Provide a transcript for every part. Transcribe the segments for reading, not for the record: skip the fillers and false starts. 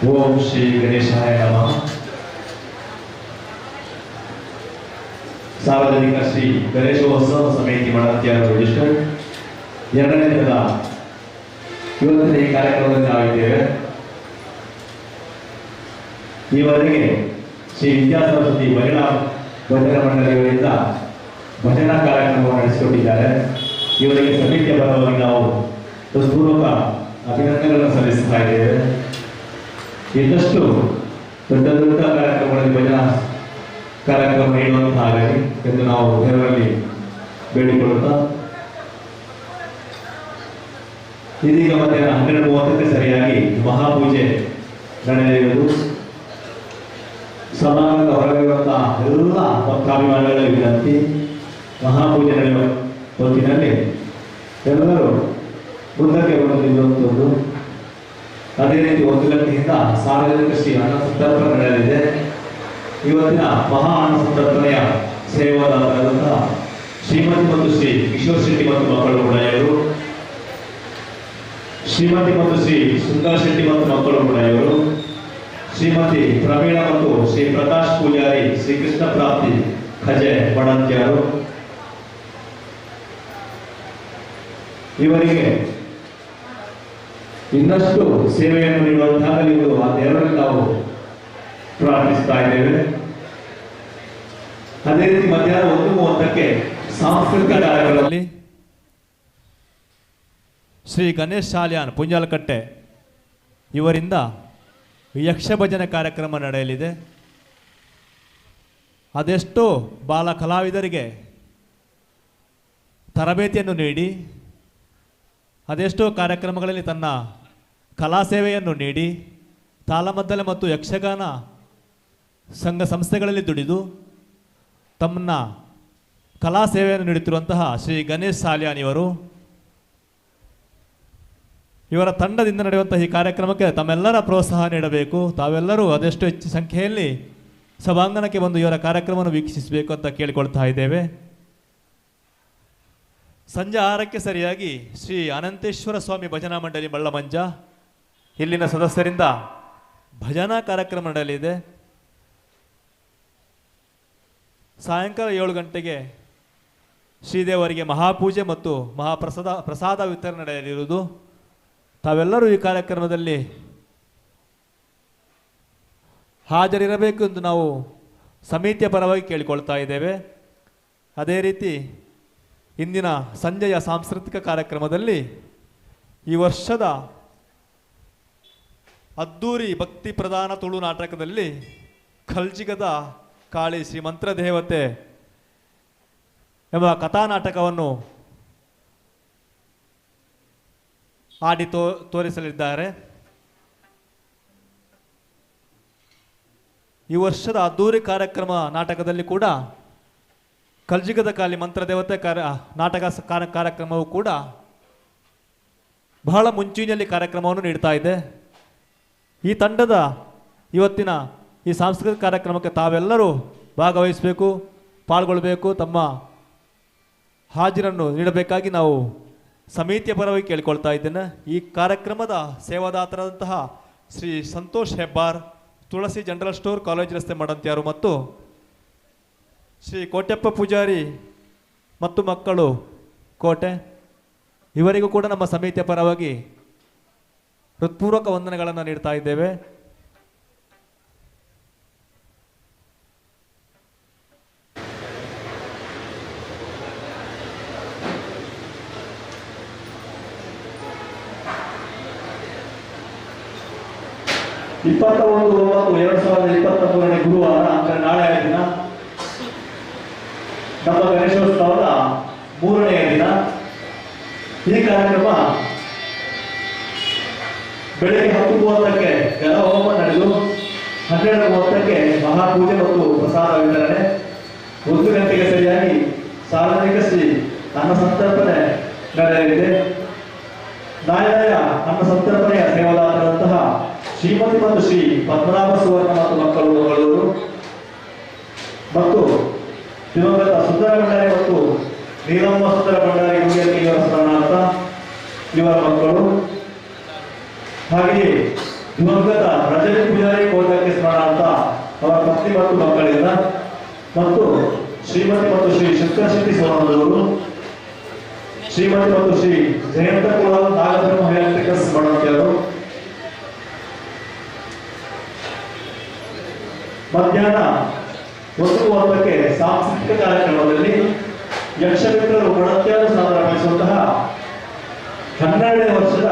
ಓಂ ಶ್ರೀ ಗಣೇಶಾಯ ನಮಃ. ಸಾರ್ವಜನಿಕ ಶ್ರೀ ಗಣೇಶೋತ್ಸವ ಸಮಿತಿ ಮಡಂತ್ಯಾರು ರಿಜಿಸ್ಟರ್ಡ್ ಎರಡನೇ ದಿನದ ಇವತ್ತಿನ ಈ ಕಾರ್ಯಕ್ರಮದಲ್ಲಿ ನಾವಿದ್ದೇವೆ. ಈವರೆಗೆ ಶ್ರೀ ವಿದ್ಯಾಸರಸ್ವತಿ ಮಹಿಳಾ ಭಜನಾ ಮಂಡಳಿಯವರಿಂದ ಭಜನಾ ಕಾರ್ಯಕ್ರಮವನ್ನು ನಡೆಸಿಕೊಟ್ಟಿದ್ದಾರೆ. ಇವರಿಗೆ ಸಮಿತಿಯ ಪರವಾಗಿ ನಾವು ಹೃತ್ಪೂರ್ವಕ ಅಭಿನಂದನೆಗಳನ್ನು ಸಲ್ಲಿಸ್ತಾ ಇದ್ದೇವೆ. ಇನ್ನಷ್ಟು ದೊಡ್ಡ ದೊಡ್ಡ ಕಾರ್ಯಕ್ರಮಗಳಲ್ಲಿ ಭಜನಾ ಕಾರ್ಯಕ್ರಮ ನೀಡುವಂತಾಗಲಿ ಎಂದು ನಾವು ದೇವರಲ್ಲಿ ಬೇಡಿಕೊಳ್ಳುತ್ತಾ, ಇದೀಗ ಮಧ್ಯಾಹ್ನ 12:30ಕ್ಕೆ ಸರಿಯಾಗಿ ಮಹಾಪೂಜೆ ನಡೆಯಲಿರುವುದು. ಸಮಾಜದ ಹೊರಗಿರುವಂತಹ ಎಲ್ಲ ಭಕ್ತಾಭಿಮಾನಿಗಳ ವಿನಂತಿ, ಮಹಾಪೂಜೆ ನಡೆಯುವ ಹೊತ್ತಿನಲ್ಲಿ ಎಲ್ಲರೂ ಮುಂದಕ್ಕೆ ಬರುತ್ತಿರುವಂಥದ್ದು. ಅದೇ ರೀತಿ 1 ಗಂಟೆಯಿಂದ ಸಾರ್ವಜನಿಕ ಶ್ರೀ ಅನ್ನ ಸಂತರ್ಪಣೆ ನಡೆಯಲಿದೆ. ಇವತ್ತಿನ ಮಹಾ ಅನ್ನ ಸಂತರ್ಪಣೆಯ ಸೇವಾದಾರರಾದಂತಹ ಶ್ರೀಮತಿ ಮತ್ತು ಶ್ರೀ ಕಿಶೋರ್ ಶೆಟ್ಟಿ ಮತ್ತು ಮಕ್ಕಳು ಉಡಾಯರು, ಶ್ರೀಮತಿ ಮತ್ತು ಶ್ರೀ ಸುಂದರ್ ಶೆಟ್ಟಿ ಮತ್ತು ಮಕ್ಕಳು ಉಡಾಯರು, ಶ್ರೀಮತಿ ಪ್ರವೀಣ ಮತ್ತು ಶ್ರೀ ಪ್ರಕಾಶ್ ಪೂಜಾರಿ ಶ್ರೀಕೃಷ್ಣ ಪ್ರಾಪ್ತಿ ಖಜೆ ಮಡಂತ್ಯಾರು ಇವರಿಗೆ ಇನ್ನಷ್ಟು ಸೇವೆಯನ್ನು ನೀಡುವಂತಾಗಲಿ ಎಂದು ಆ ದೇವರಲ್ಲಿ ನಾವು ಪ್ರಾರ್ಥಿಸ್ತಾ ಇದ್ದೇವೆ. ಅದೇ ರೀತಿ ಮಧ್ಯಾಹ್ನ 1:30ಕ್ಕೆ ಸಾಂಸ್ಕೃತಿಕ ಕಾರ್ಯಕ್ರಮದಲ್ಲಿ ಶ್ರೀ ಗಣೇಶ್ ಶಾಲ್ಯಾನ್ ಪುಂಜಾಲಕಟ್ಟೆ ಇವರಿಂದ ಯಕ್ಷ ಭಜನೆ ಕಾರ್ಯಕ್ರಮ ನಡೆಯಲಿದೆ. ಅದೆಷ್ಟೋ ಬಾಲ ಕಲಾವಿದರಿಗೆ ತರಬೇತಿಯನ್ನು ನೀಡಿ, ಅದೆಷ್ಟೋ ಕಾರ್ಯಕ್ರಮಗಳಲ್ಲಿ ತನ್ನ ಕಲಾ ಸೇವೆಯನ್ನು ನೀಡಿ, ತಾಳಮದ್ದಲೆ ಮತ್ತು ಯಕ್ಷಗಾನ ಸಂಘ ಸಂಸ್ಥೆಗಳಲ್ಲಿ ದುಡಿದು ತಮ್ಮನ್ನ ಕಲಾ ಸೇವೆಯನ್ನು ನೀಡುತ್ತಿರುವಂತಹ ಶ್ರೀ ಗಣೇಶ್ ಸಾಲ್ಯಾನ್ ಇವರ ತಂಡದಿಂದ ನಡೆಯುವಂತಹ ಈ ಕಾರ್ಯಕ್ರಮಕ್ಕೆ ತಮ್ಮೆಲ್ಲರ ಪ್ರೋತ್ಸಾಹ ನೀಡಬೇಕು. ತಾವೆಲ್ಲರೂ ಅದೆಷ್ಟು ಹೆಚ್ಚು ಸಂಖ್ಯೆಯಲ್ಲಿ ಸಭಾಂಗಣಕ್ಕೆ ಬಂದು ಇವರ ಕಾರ್ಯಕ್ರಮವನ್ನು ವೀಕ್ಷಿಸಬೇಕು ಅಂತ ಕೇಳಿಕೊಳ್ತಾ ಇದ್ದೇವೆ. ಸಂಜೆ 6ಕ್ಕೆ ಸರಿಯಾಗಿ ಶ್ರೀ ಅನಂತೇಶ್ವರ ಸ್ವಾಮಿ ಭಜನಾ ಮಂಡಳಿ ಬಳ್ಳಮಂಜ ಇಲ್ಲಿನ ಸದಸ್ಯರಿಂದ ಭಜನಾ ಕಾರ್ಯಕ್ರಮ ನಡೆಯಲಿದೆ. ಸಾಯಂಕಾಲ 7 ಗಂಟೆಗೆ ಶ್ರೀದೇವರಿಗೆ ಮಹಾಪೂಜೆ ಮತ್ತು ಪ್ರಸಾದ ವಿತರಣೆ ನಡೆಯಲಿರುವುದು. ತಾವೆಲ್ಲರೂ ಈ ಕಾರ್ಯಕ್ರಮದಲ್ಲಿ ಹಾಜರಿರಬೇಕು ಎಂದು ನಾವು ಸಮಿತಿಯ ಪರವಾಗಿ ಕೇಳಿಕೊಳ್ತಾ ಇದ್ದೇವೆ. ಅದೇ ರೀತಿ ಇಂದಿನ ಸಂಜೆಯ ಸಾಂಸ್ಕೃತಿಕ ಕಾರ್ಯಕ್ರಮದಲ್ಲಿ ಈ ವರ್ಷದ ಅದ್ದೂರಿ ಭಕ್ತಿ ಪ್ರಧಾನ ತುಳು ನಾಟಕದಲ್ಲಿ ಖಲ್ಜಿಗದ ಕಾಳಿ ಶ್ರೀಮಂತ್ರ ದೇವತೆ ಎಂಬ ಕಥಾನಾಟಕವನ್ನು ಆಡಿ ತೋರಿಸಲಿದ್ದಾರೆ. ಈ ವರ್ಷದ ಅದ್ದೂರಿ ಕಾರ್ಯಕ್ರಮ ನಾಟಕದಲ್ಲಿ ಕೂಡ ಕಲ್ಜಿಗದ ಕಾಳಿ ಮಂತ್ರ ದೇವತೆ ನಾಟಕ ಕಾರ್ಯಕ್ರಮವು ಕೂಡ ಬಹಳ ಮುಂಚೂಣಿಯಲ್ಲಿ ಕಾರ್ಯಕ್ರಮವನ್ನು ನೀಡ್ತಾ ಇದೆ. ಈ ತಂಡದ ಇವತ್ತಿನ ಈ ಸಾಂಸ್ಕೃತಿಕ ಕಾರ್ಯಕ್ರಮಕ್ಕೆ ತಾವೆಲ್ಲರೂ ಭಾಗವಹಿಸಬೇಕು, ಪಾಲ್ಗೊಳ್ಳಬೇಕು, ತಮ್ಮ ಹಾಜರನ್ನು ನೀಡಬೇಕಾಗಿ ನಾವು ಸಮಿತಿಯ ಪರವಾಗಿ ಕೇಳಿಕೊಳ್ತಾ ಇದ್ದೇನೆ. ಈ ಕಾರ್ಯಕ್ರಮದ ಸೇವಾದಾತರಾದಂತಹ ಶ್ರೀ ಸಂತೋಷ್ ಹೆಬ್ಬಾರ್, ತುಳಸಿ ಜನರಲ್ ಸ್ಟೋರ್, ಕಾಲೇಜ್ ರಸ್ತೆ ಮಡಂತ್ಯಾರು ಮತ್ತು ಶ್ರೀ ಕೋಟ್ಯಪ್ಪ ಪೂಜಾರಿ ಮತ್ತು ಮಕ್ಕಳು ಕೋಟೆ ಇವರಿಗೂ ಕೂಡ ನಮ್ಮ ಸಮಿತಿಯ ಪರವಾಗಿ ಹೃತ್ಪೂರ್ವಕ ವಂದನೆಗಳನ್ನು ನೀಡ್ತಾ ಇದ್ದೇವೆ. ಇಪ್ಪತ್ತ 1/9/2023 ಗುರುವಾರ ಅಂದರೆ ನಾಳೆ ದಿನ ನಮ್ಮ ಗಣೇಶೋತ್ಸವದ 3ನೇ ದಿನ. ಈ ಕಾರ್ಯಕ್ರಮ ಬೆಳಗ್ಗೆ 10:30ಕ್ಕೆ ಗಣ ಹೋಮ ನಡೆದು 12:30ಕ್ಕೆ ಮಹಾಪೂಜೆ ಮತ್ತು ಪ್ರಸಾದ ವಿತರಣೆ, 1 ಗಂಟೆಗೆ ಸರಿಯಾಗಿ ಸಾರ್ವಜನಿಕ ಶ್ರೀ ಅನ್ನ ಸಂತರ್ಪಣೆ ನಡೆಯಲಿದೆ. ನಾಳೆಯ ಅನ್ನ ಸಂತರ್ಪಣೆಯ ಸೇವಾದಾರರಾದಂತಹ ಶ್ರೀಮತಿ ಮತ್ತು ಶ್ರೀ ಪದ್ಮನಾಭ ಸುವರ್ಣ ಮತ್ತು ಮಕ್ಕಳು ಮಂಗಳೂರು ಮತ್ತು ದಿವಂಗತ ಸುಂದರ ಭಂಡಾರಿ ಮತ್ತು ನೀಲಮ್ಮ ಸುಂದರ ಭಂಡಾರಿ ಇವರ ಸ್ಮರಣಾರ್ಥ ಇವರ ಮಕ್ಕಳು, ಹಾಗೆಯೇ ದಿವಂಗತ ರಜನಿ ಪೂಜಾರಿ ಕೋಟಕ್ಕೆ ಸ್ಮರಣಾರ್ಥ ಅವರ ಪತ್ನಿ ಮತ್ತು ಮಕ್ಕಳಿಂದ ಮತ್ತು ಶ್ರೀಮತಿ ಮತ್ತು ಶ್ರೀ ಶಂಕರ ಶೆಟ್ಟಿ ಸೋಮನವರು, ಶ್ರೀಮತಿ ಮತ್ತು ಶ್ರೀ ಜಯಂತ ಕುಲಾಲ್ ನಾಗಧರ್ಮ ಎಲೆಕ್ಟ್ರಿಕಲ್ಸ್ ಮಾಡುವಂತೆಯವರು. ಮಧ್ಯಾಹ್ನ 1:30ಕ್ಕೆ ಸಾಂಸ್ಕೃತಿಕ ಕಾರ್ಯಕ್ರಮದಲ್ಲಿ ಯಕ್ಷಮಿತ್ರರು ಗಣತ್ಯಾನುಸಾರ ವಹಿಸುವಂತಹ 12ನೇ ವರ್ಷದ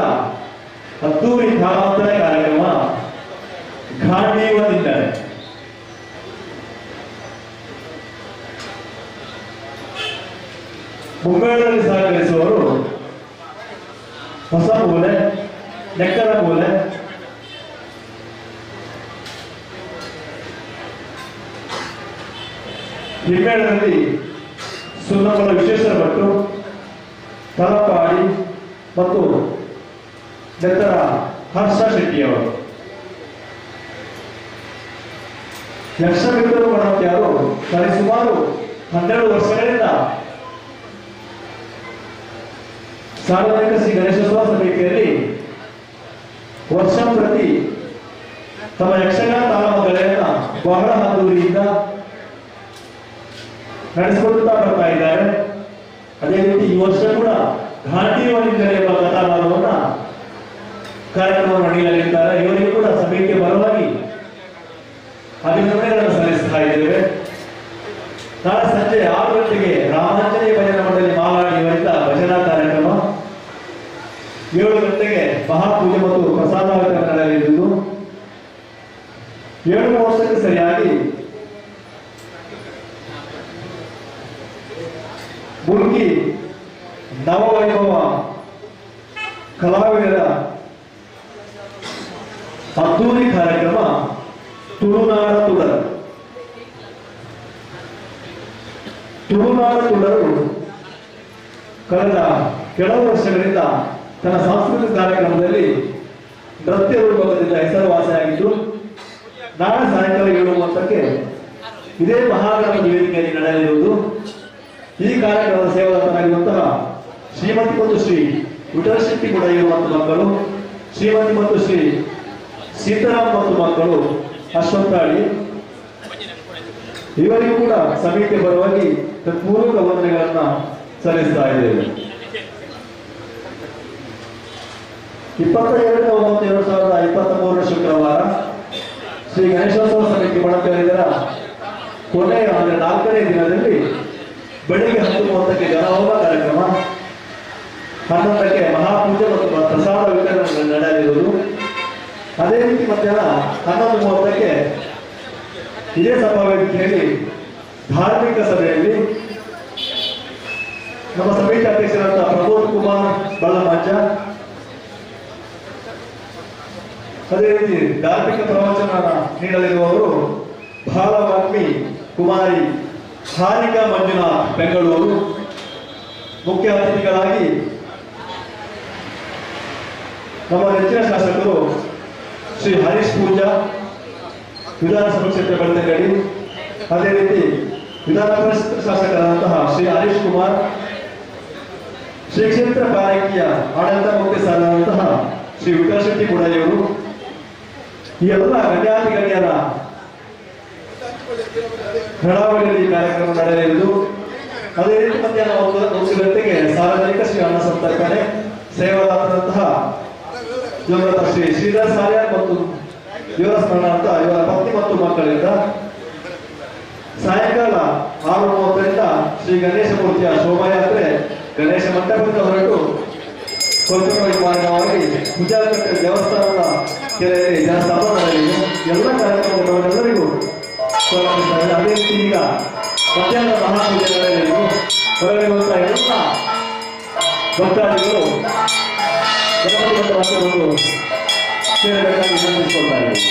ಅದ್ದೂರಿ ಭಾವಾಂತರ ಕಾರ್ಯಕ್ರಮ ಗಾಂಡೀವನಿದ್ದಾರೆ. ಮುಂಬೈನಲ್ಲಿ ಸಹಕರಿಸುವವರು ಹೊಸ ಮೂಲೆ, ನೆಕ್ಕರ ಮೂಲೆ, ಹಿಮ್ಮೇಳದಲ್ಲಿ ಸುನ್ನಮಲ ವಿಶ್ವೇಶ್ವರ ಭಟ್ಟು, ತಲಪಾಡಿ ಮತ್ತು ನೆತ್ತರ ಹರ್ಷ ಶೆಟ್ಟಿಯವರು. ಯಕ್ಷಮಿತ್ರರು ಗಣತ್ಯರು ಸರಿಸುಮಾರು 12 ವರ್ಷಗಳಿಂದ ಸಾರ್ವಜನಿಕ ಶ್ರೀ ಗಣೇಶೋತ್ಸವ ಸಮಿತಿಯಲ್ಲಿ ವರ್ಷ ಪ್ರತಿ ತಮ್ಮ ಯಕ್ಷಗಾನ ತಾಳಮದ್ದಳೆಯನ್ನು ಬಹಳ ಅದ್ದೂರಿಯಿಂದ ನಡೆಸಿಕೊಡುತ್ತಾ ಬರ್ತಾ ಇದ್ದಾರೆ. ಅದೇ ರೀತಿ ಈ ವರ್ಷ ಕೂಡ ಗಾಂಡೀವನಿದ್ದಾರೆ ಎಂಬ ಕಥಾಭಾಗವನ್ನ ಕಾರ್ಯಕ್ರಮ ನಡೆಯಲಿದ್ದಾರೆ. ಇವರಿಗೂ ಕೂಡ ಸಭೆಗೆ ಬರವಾಗಿ ಅಭಿನಂದನೆಗಳನ್ನು ಸಲ್ಲಿಸ್ತಾ ಇದ್ದೇವೆ. ನಾಳೆ ಸಂಜೆ 6 ಗಂಟೆಗೆ ರಾಮಾಂಜನೇಯ ಭಜನಾ ಮಂಡಳಿ ಮಾಲಾಡಿ ಇವರಿಂದ ಭಜನಾ ಕಾರ್ಯಕ್ರಮ, 7 ಗಂಟೆಗೆ ಮಹಾಪೂಜೆ ಮತ್ತು ಪ್ರಸಾದ ವಿತರಣೆ ನಡೆಯಲಿದ್ದು 7:30ಕ್ಕೆ ಸರಿಯಾಗಿ ಮುಲ್ಕಿ ನವವೈಭವ ಕಲಾವಿದರ ಅದ್ದೂರಿ ಕಾರ್ಯಕ್ರಮ ತುಳುನಾಡ ತುಡರು. ತುಳುನಾಡ ತುಡರು ಕಳೆದ ಕೆಲವು ವರ್ಷಗಳಿಂದ ತನ್ನ ಸಾಂಸ್ಕೃತಿಕ ಕಾರ್ಯಕ್ರಮದಲ್ಲಿ ನೃತ್ಯ ರೂಪಕದಿಂದ ಹೆಸರುವಾಸಿಯಾಗಿದ್ದು, ನಾಳೆ ಸಾಯಂಕಾಲ 7:30ಕ್ಕೆ ಇದೇ ಮಹಾಗಣಪತಿ ವೇದಿಕೆಯಲ್ಲಿ ನಡೆಯಲಿರುವುದು. ಈ ಕಾರ್ಯಕ್ರಮದ ಸೇವಾದಾತರಾಗಿರುವಂತಹ ಶ್ರೀಮತಿ ಮತ್ತು ಶ್ರೀ ವಿಠಲ ಶೆಟ್ಟಿ ಗುಡಯ್ಯ ಮತ್ತು ಮಕ್ಕಳು, ಶ್ರೀಮತಿ ಮತ್ತು ಶ್ರೀ ಸೀತಾರಾಮ್ ಮತ್ತು ಮಕ್ಕಳು ಅಶ್ವತ್ಥಾಡಿ ಇವರಿಗೂ ಕೂಡ ಸಮಿತಿ ಬರುವಾಗಿ ಪೂರ್ವಕ ವಂದನೆಗಳನ್ನ ಸಲ್ಲಿಸ್ತಾ ಇದ್ದೇವೆ. 22/9/2023 ಶುಕ್ರವಾರ ಶ್ರೀ ಗಣೇಶೋತ್ಸವ ಸಮಿತಿ ಮಣಕೇರಿದರ ಕೊನೆಯ 4ನೇ ದಿನದಲ್ಲಿ ಬೆಳಿಗ್ಗೆ 10:30ಕ್ಕೆ ಜನಹೋಮ ಕಾರ್ಯಕ್ರಮ, 11ಕ್ಕೆ ಮಹಾಪೂಜೆ ಮತ್ತು ಪ್ರಸಾದ ವಿತರಣೆ ನಡೆಯಲಿರುವುದು. ಅದೇ ರೀತಿ ಮಧ್ಯಾಹ್ನ 11:30ಕ್ಕೆ ಇದೇ ಸಭಾವೇದಿಕೆಯಲ್ಲಿ ಧಾರ್ಮಿಕ ಸಭೆಯಲ್ಲಿ ನಮ್ಮ ಸಮಿತಿ ಅಧ್ಯಕ್ಷರಾದ ಪ್ರಬೋಧ್ ಕುಮಾರ್ ಬಳ್ಳಮಂಜ, ಅದೇ ರೀತಿ ಧಾರ್ಮಿಕ ಪ್ರವಚನ ನೀಡಲಿರುವವರು ಬಾಲವಾಗ್ಮಿ ಕುಮಾರಿ ಹಾರಿಕಾ ಮಂಜುನಾಥ್ ಬೆಂಗಳೂರು. ಮುಖ್ಯ ಅತಿಥಿಗಳಾಗಿ ನಮ್ಮ ನೆಚ್ಚಿನ ಶಾಸಕರು ಶ್ರೀ ಹರೀಶ್ ಪೂಜಾ, ವಿಧಾನಸಭಾ ಕ್ಷೇತ್ರ ಬೆಳ್ತಂಗಡಿ, ಅದೇ ರೀತಿ ವಿಧಾನ ಪರಿಷತ್ ಶಾಸಕರಾದಂತಹ ಶ್ರೀ ಹರೀಶ್ ಕುಮಾರ್, ಶ್ರೀ ಕ್ಷೇತ್ರ ಪಾಲಿಕೆಯ ಆಡಳಿತ ಮುಖ್ಯಸ್ಥರಾದಂತಹ ಶ್ರೀ ವಿಠಲ ಶೆಟ್ಟಿ ಗುಡಯ್ಯವರು, ಈ ಎಲ್ಲ ಗಣ್ಯಾತಿ ಗಣ್ಯರ ನಡಾವಳಿಯಲ್ಲಿ ಕಾರ್ಯಕ್ರಮ ನಡೆಯಲಿದ್ದು. ಅದೇ ರೀತಿ ಮಧ್ಯಾಹ್ನ 1 ಗಂಟೆಗೆ ಸಾರ್ವಜನಿಕ ಶ್ರೀ ಅನ್ನ ಸಂತರ್ಪಣೆ ಸೇವಾದಾತರಂತಹ ಶ್ರೀ ಶ್ರೀಧರ್ ಸಾರ್ಯ ಮತ್ತು ಇವರ ಸ್ಮರಣಾರ್ಥ ಇವರ ಪತ್ನಿ ಮತ್ತು ಮಕ್ಕಳಿಂದ ಸಾಯಂಕಾಲ 6:30ರಿಂದ ಶ್ರೀ ಗಣೇಶ ಮೂರ್ತಿಯ ಶೋಭಾಯಾತ್ರೆ ಗಣೇಶ ಮಂಟಪದಿಂದ ಹೊರಟು ಕೊಲ್ಕತ್ತಾ ಮಾರ್ಗವಾಗಿ ಪೂಜಾಕಟ್ಟೆ ದೇವಸ್ಥಾನದ ಕೆರೆಯಲ್ಲಿ ಜನಸ್ತಂಭ ನಡೆಯಲಿದೆ. ಎಲ್ಲ ಕಾರ್ಯಕ್ರಮಗಳೆಲ್ಲರಿಗೂ ಸ್ವಾಗತಿಸುತ್ತಾರೆ. ಅದೇ ರೀತಿ ಈಗ ಮಧ್ಯಾಹ್ನ ಮಹಾಪೂಜೆ ನಡೆಯಲಿದ್ದು ಹೊರಗಿರುವಂತಹ ಎಲ್ಲ ಭಕ್ತಾದಿಗಳು ಗಣಪತಿ ಮಂಟಪವನ್ನು ಸೇರಬೇಕಾಗಿ ವಿನಂತಿಸಿಕೊಳ್ತಾ ಇದ್ದೀವಿ.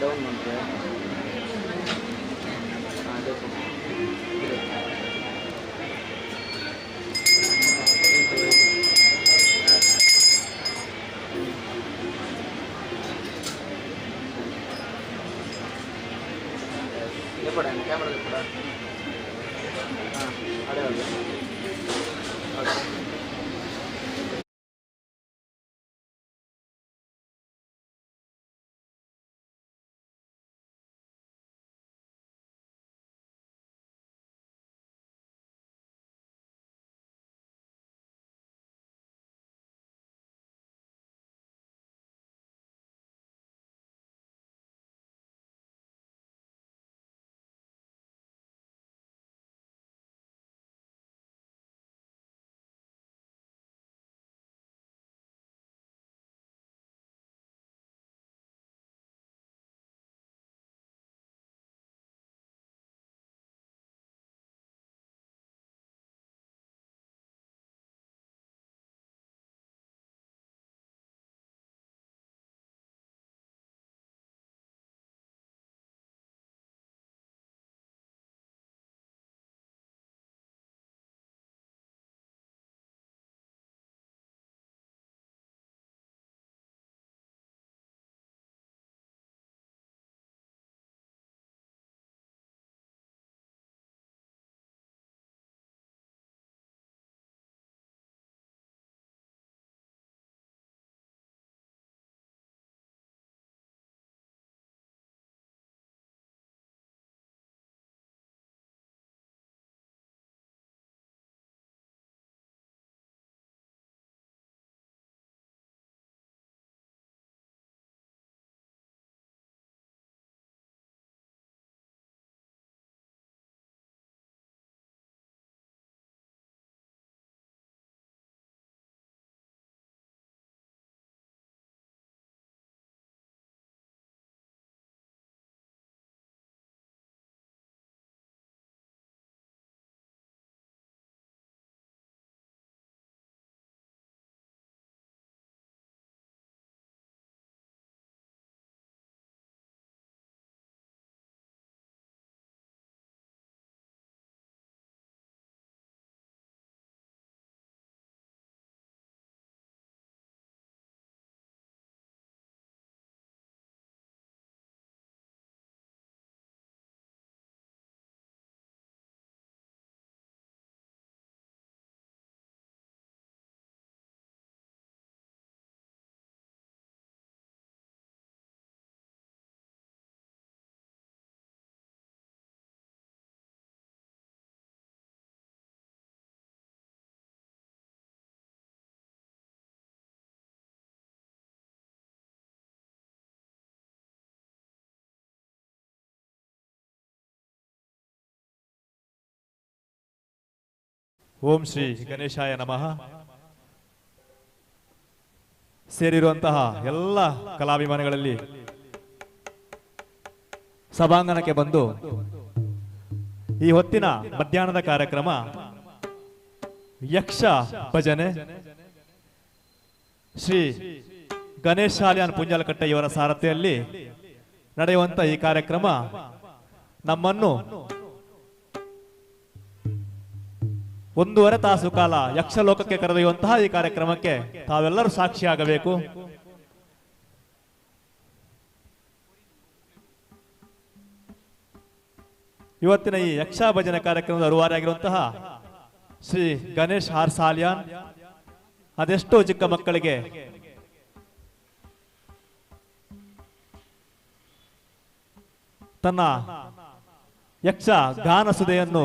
ಡೌನ್ ಮಾಡ್ತೀರಾ ಕ್ಯಾಮ್ರಾ ಕೂಡ ಹಾಂ ಅದೇ ಓಕೆ. ಓಂ ಶ್ರೀ ಗಣೇಶಾಯ ನಮಃ. ಸೇರಿರುವಂತಹ ಎಲ್ಲ ಕಲಾಭಿಮಾನಿಗಳಲ್ಲಿ ಸಭಾಂಗಣಕ್ಕೆ ಬಂದು ಈ ಹೊತ್ತಿನ ಮಧ್ಯಾಹ್ನದ ಕಾರ್ಯಕ್ರಮ ಯಕ್ಷ ಭಜನೆ ಶ್ರೀ ಗಣೇಶ್ ಶಾಲ್ಯಾನ್ ಪುಂಜಾಲಕಟ್ಟೆ ಇವರ ಸಾರಥ್ಯದಲ್ಲಿ ನಡೆಯುವಂತ ಈ ಕಾರ್ಯಕ್ರಮ ನಮ್ಮನ್ನು 1.5 ತಾಸು ಕಾಲ ಯಕ್ಷಲೋಕಕ್ಕೆ ಕರೆದೊಯ್ಯುವಂತಹ ಈ ಕಾರ್ಯಕ್ರಮಕ್ಕೆ ತಾವೆಲ್ಲರೂ ಸಾಕ್ಷಿಯಾಗಬೇಕು. ಇವತ್ತಿನ ಈ ಯಕ್ಷ ಭಜನೆ ಕಾರ್ಯಕ್ರಮದ ರೂವಾರಿಯಾಗಿರುವಂತಹ ಶ್ರೀ ಗಣೇಶ್ ಆರ್ ಸಾಲ್ಯಾನ್ ಅದೆಷ್ಟೋ ಚಿಕ್ಕ ಮಕ್ಕಳಿಗೆ ತನ್ನ ಯಕ್ಷ ಗಾನ ಸುಧೆಯನ್ನು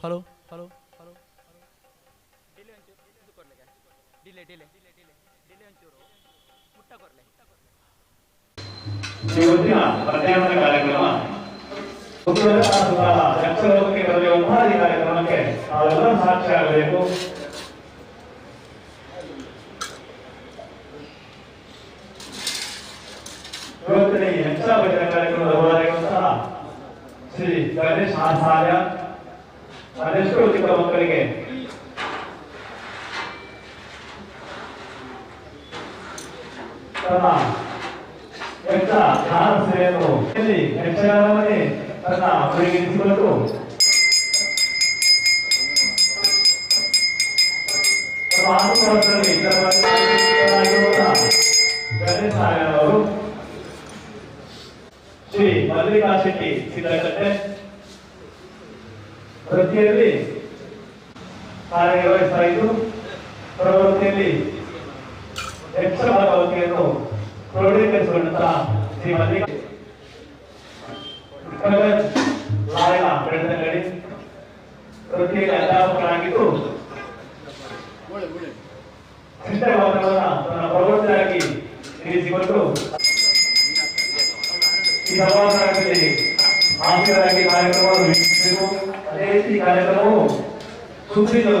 ಹಲೋ ಹಲೋ ಹಲೋ ಡಿಲೆ ಒಂಚೂರು ಇದು ಕೊಡ್ಲಿಕ್ಕೆ ಡಿಲೆ ಡಿಲೆ ಡಿಲೆ ಒಂಚೂರು ಮುಟ್ಟ ಕೊಡ್ಲೆ ಇವತ್ತಿನ ಮಧ್ಯಾಹ್ನದ ಕಾರ್ಯಕ್ರಮ ಯಕ್ಷಲೋಕಕ್ಕೆ ಬರೆಯುವಂತಹ ಈ ಕಾರ್ಯಕ್ರಮಕ್ಕೆ ನಾವೆಲ್ಲ ಸಾಕ್ಷಿ ಆಗಬೇಕು. ಇವತ್ತಿನ ಈ ಯಕ್ಷ ಭಜನೆ ಕಾರ್ಯಕ್ರಮದ ಹೋರಾಡುವಂತಹ ಶ್ರೀ ಗಣೇಶ್ ಆಚಾರ್ಯ ಅದೆಷ್ಟೋ ಚಿಕ್ಕ ಮಕ್ಕಳಿಗೆ ತನ್ನ ಯಕ್ಷ ಗಾನ ಸೇವೆಯನ್ನು ಯಕ್ಷಗಾನವನ್ನೇ ತನ್ನ ಪರಿಗಣಿಸಿಕೊಂಡು ತಮ್ಮ ಆತ್ಮಹತ್ಯೆಯಲ್ಲಿ ಗಣೇಶ ಅವರು ಶ್ರೀ ಮಲ್ಲಿಕಾ ಶೆಟ್ಟಿ ಸಿದ್ದಕಟ್ಟೆ ವೃತ್ತಿಯಲ್ಲಿ ಕಾರ್ಯನಿರ್ವಹಿಸ್ತಾ ಇದ್ದು ಪ್ರವೃತ್ತಿಯಲ್ಲಿ ಯಕ್ಷಗಾನ ವೃತ್ತಿಯನ್ನು ಕ್ರೋಢೀಕರಿಸಿಕೊಂಡಂತಹ ಶ್ರೀ ಮಲ್ಲಿಕಾ ಲಾಯನ ಬೆಳೆದಂಗಡಿ ವೃತ್ತಿಯಲ್ಲಿ ಅಧ್ಯಾಪಕರಾಗಿದ್ದು ಸಿದ್ಧವಾದವನ್ನ ತನ್ನ ಪ್ರವೃತ್ತಿಯಾಗಿ ಇರಿಸಿಕೊಂಡು ಈ ಸಭಾಂಗಣದಲ್ಲಿ ಹಾಸ್ಯರಾಗಿ ಕಾರ್ಯಕ್ರಮವನ್ನು ವೀಕ್ಷಿಸಬೇಕು. ಅದೇ ರೀತಿ ಕಾರ್ಯಕ್ರಮವು ಸುದ್ದಿಗಳು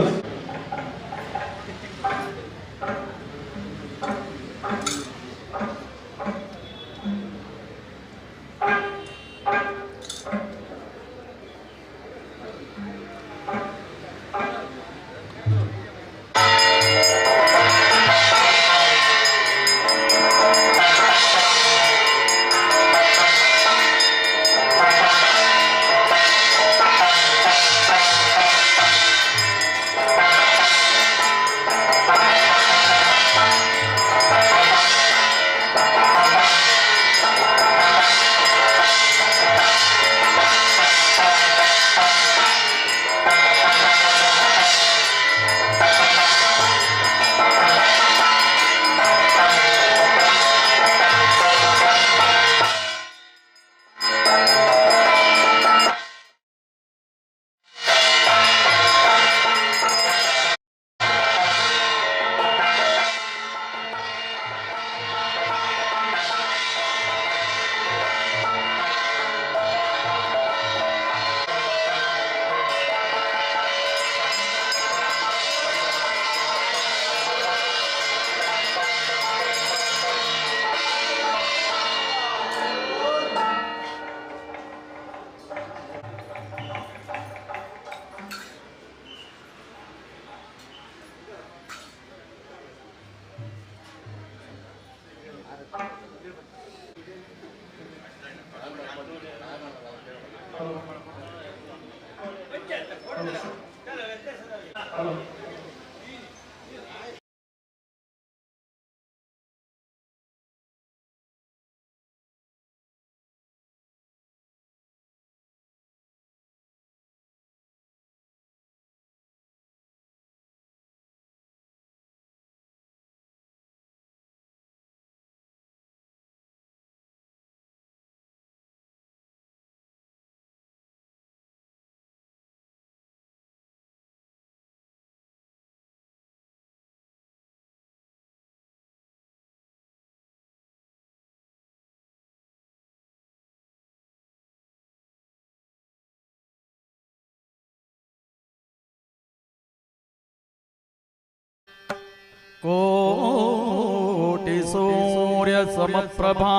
कोटि सूर्य समप्रभा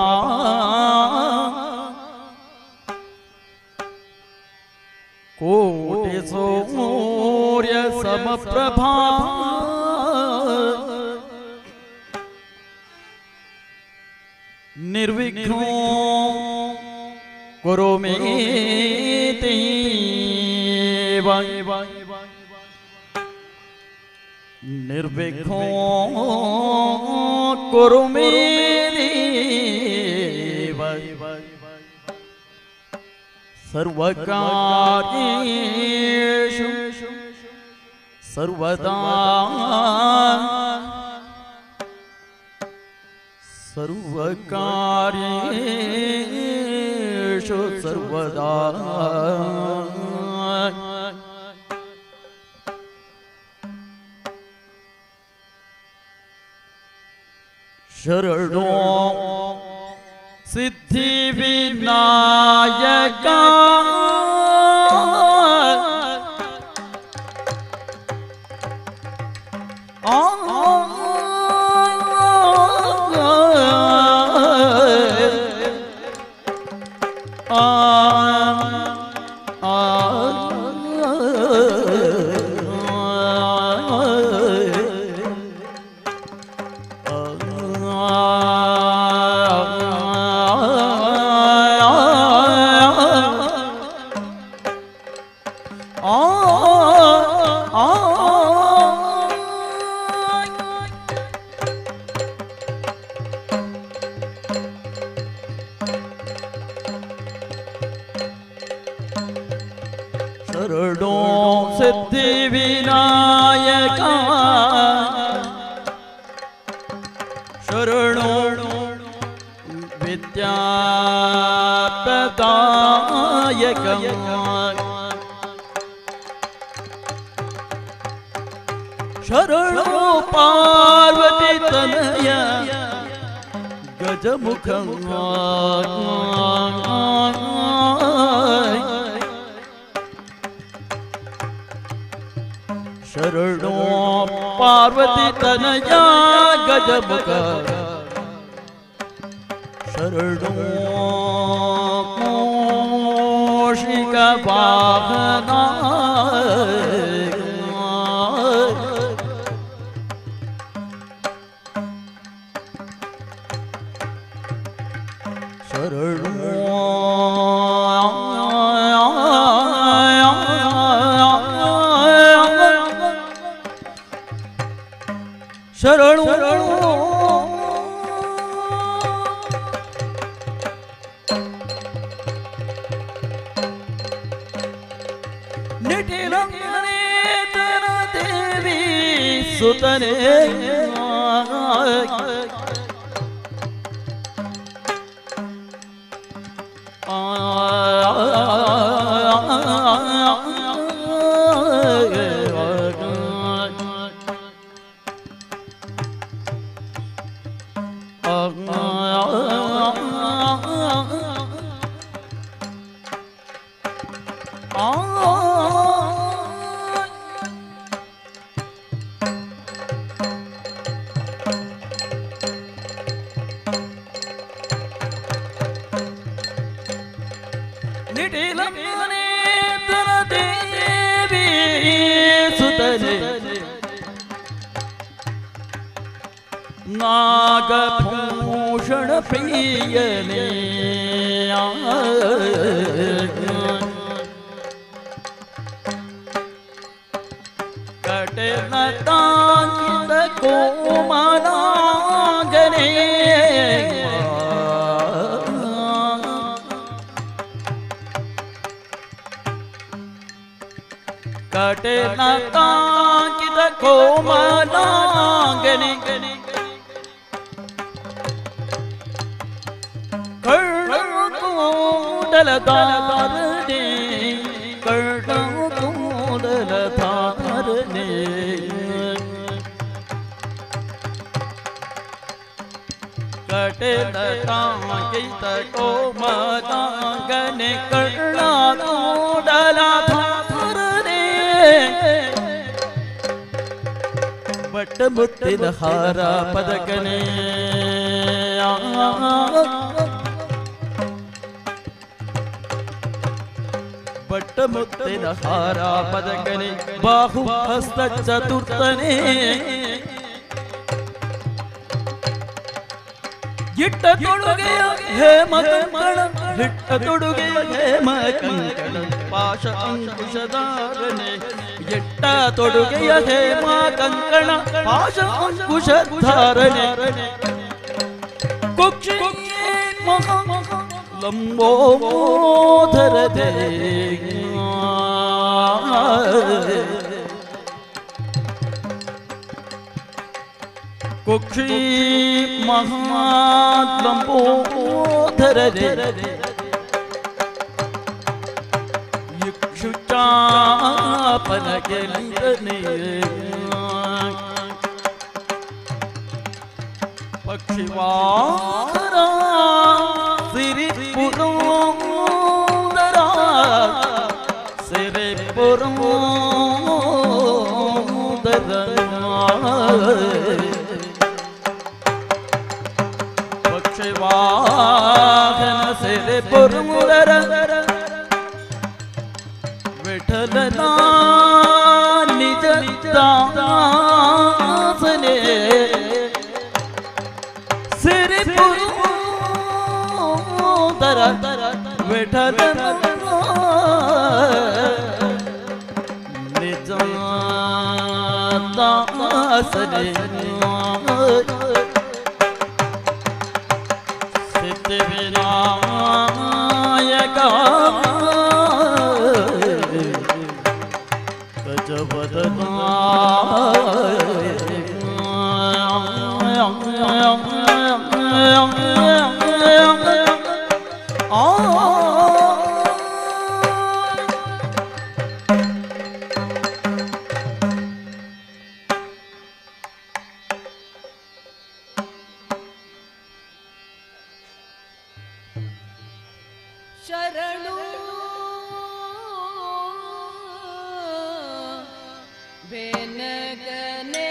कोटि सूर्य समप्रभा निर्विघ्नो कुरु मे देव निर्विघ्नो कुरु मे देव सर्वकार्येषु सर्वदा सर्वकार्येषु सर्वदा ಶರಣೋ ಸಿದ್ಧಿ ವಿನಾಯಕ ಶರಣೋ ಸಿದ್ಧಿ ವಿನಾಯಕ ಶರಣೋ ವಿದ್ಯಾಪ್ರದಾಯಕ ಶರಣೋ ಪಾರ್ವತಿ ತನಯ ಗಜಮುಖ ಶರಣೋ ಪಾರ್ವತಿ ತನಯ ಗಜಮುಖ ಶರಣೋ ಮೂಷಿಕ ವಾಹನ ಶರಣು ನಿಟಿಲಂಗನೆ ತನ ದೇವಿ ಸುತನೆ ನಿಟಿಲಂಗನೆ ತನ ದೇವಿ ಸುತನೆ ನಾಗಭೂಷಣ ಪ್ರಿಯನೇ ಕಟನ ತಾಂಕಿತ ಕೋಮಲಾಗನೇ ಕಟನ ತಾಂಕಿತ ಕೋಮಲಾಗನೇ ಕೂದಲಧಾರನೆ ಕೂದಲಧಾರನೆ ಕಟನ ತಾಂಕಿತ ಕೋಮಲಾಗನೆ ಕೂದಲಧಾರನೆ ಬಟ್ಟ ಮುತ್ತಿನ ಹಾರ ಪದಕನೆ ಬಟ್ಟ ಮುತ್ತಿನ ಹಾರ ಪದಕನೆ ಬಾಹು ಹಸ್ತ ಚತುರ್ಥನೆ ಇಟ್ಟ ತೊಡುಗೆಯ ಹೇಮ ಕಂಕಣ ಇಟ್ಟ ತೊಡುಗೆಯ ಹೇಮ ಕಂಕಣ ಪಾಶ ಅಂಕುಶಧಾರನೆ ಇಟ್ಟ ತೊಡುಗೆಯ ಹೇಮ ಕಂಕಣ ಪಾಶ ಅಂಕುಶಧಾರನೆ ಕುಕ್ಷಿ ಮಹಾ ಲಂಬೋಧರದೆ ಕುಕ್ಷಿ ಮಹಾಲಂಬೋಧರದೆ ಪಕ್ಷಿವಾರ ಸಿರಿ ಪುರಂದರ ಸಿರಿ ಪುರಂದರ ಪಕ್ಷಿವಾಹನ ಸಿರಿ ಪುರಂದರ ವಿಠಲನ ನಿಜ ದಾಸನೆ ಸಿರಿ ಪುರಂದರ ವಿಠಲನ ನಿಜ ದಾಸನೆ ಸಿದ್ಧಿವಿನಾಯಕ ಗಜವದನ ಶರಣು ಬೆನಗನೆ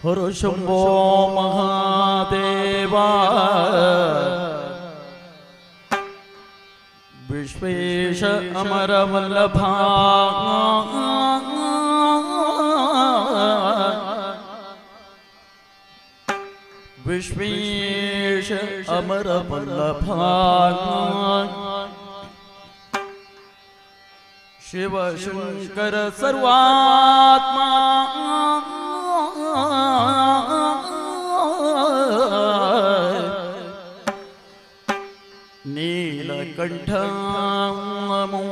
ಹರ ಶಂಭೋ ಮಹಾದೇವ ವಿಶ್ವೇಶ ಅಮರ ವಲ್ಲಭ ವಿಶ್ವೇಶ ಅಮರ ವಲ್ಲಭ ಶಿವ ಶಂಕರ ಸರ್ವಾತ್ಮ ನೀಲಕಂಠ ನಮೋ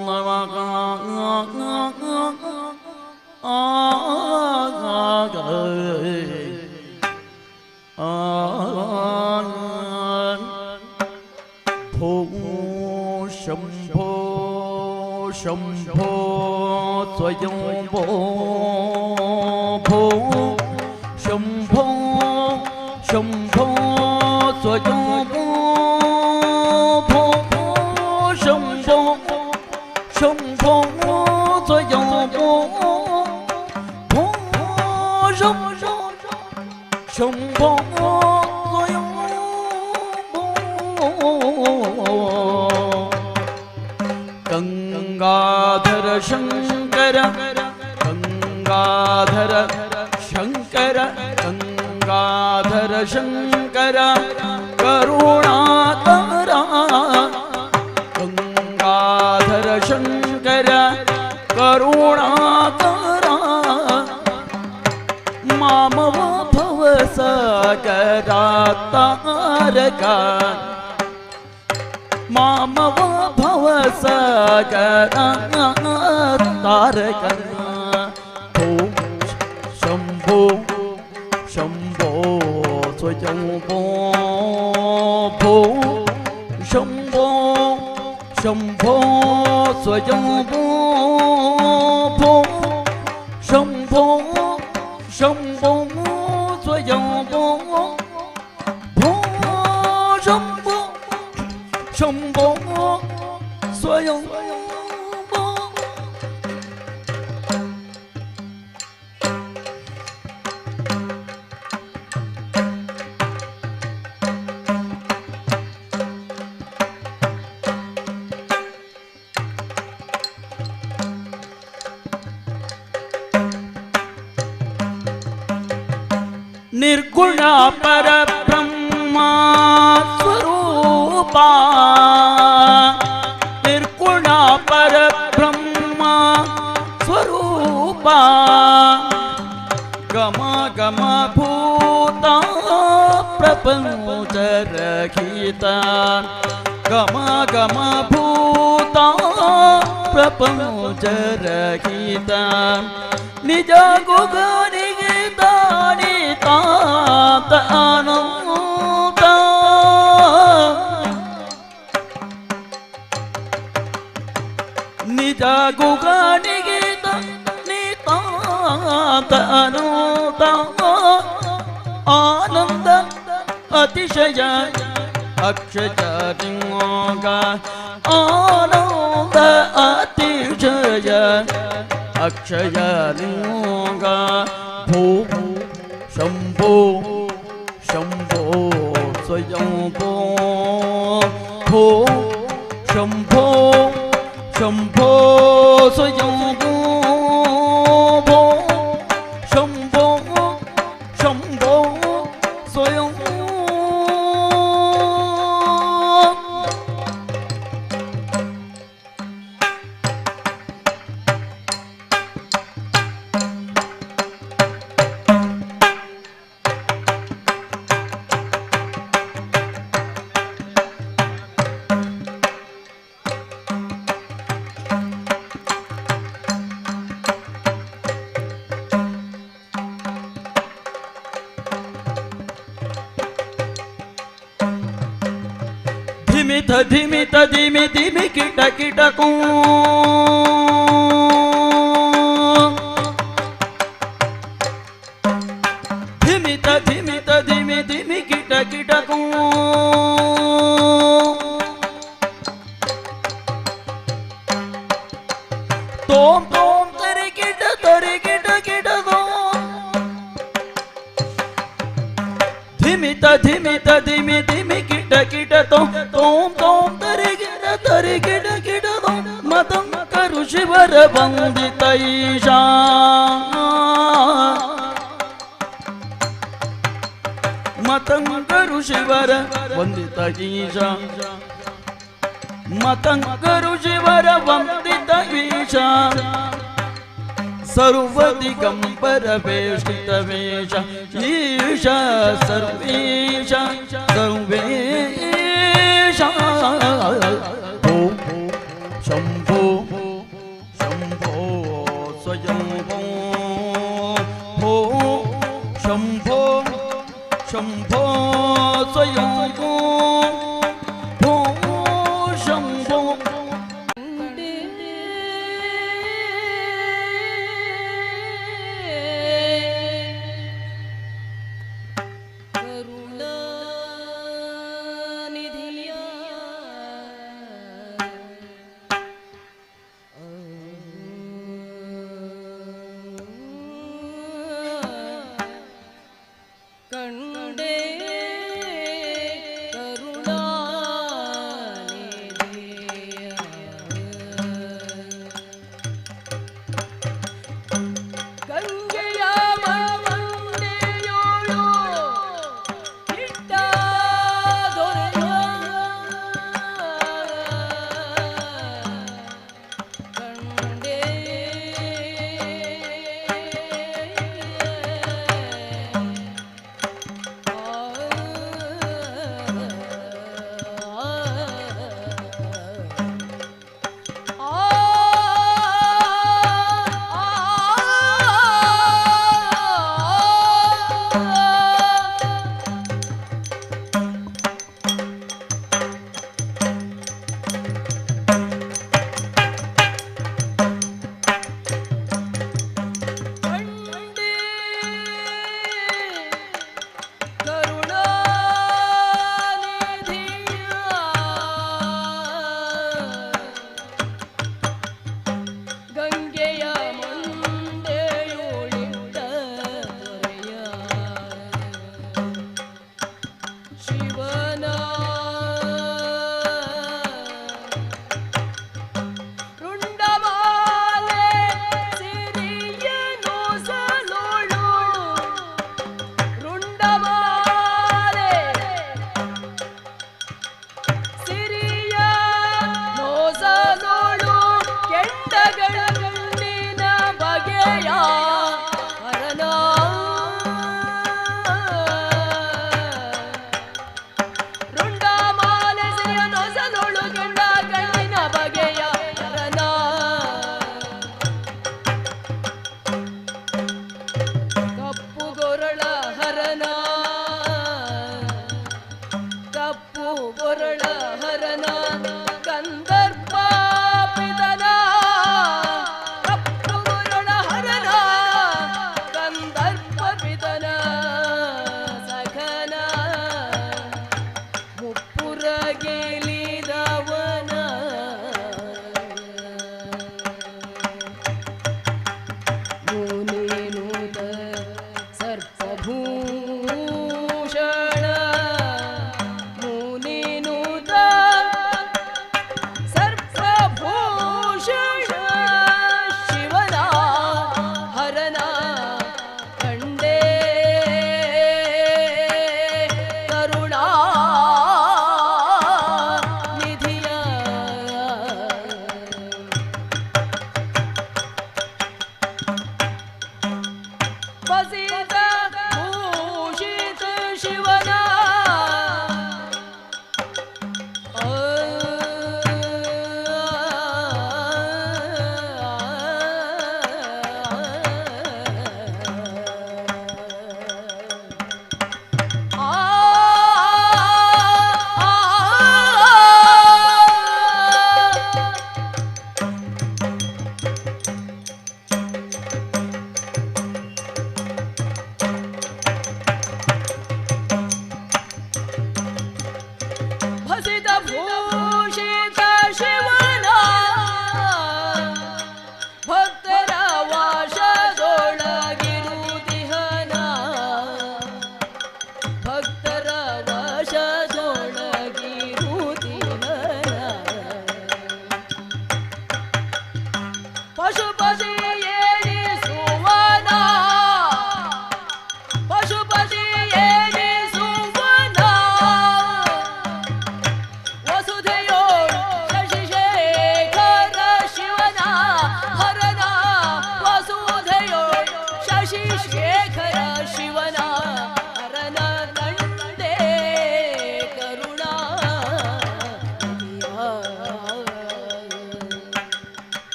ನಮಃ ಭೋ ಶಂಭೋ ಶಂಭೋ ಸ್ವಯಂ ಭೋ ಭೋ ಶಂಭೋ ಶಂಭೋ ಸ್ವಯಂ ಭೋ ಭೋ ಶಂಭೋ ಶಂಭೋ ಸ್ವಯಂ ಭೋ ಭೋ ಶಂಭೋ ಶಂಭೋ ಸ್ವಯಂ ಭೋ ಗಂಗಾಧರ ಶಂಕರ ಗಂಗಾಧರ ಶಂಕರ ಗಂಗಾಧರ ಶಂಕರ ಕರುಣಾಕರ ಗಂಗಾಧರ ಶಂಕರ ಕರುಣಾಕರ ಮಾಮವ ಭವಸಾಗರ ತಾರಕ ಮಾಮವ ಭವಸಾಗರ ತಾರಕ ಓಂ ಶಂಭೋ ಶಂಭೋ ಸ್ವಯಂ ಭೋ ಭೋ ಶಂಭೋ ಶಂಭೋ ಸ್ವಯಂ ಭೋ ಭೋ ಶಂಭೋ ಶಂಭೋ ಸ್ವಯಂ ಭೋ ಭೋ ಶಂಭೋ ಶಂಭೋ ಸ್ವಯಂ ಭೋ ನಿರ್ಗುಣ ಪರಬ್ರಹ್ಮ ಸ್ವರೂಪ ನಿರ್ಗುಣ ಪರಬ್ರಹ್ಮ ಸ್ವರೂಪ ಗಮ ಗಮ ಭೂತ ಪ್ರಪಂಚ ರಹಿತ ಗಮ ಗಮ ಭೂತ ಪ್ರಪಂಚ ರಹಿತ ನಿಜ ಗುಗನಿಗೆ ತಾನಿ ತಾತ ಅನಂತ ನಿಜ ಗುಗನಿಗೆ ತಾನಿ ತಾತ ಅನಂತ ಆನಂದ ಅತಿಶಯ ಅಕ್ಷಯ ಲಿಂಗ ಆನಂದ ಅತಿಶಯ ಅಕ್ಷಯ ಲಿಂಗ ಭೋ ಶಂಭೋ ಶಂಭೋ ಸ್ವಯಂ ಭೋ ಭೋ ಶಂಭೋ ಶಂಭೋ ಸ್ವಯಂ ಭೋ ಭೋ ಶಂಭೋ ಶಂಭೋ ಸ್ವಯಂ ಧಿಮಿತ ಧಿಮಿತ ಧಿಮಿ ಧಿಮಿ ಕಿಟ ಕಿಟಕೂ ಧಿಮಿತ ಧಿಮಿತ ಧಿಮಿ ಧಿಮಿ ಕಿಟ ಕಿಟಕೂ ತೋಂ ತೋಂ ತರಿ ಕಿಟ ಕಿಟ ಕಿಟ ತೋಂ ಗಿಡ ಗಿಡದ ಮತಂಕರು ಶಿವರ ವಂದಿತ ಈಶಾ ಮತಂಕರು ಶಿವರ ವಂದಿತ ಈಶಾ ಮತಂಕರು ಶಿವರ ವಂದಿತ ಈಶಾ ಸರ್ವದಿಗಂಬರ ವೇಷ್ಟಿತ ವೇಷ ಈಶ ಸರ್ವೇಶ ಸರ್ವೇಶ ಓಂ ಶಂಭೋ ಶಂಭೋ ಸ್ವಯಂಭೋ ಭೋ ಶಂಭೋ ಶಂಭೋ ಸ್ವಯಂಭೋ ಭೋ ಶಂಭೋ ನಿಧಿಯ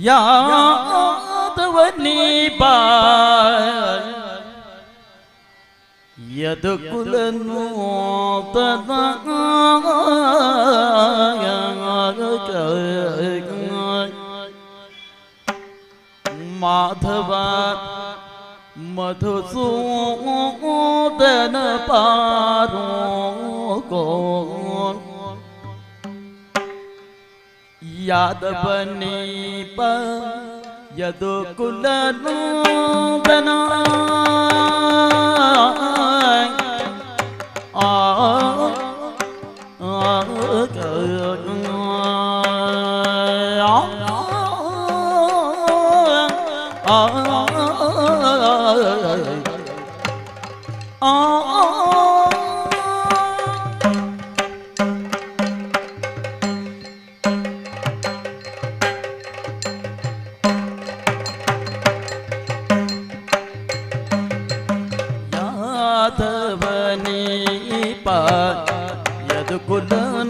ಯಾದವನಿ ಬಾ ಯದುಕುಲನು ತದ ಮಾಧವ ಮಧುಸೂದನ ಪಾರೋ ಯಾದವನೀಪ ಯದುಕುಲನೂದನ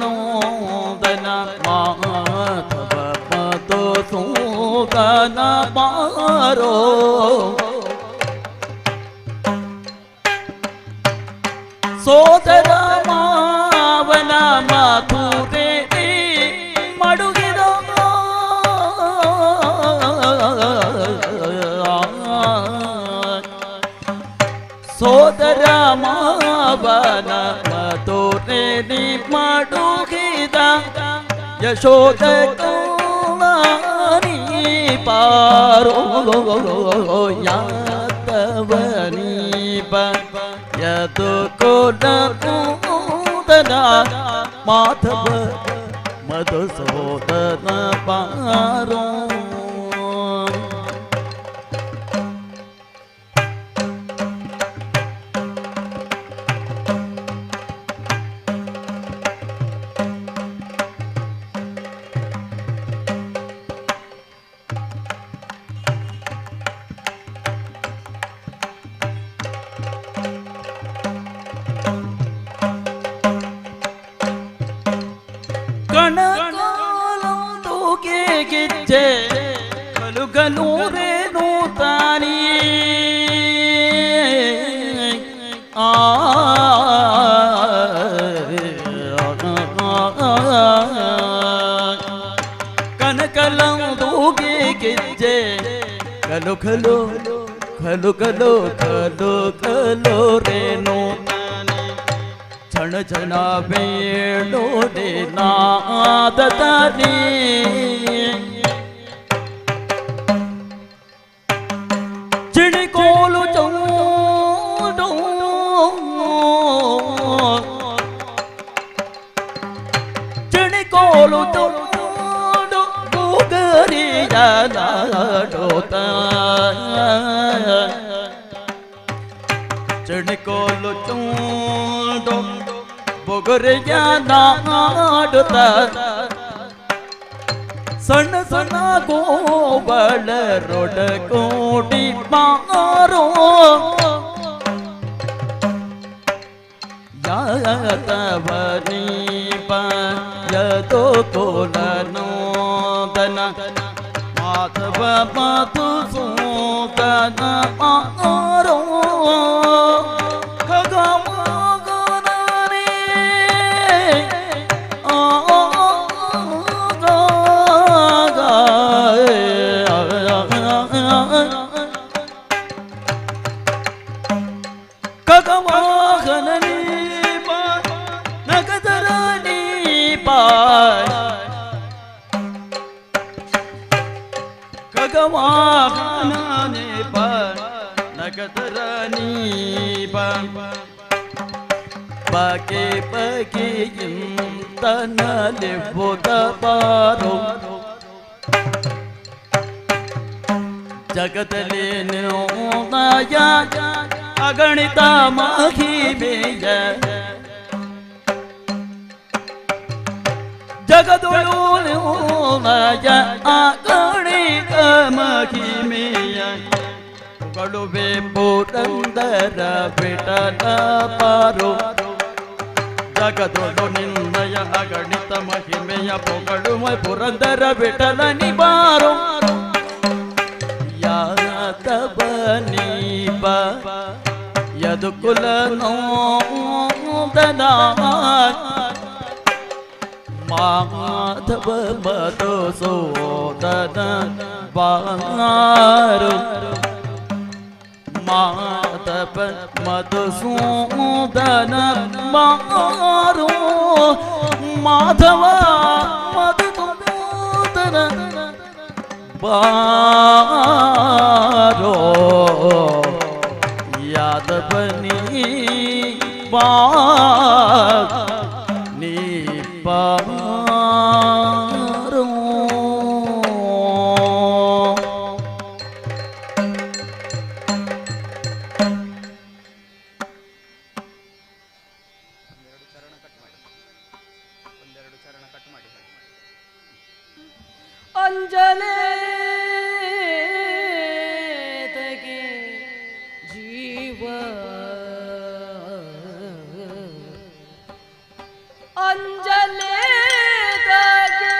ಯದುಕುಲನೋದನ ಮಾಧವ ಮಧುಸೂದನ ಪಾರೋ ಸೋದರ ಮಾವನ ಮಧುರೆ ಮಡುಗಿದ ಸೋದರ ಮಾವನ ಮಧುರೆ ಮಡುಗಿದ ಯಶೋದ ಕೌಲಾನಿ ಪಾರೋ ಯಾದವನೀಪ ಯದುಕುಲನೂದನ ಮಾಧವ ಮಧುಸೂದನ ಪಾರೋ ಗೆಜ್ಜೆ ಕಲುಗಲೂರೇನು ತಾನಿ ಕನಕಲಂದೂಗೆ ಗೆಜ್ಜೆ ಕಲು ಕಲು ಕಲು ಕಲು ಕಲು ಕಲು ರೇನು ಕ್ಷಣ ಕ್ಷಣ ಬೇಡೋಡೆ ನಾದತಾನಿ ಚಿಣಿಕೋಲು ಚೌಡು ಚಿಣಿಕೋಲು ಚೌಡು ಬುಗರಿಯ ನಾಡೋತ ಚಿಣಿಕೋಲು ಚೌಡು ಬೊಗರೆಯ ನಾಡುತ್ತ ಸಣ್ಣ ಸಣ್ಣ ಗೋಬಳರೊಡ ಕೋಟಿ ಮಾರೋ ಯಾದವನೀಪ ಯದುಕುಲನೂದನ ಮಾಧವ ಮಧುಸೂದನ ಪಾರೋ ಬಗೆ ಬಗೆಯಿಂದನಲಿವುದ ಬಾರೋ ಜಗದಲ್ಲಿ ನೋಯ ಅಗಣಿತ ಮಹಿಮೆಯ ಜಗದೊಳು ನೋಯ ಅಗಣಿತ ಮಹಿಮೆಯ ಕಳುವೆ ಪುರಂದರ ವಿಠಲ ಪಾರೋ ಜಗದೊಳು ನಿನ್ನಯ ಅಗಣಿತ ಮಹಿಮೆಯ ಪೊಗಳುವ ಪುರಂದರ ವಿಠಲ ನಿಬಾರೋ ಯಾತಬನೀಪ ಯದುಕುಲ ನೋದನ ಮಾಧವ ಮಧುಸೂದನ ಬಾರು ಮಾಧವ ಮಧುಸೂದನ ಬಾರು ಮಾಧವ ಮಧುಸೂದನ ಬಾರೋ ಯಾದವನಿ ಬಾ ನೀ ಬಾರೋ ಅಂಜಲೆ ತಗೆ ಜೀವ ಅಂಜಲೆ ತಗೆ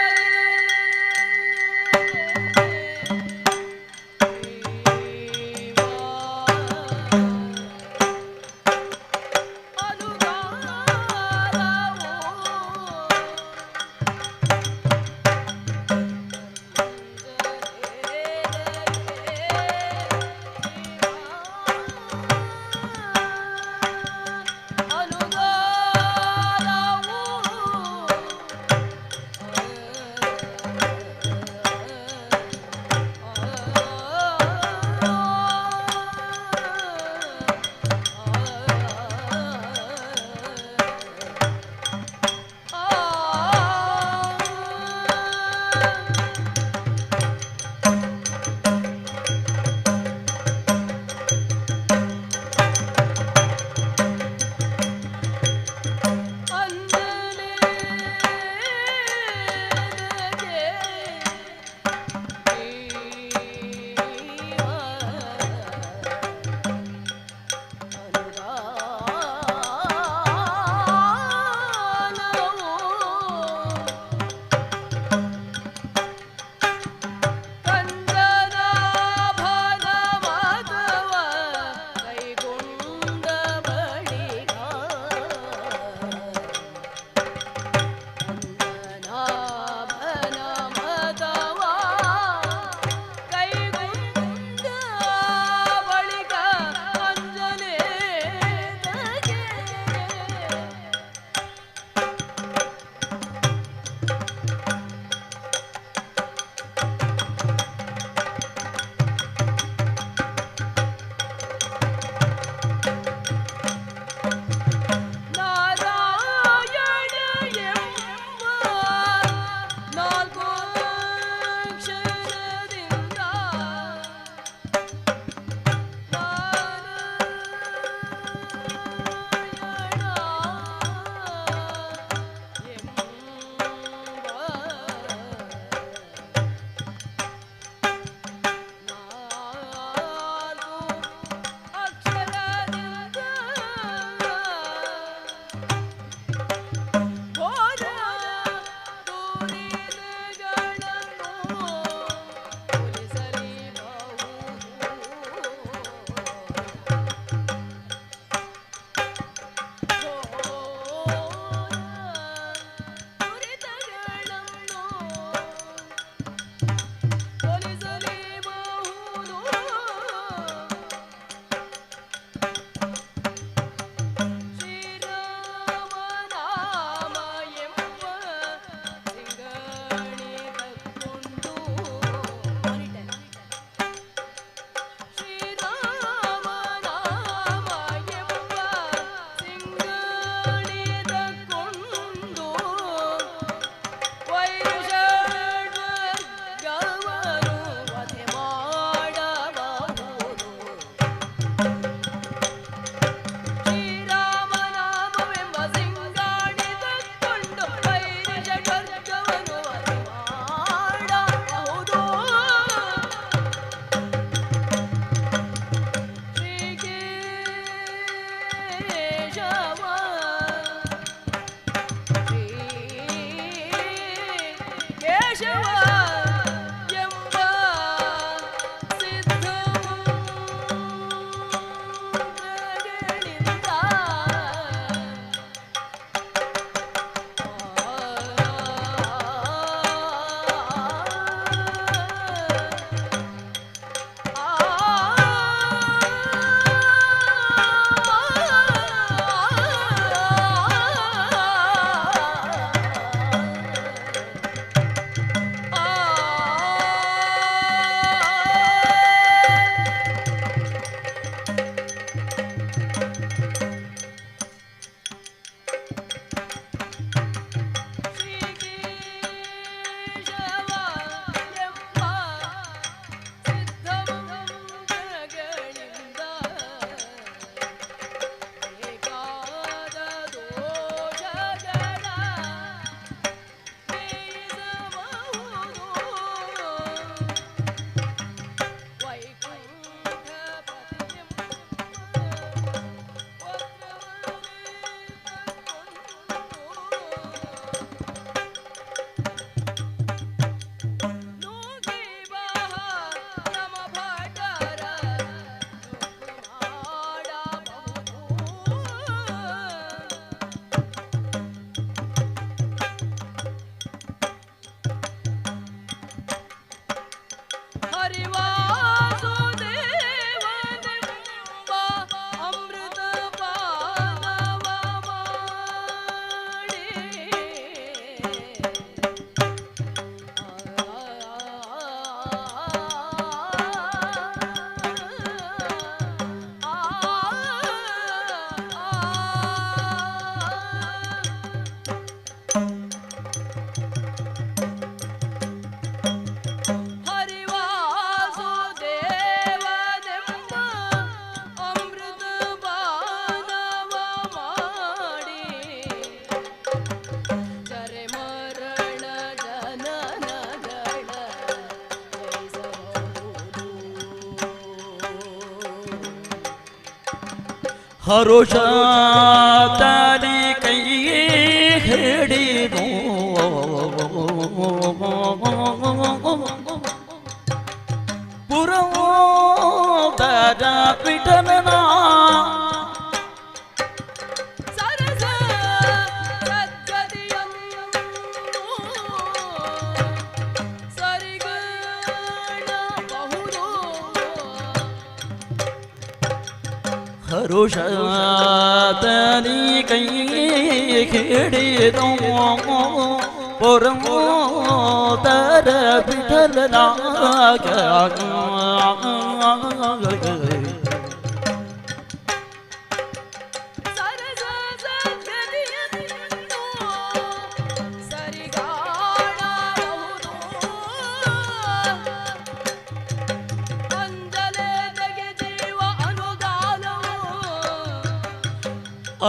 ಕೇಶವ ಎಂಬ ಸಿದ್ಧ ಹರುಷ ತಾನೆ ಕೈ ಹಿಡಿದು ಪುರೋದರ ಪಿಟನ ಹರುಷ ತನಿ ಕೈ ಹಿಡಿದು ಪುರೋದರ ಪಿಟನ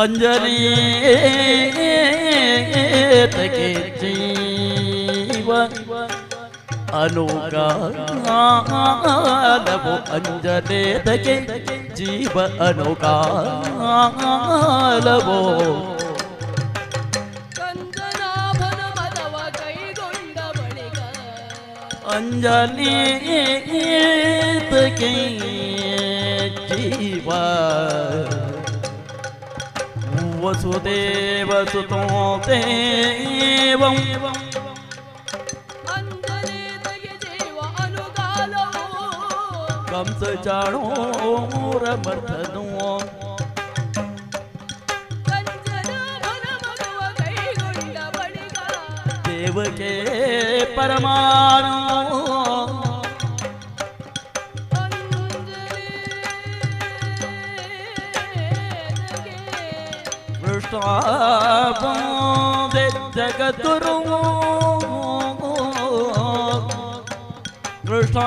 ಅಂಜಲಿ ತಗೆ ಜೀವ ಅನುಗಾಲವು ಅಂಜಲಿ ತಗೆ ಜೀವ ಅನುಗಾಲವು ಅಂಜಲಿ ತಗೆ ಜೀವ ವಸುದೇವ ಸುತೋ ದೇವಂ ಕಂಸ ಚಾಣೂರ ಮರ್ಧನೋ ದೇವಕೆ ಪರಮಾಣು ಬಂದೆ ಜಗದ್ಗುರು ಕೃಷ್ಣ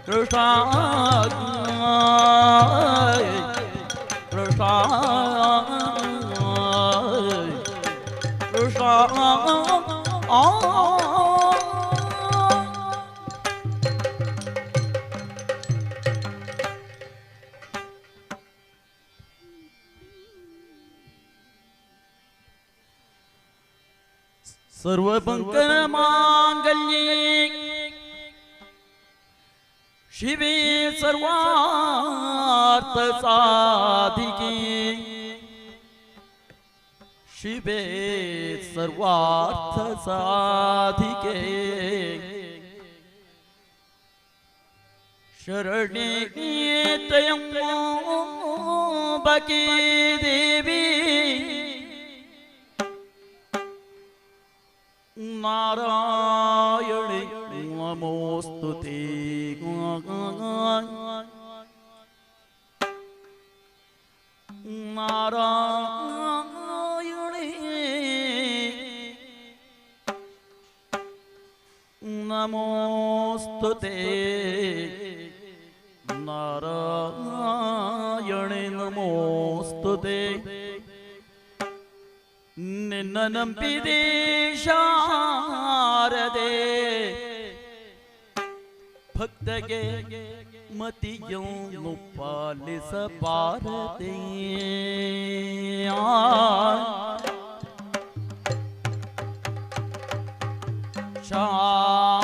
ಕೃಷ್ಣ ಕೃಷ್ಣ ಕೃಷ್ಣ सर्वमंगल मांगल्ये शिवे सर्वार्थ साधिके शिवे सर्वार्थ साधिके शरणे त्र्यंबके देवी नारायणे नमोस्तुते ನಾರಾಯಣೇ ನಮೋಸ್ತುತೇ ನಾರಾಯಣೇ ನಮೋಸ್ತುತೇ ನಿನ್ನ ನಂಬಿದೆ ಶಾರದೆ ಭಕ್ತಗೆ ಮತಿಯನ್ನು ಪಾಲಿಸಬಾರದೆ ಶಾರದೆ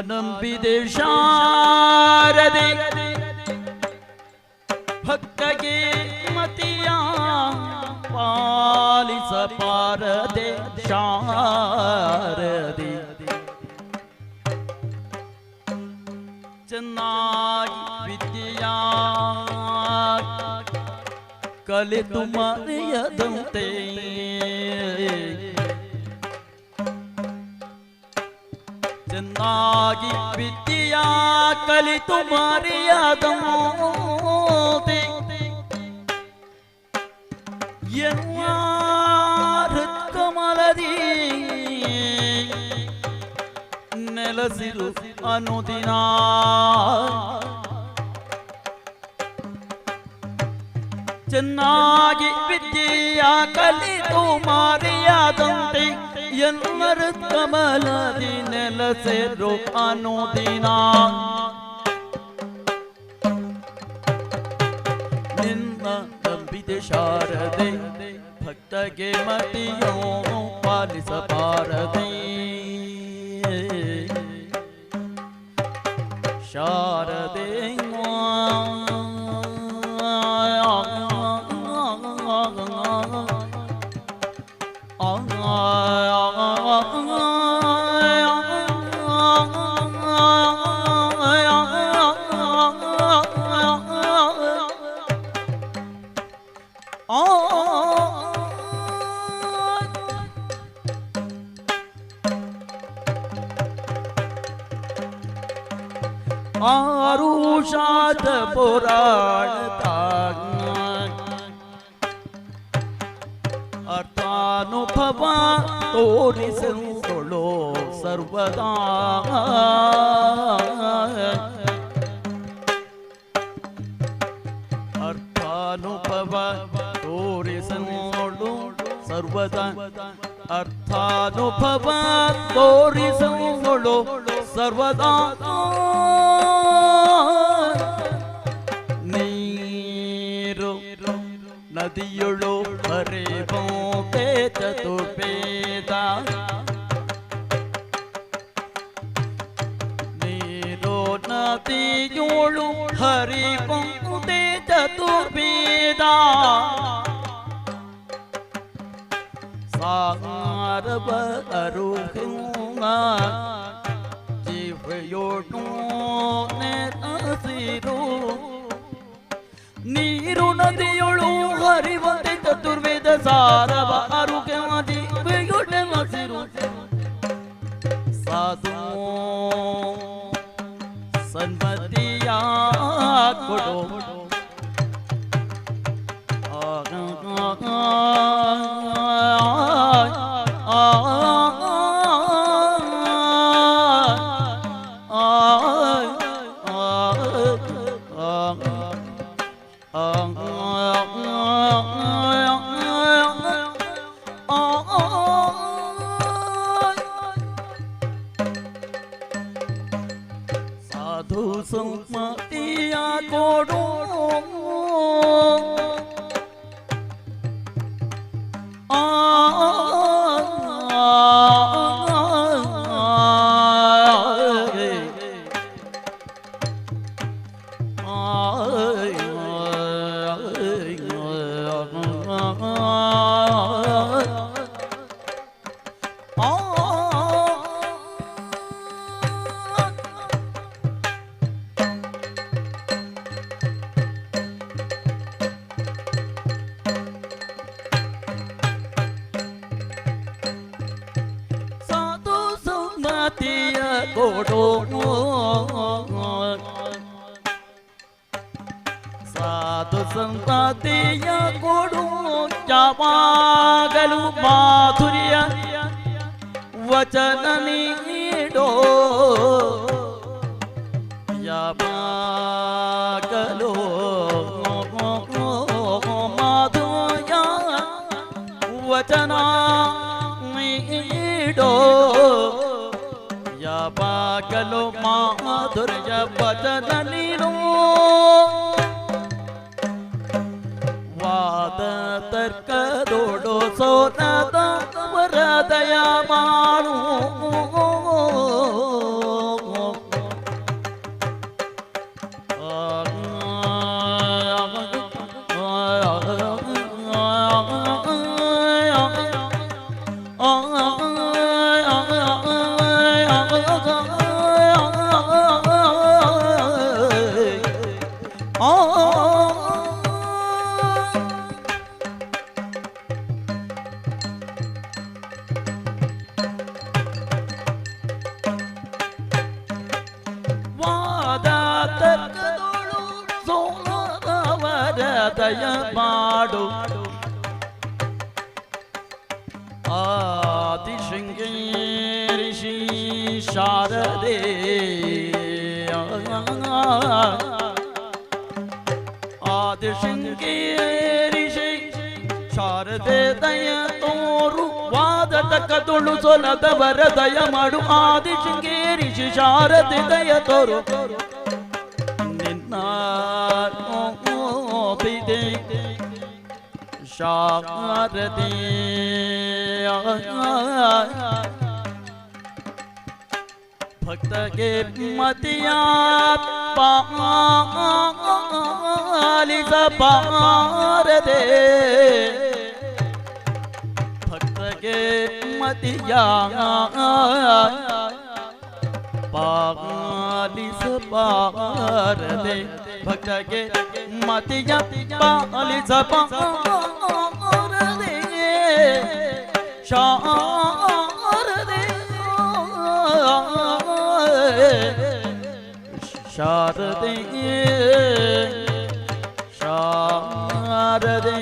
ನಂಬಿದೆ ಶಾರದೆ ಭಕ್ತಗೆ ಮತಿಯ ಪಾಲಿಸಬಾರದೆ ಶಾರದೆ ಚೆನ್ನಾಗಿ ವಿದ್ಯೆಯ ಕಲಿತು ಮರೆಯದಂತೆ ಚೆನ್ನಾಗಿ ವಿದ್ಯೆಯ ಕಲಿತು ಮರೆಯದಂತೆ ಹೃತ್ಕಮಲದಿ ನೆಲಸಿರು ಅನುದಿನ ಚೆನ್ನಾಗಿ ವಿದ್ಯೆಯ ಕಲಿತು ಮರೆಯದಂತೆ ಎಲ್ಲರ ಕಮಲದಿ ನೆಲಸಿರು ಅನುದಿನ ನಿನ್ನ ನಂಬಿದೆ ಶಾರದೆ ಭಕ್ತಗೆ ಮತಿಯೋ ಪಾಲಿಸಬಾರದೆ ಶಾರದೆ ಆರುಷಾದ ಪುರಾಣದ ಅರ್ಥಾನುಭವ ತೋರಿಸಿಕೊಳ್ಳೋ ಸರ್ವದಾ ಅರ್ಥಾನುಭವ ತೋರಿಸಿಕೊಳ್ಳೋ ಸರ್ವದಾ ಅರ್ಥಾನುಭವ ತೋರಿಸಿಕೊಳ್ಳೋ ಸರ್ವದಾ ನೀರು ನದಿಯೊಳು ಹರಿವಂತೆ ಚತುರ್ವೇದ ನೀರು ನದಿಯೊಳು ಹರಿವಂತೆ ಚತುರ್ವೇದ ಸಾರವ ಅರುಹಿಂಗ ಜೀವಯೋಟು ನೆನಸಿರು ನೀರು ನದಿಯೊಳು ಹರಿವಂತೆ ಚತುರ್ವೇದ ಸಾರವ ಆರೋಗ್ಯ ಜೀವಯೋಟು ನೆನಸಿರು ಸಾಧು ಸನ್ಮತಿಯ ಕೊಡು ಸಾಧು ಸಂಮತಿಯ ಕೊಡು ಕೊಡು ಸಾಧು ಸಂತತಿಯ ಕೊಡು ಯಾವಾಗಲೂ ಮಾಧುರ್ಯ ವಚನ ನೀಡೋ ಯಾವಾಗಲೂ ಮಾಧುರ್ಯ ವಚನ ನೀಡೋ ಯಾವಾಗಲೂ ಮಾಧುರ್ಯ ವಚನ ನೀಡೋ ವಾದ ತರ್ಕದೋಡು ಸೋನದ ವರದಯ ಮಾಡು ದಯ ಮಾಡು ಆದಿಶೃಂಗೇರಿ ಶ್ರೀ ಶಾರದೆ ಆದಿಶೃಂಗೇರಿ ಶ್ರೀ ಶಾರದೆ ದಯ ತೋರು ವಾದದ ಕದುಳು ಸೊಲದವರ ದಯ ಮಾಡು ಆದಿಶೃಂಗೇರಿ ಶ್ರೀ ಶಾರದೆ ದಯ ತೋರು ನಿನ್ನ ಶಾರದೆ ಭಕ್ತಗೆ ಮತಿಯ ಪಾಲಿಸ ಪಾರದೆ ಭಕ್ತಗೆ ಮತಿಯ ಪಾಲಿಸ ಪಾರದೆ ಭಕ್ತಗೆ ಮತಿಯ ಪಾಲಿಸ ಪಾರದೆ ಶಾರದೆ ಶಾರದೆ ಶಾರದೆ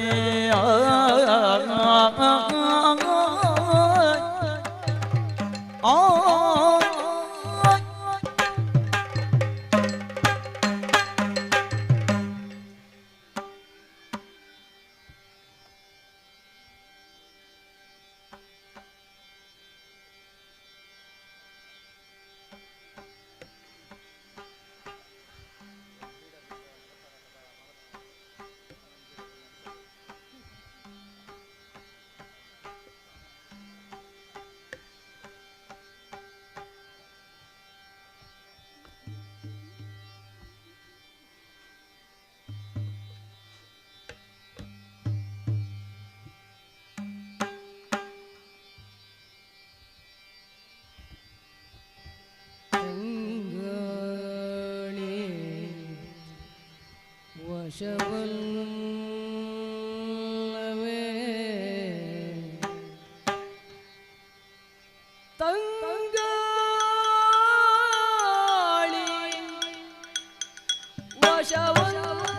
ವಶವಲ್ಲವೇ ತಂಗಾಳಿ ವಶವಲ್ಲವೇ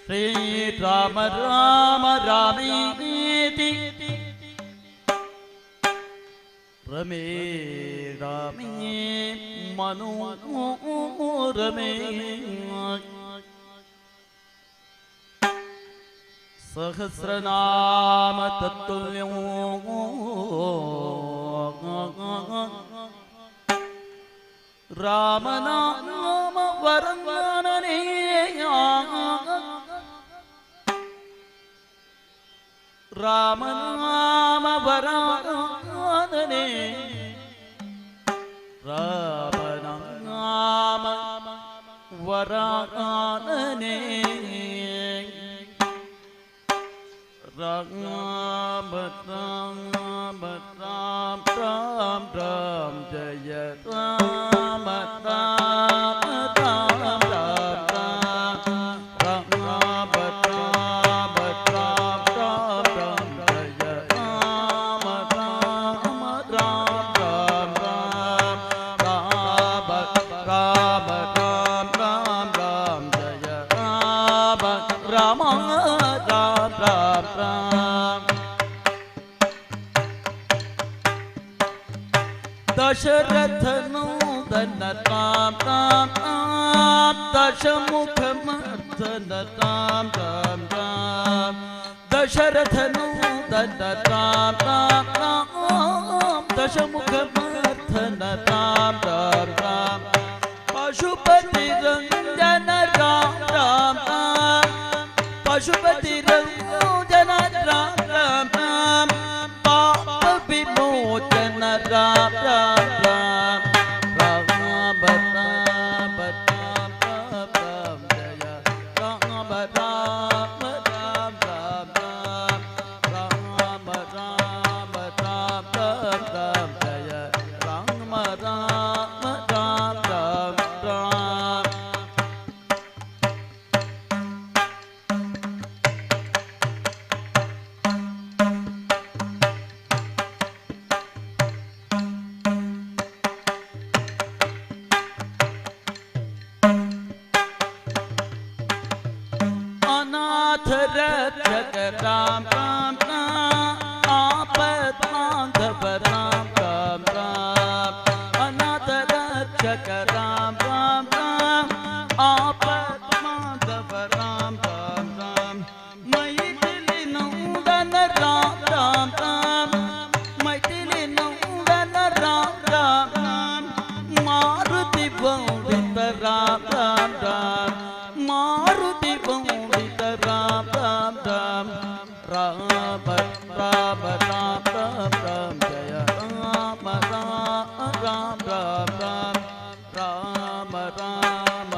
ಶ್ರೀರಾಮ ರಾಮ ರಾಮೇತಿ ರಮೇ ರಾಮೇ ಮನೋರಮೇ ಸಹಸ್ರನಾಮ ತತ್ತುಲ್ಯೋ ರಾಮನಾಮ ವರದಾನನೇ ರಾಮನಾಮ ವರದಾನನೇ ರಾಮನಾಮ ವರದಾನನೇ ರಾಮ ರಾಮ ರಾಮ ರಾಮ ರಾಮ ಜಯ ರಾಮ ರಾಮ ರಾಮ ರಾಮ ರಾಮ ರಾಮ ರಾಮ ರಾಮ ರಾಮ ಜಯ ರಾಮ ರಾಮ ರಾಮ ರಾಮ ರಾಮ ರಾಮ ರಾಮ ರಾಮ ರಾಮ ಜಯ ರಾಮ ರಾಮ ರಾಮ ರಾಮ दशरथनूतन राम राम राम दशमुखमर्दन राम राम राम दशरथनूतन राम राम राम दशमुखमर्दन राम राम राम पशुपति रंजन राम राम राम पशुपति रंजन राम राम राम पाप विमोचन राम राम राम राम राम राम राम राम जय राम राम राम राम राम राम राम राम राम जय राम राम राम राम राम अनाथ रक्षक राम राम राम आपद बांधव राम राम राम अनाथ रक्षक राम राम राम आपद बांधव राम राम राम मैथिली नंदन राम राम राम मैथिली नंदन राम राम राम मारुति वंदित राम राम राम मारुति वंदित राम राम राम राम राम राम राम राम जय राम राम राम राम राम राम राम राम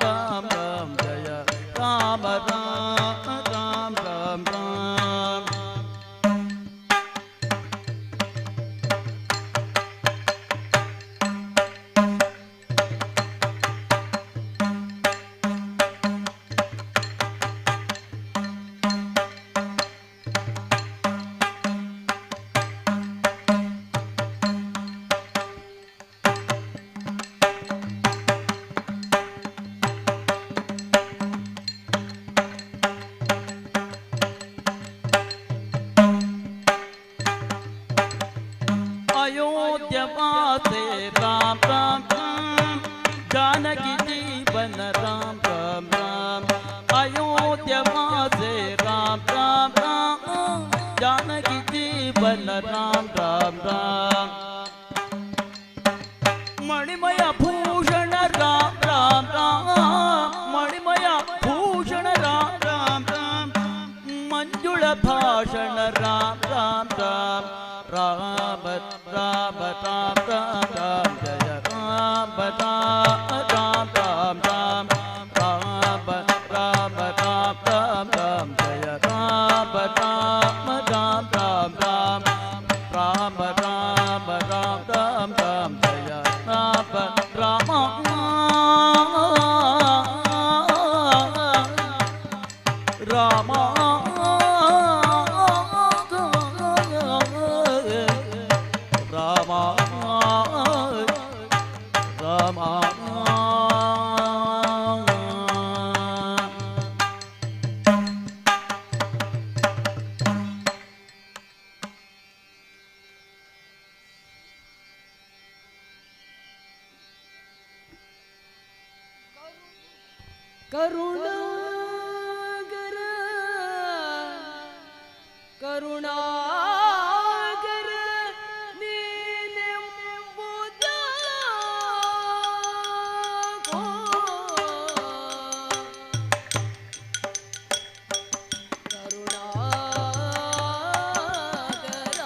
राम राम जय राम राम राम राम राम अयोध्यावासे राम राम राम जानकी जीवन राम राम राम अयोध्यावासे राम राम राम जानकी जीवन राम राम राम मणिमय भूषण राम राम राम मणिमय भूषण राम राम राम मंजुळ भाषण राम राम राम राम राम राम राम राम जय राम राम राम राम राम राम राम राम राम राम जय राम राम राम राम राम राम राम राम राम राम जय राम राम राम राम ಕರುಣಾಗರ ಕರುಣಾಗರ ನೀನೆಂಬುದ ಕರುಣಾಗರ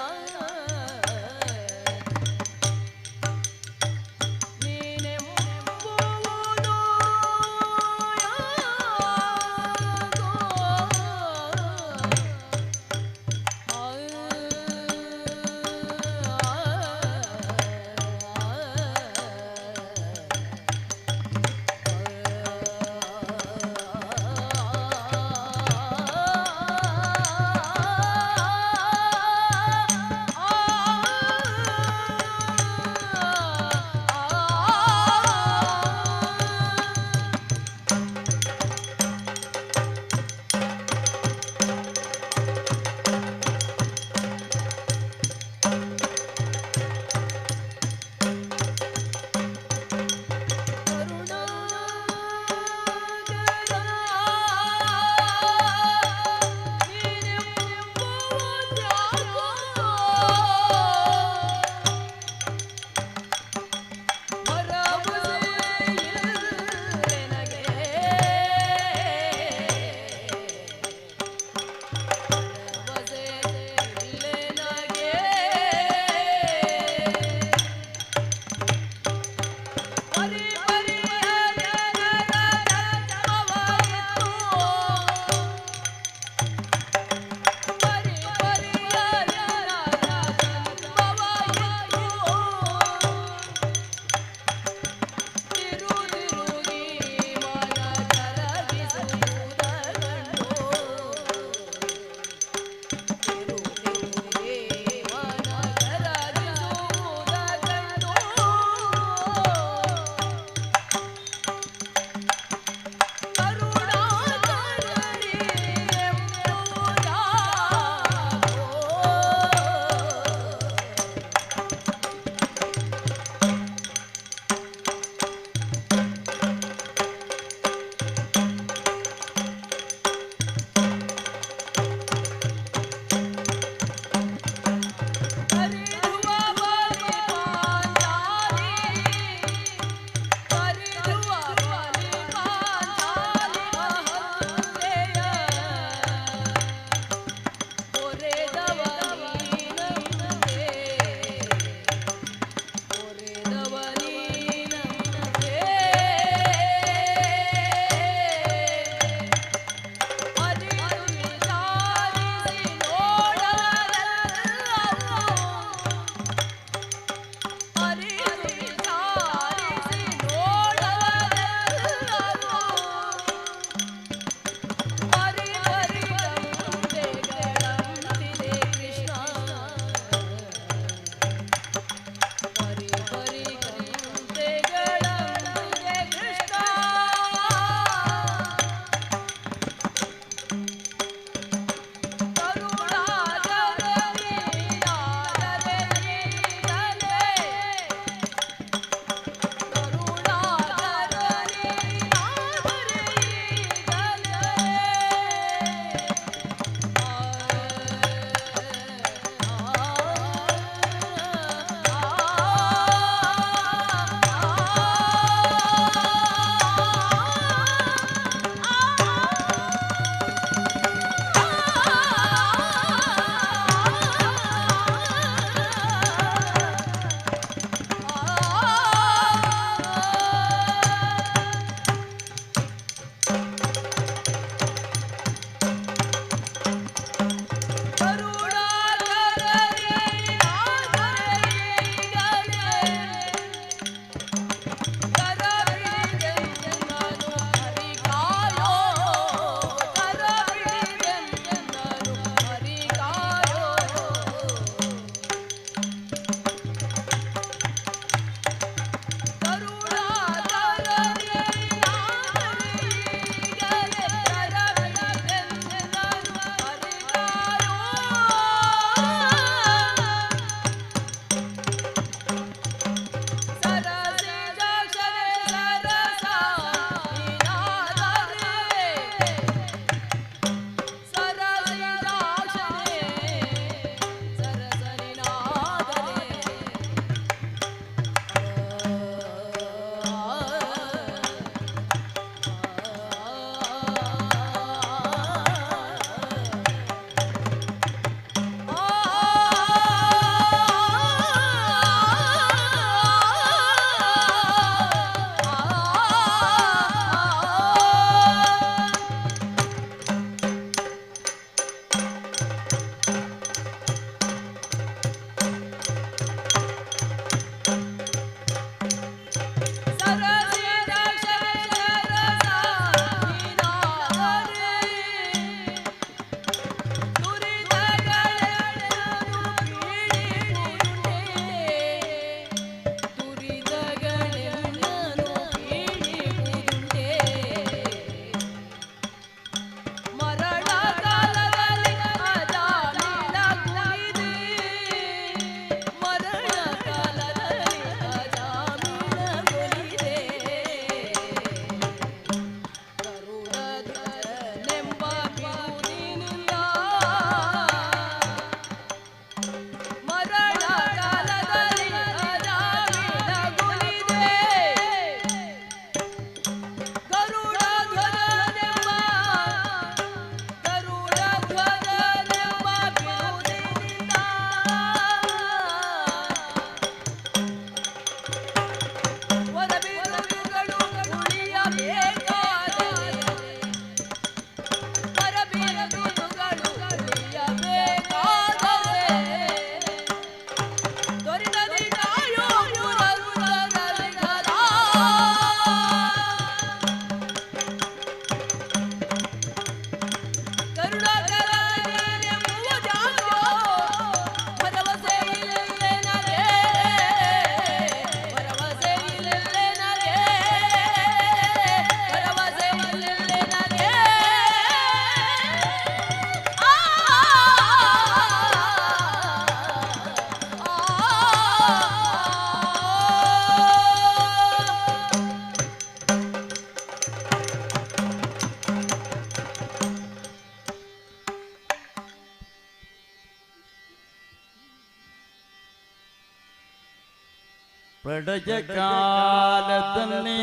ಪ್ರಳಯ ಕಾಲದಲ್ಲಿ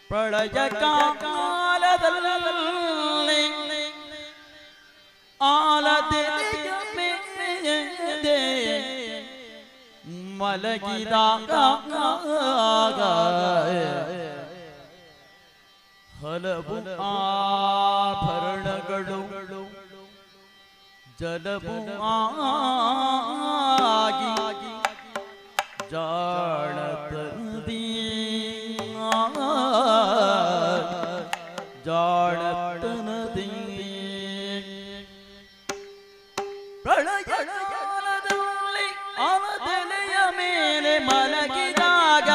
ಪ್ರಳಯ ಕಾಲದಲ್ಲಿ ಆಲದೆಲೆಯ ಮೇಲೆ ಮಲಗಿದಾಗ ಹಲವು ಆಭರಣಗಳು ಜಲವು ಆಗಿ ಜಾಳತನದಿ ಜಾಳತನದಿ ಪ್ರಳಯ ಕಾಲದಲ್ಲಿ ಆಲದೆಲೆಯ ಮೇಲೆ ಮಲಗಿದಾಗ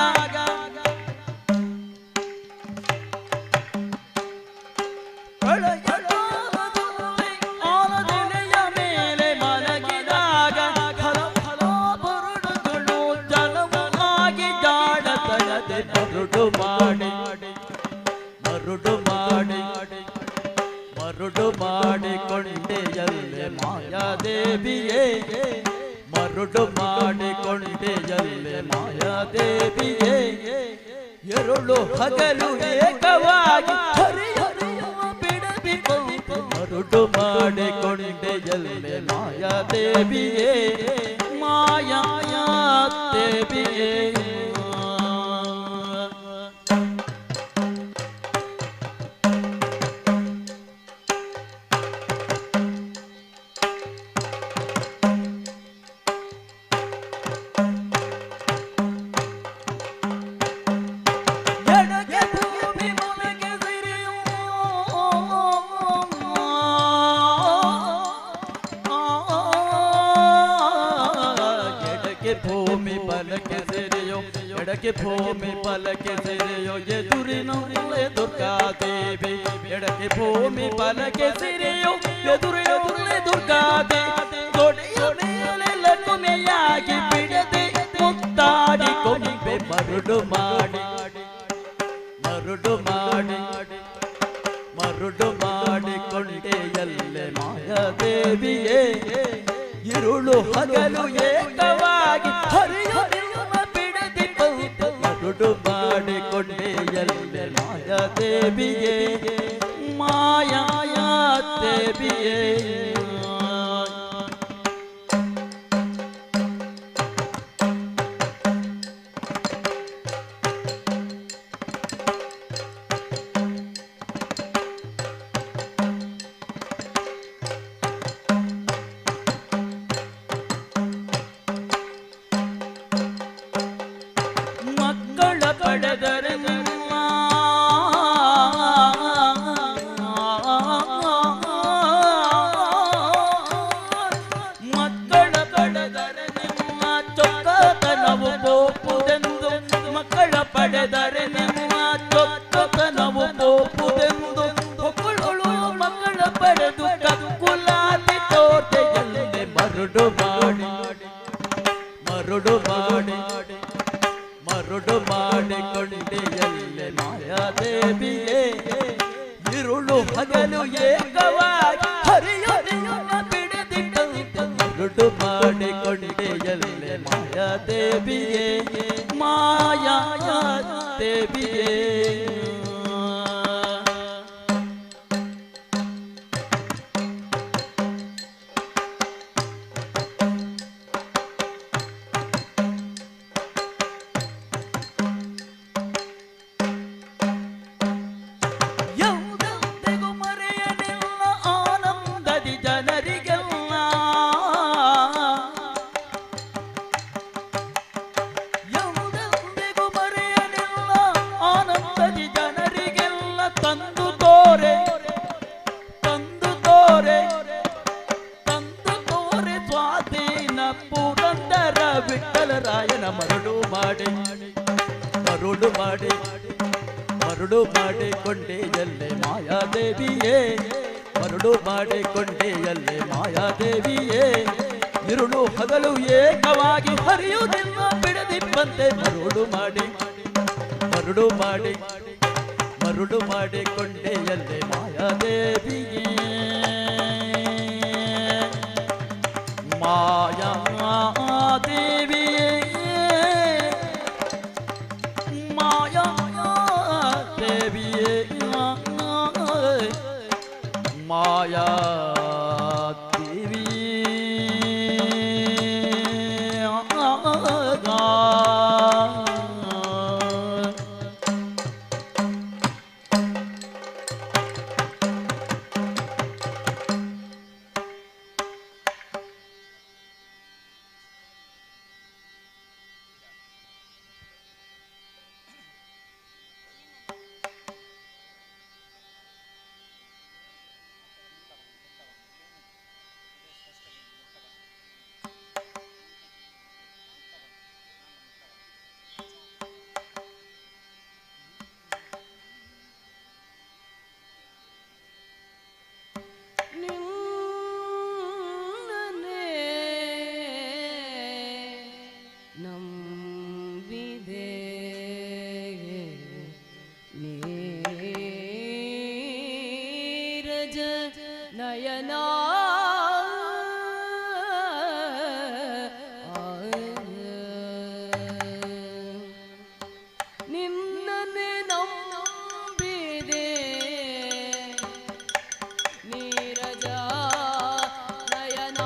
ಪ್ರಳಯ ಕಾಲದಲ್ಲಿ ಆಲದೆಲೆಯ ಮೇಲೆ ಮಲಗಿದಾಗ ಹಲವಾಭರಣಗಳು ಜಲವಾಗಿ ಜಾಡತನದೆ ಮರುಡು ಮಾಡಿಕೊಂಡೆಯಲ್ಲೇ ಮಾಯಾದೇವಿಯೇ ಮರುಡು ಮಾಡಿಕೊಂಡೆಯಲ್ಲೇ ಮಾಯಾದೇವಿಯೇ ಎರಳು ಹಗಲು ಏಕವಾಗಿ ಹರಿಯುವ ಬಿಡದಿಕೊಂಡು ಮರುಡು ಮಾಡಿಕೊಂಡೆಯಲ್ಲೇ ಮಾಯಾದೇವಿಯೇ ಮಾಯಾದೇವಿಯೇ ಎಡಕ್ಕೆ ಭೂಮಿ ಬಲಕ್ಕೆ ಸಿರಿಯೋ ಎದುರಿನಲ್ಲೇ ದುರ್ಗಾದೇವಿ ಎಡಕ್ಕೆ ಭೂಮಿ ಬಲಕ್ಕೆ ಸಿರಿಯೋ ಎದುರಿನಲ್ಲೇ ದುರ್ಗಾದೇವಿ ತೊಡೆಯೊಡೆಯಲೆಲ್ಲ ಕೊನೆಯಾಗಿ ಬಿಡದೆ ಮುತ್ತಾಡಿ ಕೊಂಬೆ ಮರುಡು ಮಾಡಿಕೊಂಡೆಯಲ್ಲೇ ಮಾಯಾದೇವಿಯೇ ഇരുളു ಹಗಲು ಏಕವಾಗಿ ಹರಿಯುವ ಬಿಡದಿಕೊಂಡು ಮರುಡು ಮಾಡಿಕೊಂಡೆಯಲ್ಲೇ ಮಾಯಾದೇವಿಯೇ ಮಾಯಾದೇವಿಯೇ ಮರುಡು ಮಾಡಿಕೊಂಡೆಯಲ್ಲೇ ಮಾಯಾದೇವಿಯೇ ഇരുಳು ಹಗಲು ಏಕವಾಗಿ ಹರಿಯುವ ಬಿಡದಿಕೊಂಡು ಮರುಡು ಮಾಡಿಕೊಂಡೆಯಲ್ಲೇ ಮಾಯಾದೇವಿಯೇ ಮಾಯಾದೇವಿಯೇ ಮರುಡು ಮಾಡಿಕೊಂಡೆಯಲ್ಲೇ ಮಾಯಾದೇವಿಯೇ ಮರುಡು ಮಾಡಿಕೊಂಡೆಯಲ್ಲೇ ಮಾಯಾದೇವಿಯೇ ഇരുಳು ಹಗಲು ಏಕವಾಗಿ ಹರಿಯುವುದಿಲ್ಲ ಬಿಡದಿಬ್ಬಂತೆ ಮರುಡು ಮಾಡಿಕೊಂಡೆಯಲ್ಲೇ ಮಾಯಾದೇವಿಯೇ ಮಾಯ ದೇವಿ ನಿನ್ನನ್ನೇ ನಂಬಿದೆ ನೀರಜ ನಯನ ನಿನ್ನನ್ನೇ ನಂಬಿದೆ ನೀರಜ ನಯನ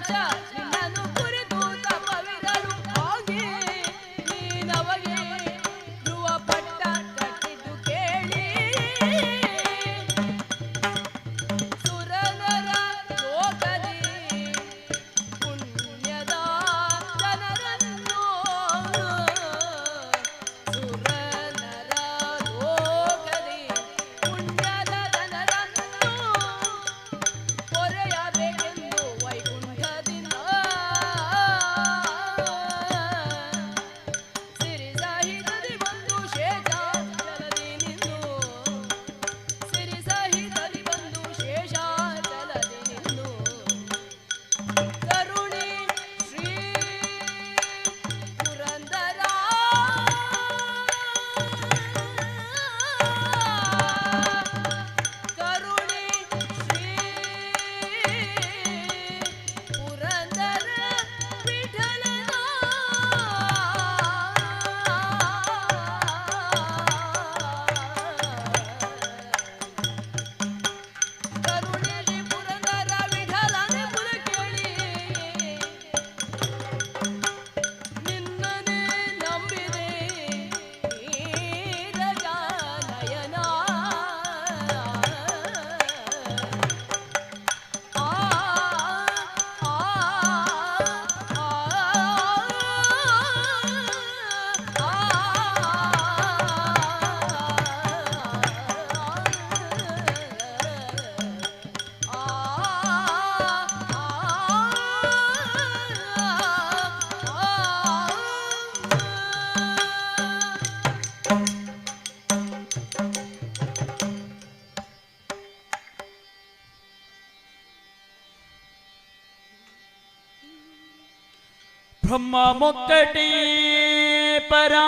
ವರ್ಷ ನಿನ್ನನ್ನು ಕುರಿತು ತಪವಿರಲು ಹೋಗಿ ನೀನವಗೆ ಧ್ರುವ ಪಟ್ಟ ಕಟ್ಟಿದ್ದು ಕೇಳಿ ಸುರನರ ಲೋಕದಿ ಪುಣ್ಯದ ಜನರನ್ನು ಸುರನರ ಲೋಕದಿ ಪುಣ್ಯದ ಜನರನ್ನು ಪೊರೆಯಬೇಕೆಂದು ವೈಕುಂಠದಿಂದ ಸಿರಿ ಸಹಿತದಿ ಬಂದು ಶೇಷಾಚಲದಿ ನಿಂದು ಸಿರಿ ಸಹಿತದಿ ಬಂದು ಶೇಷಾಚಲದಿ ನಿಂದು ಕರುಣಿ ಶ್ರೀ ಪುರಂದರ ಕರುಣಿ ಶ್ರೀ ಪುರಂದರ ವಿಠಲನ ಕರುಣಿ ಶ್ರೀ ಪುರಂದರ ವಿಠಲನೆಂಬುದು ಕೇಳಿ ನಿನ್ನನೆ ನಂಬಿದೆ ನೀರಜಾನಯನ ಆ ಬ್ರಹ್ಮ ಮುಕ್ಕಟಿ ಪರಾ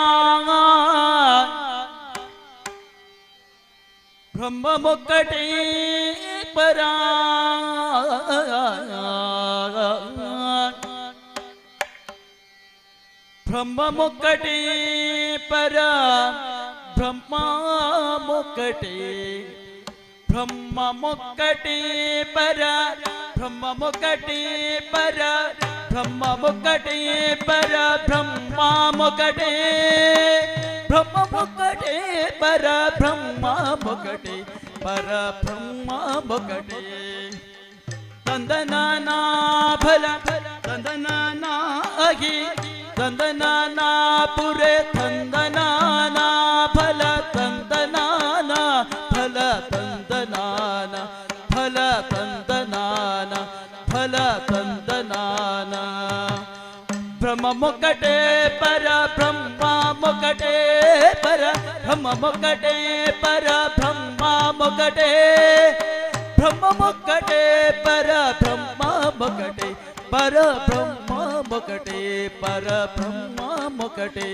ಬ್ರಹ್ಮ ಮುಕ್ಕಟಿ ಪರಾ ಬ್ರಹ್ಮ ಮುಕ್ಕಟಿ ಪರ ಬ್ರಹ್ಮ ಮುಕ್ಕಟಿ ಬ್ರಹ್ಮ ಮುಕ್ಕಟಿ ಪರ ಬ್ರಹ್ಮ ಮುಕ್ಕಟಿ ಪರ ಬ್ರಹ್ಮ ಮುಕ್ಕಟಿ ಪರ ಬ್ರಹ್ಮ ಮುಕ್ಕಟಿ ಬ್ರಹ್ಮ ಮುಕ್ಕಟಿ ಪರ ಬ್ರಹ್ಮ ಮುಕ್ಕಟಿ ಪರ ಬ್ರಹ್ಮ ಮುಕ್ಕಟಿ ತಂದನಾನಾ ಫಲ ತಂದನಾನಾ ಅಹಿ ತಂದನಾನಾ ಪುರೆ ತಂದನಾನಾ ಫಲ ತಂದನಾನಾ ಫಲ ತಂದನಾನ ಫಲ ತಂದನಾನ ಫಲ ತಂದನಾನ ಬ್ರಹ್ಮ ಮುಕ್ಕಟೆ ಪರ ಬ್ರಹ್ಮ ಮುಕ್ಕಟೆ ಪರ ಬ್ರಹ್ಮ ಮುಕ್ಕಟೆ ಪರ ಬ್ರಹ್ಮ ಮುಕ್ಕಟೆ ಬ್ರಹ್ಮ ಮುಕ್ಕಟೆ ಪರ ಬ್ರಹ್ಮ ಮುಕ್ಕಟೆ ಪರ ಬ್ರಹ್ಮ ಮುಕ್ಕಟೆ ಪರ ಬ್ರಹ್ಮ ಮುಕ್ಕಟೆ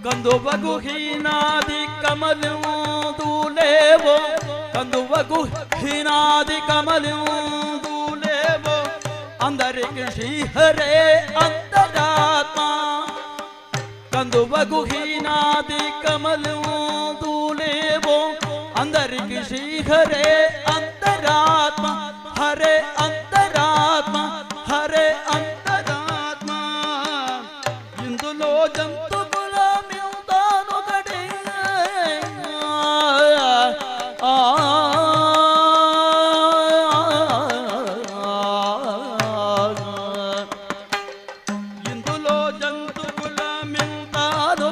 ಕಂದುವ ಗುಹೀನಾದಿ ಕಮಲವು ದೂಲೇವೋ ಕಂದುವ ಗುಹೀನಾದಿ ಕಮಲವು ದೂಲೇವೋ अंदरिक श्री हरे अंतरात्मा कंदुव गुहीनादि कमल दूले वो अंदरिक श्री हरे अंतरात्मा हरे अंतरात्मा हरे अंतरात्मा इंदुलो जंतु गुलाम्युदानु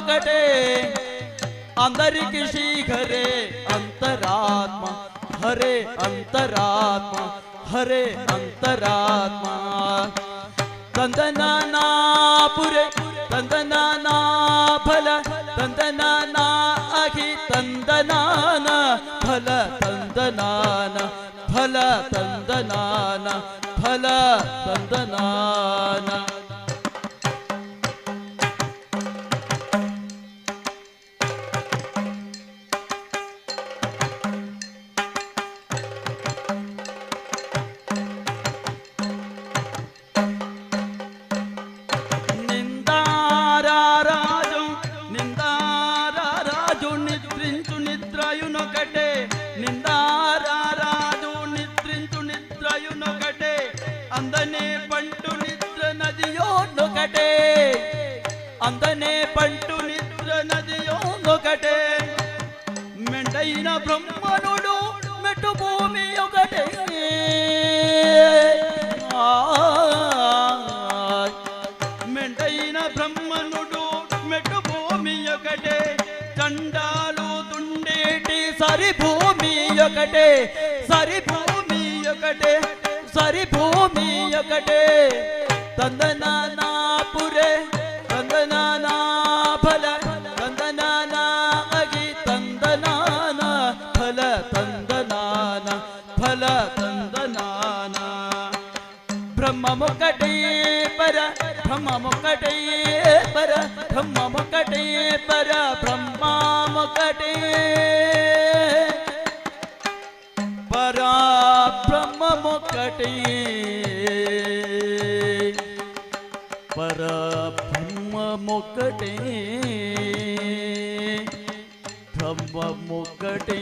गडे अंदरिक श्री हरे अंतरात्मा हरे अंतरात्मा हरे अंतरात्मा तंदनाना पुरे तंदनाना फल तंदनाना अखि तंदनाना फल तंदनाना फल तंदनाना फल तंदनाना అందనే పంటు నిద్ర నదియో నొకటే అందనే పంటు నిద్ర నదియో నొకటే మెండైన బ్రహ్మనుడు మెట్టు భూమి ఒకటే మెండైన బ్రహ్మనుడు మెట్టు భూమి ఒకటే చండాలు తుండేటి సరి భూమి ఒకటే సరి భూమి ఒకటే సరి భూమి ఒకటే తందనా పురే తందనా ఫల తందనా అగి తందనా ఫల తందనా ఫల తందనా బ్రహ్మముకటే పర బ్రహ్మముకటే పర బ్రహ్మముకటే పర బ్రహ్మముకటే పర బ్రహ్మముకటే పర బ్రహ్మముకటే బ్రహ్మముకటే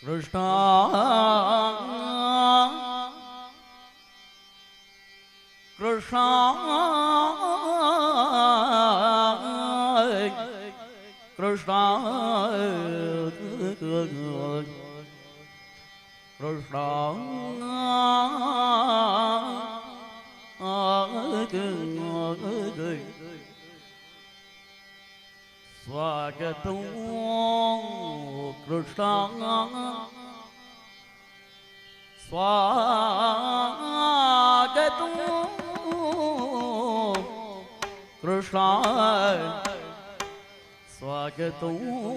కృష్ణ కృష్ణ కృష్ణ కృష్ణ స్వాగతం కృష్ణ స్వాగతం కృష్ణ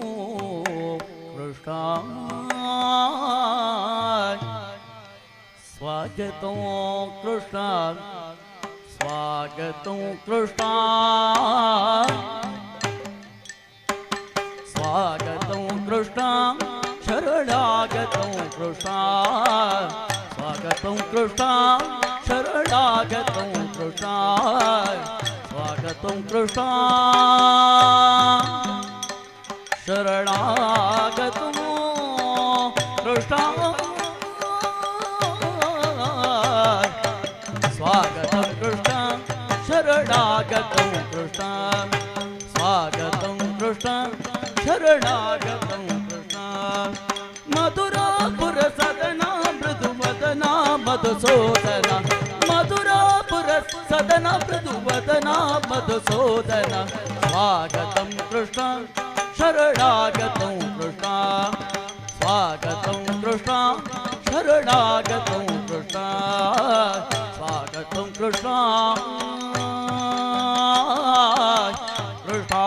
స్వాగతం కృష్ణ స్వాగతం కృష్ణ స్వాగతం కృష్ణ స్వాగతం కృష్ణ శరణాగతం కృష్ణ స్వాగతం కృష్ణ శరణాగతం కృష్ణ స్వాగతం కృష్ణ శరణాగతం కృష్ణ స్వాగతం కృష్ణ శరణాగతం కృష్ణ స్వాగతం కృష్ణ శరణాగతం కృష్ణ మధురాపుర సదన మృదువదన మధుసూదన మధురాపుర సదన మృదువదన మధుసూదన స్వాగతం కృష్ణ శరణాగతం కృష్ణ స్వాగతం కృష్ణ శరణాగతం కృష్ణ స్వాగతం కృష్ణ కృష్ణ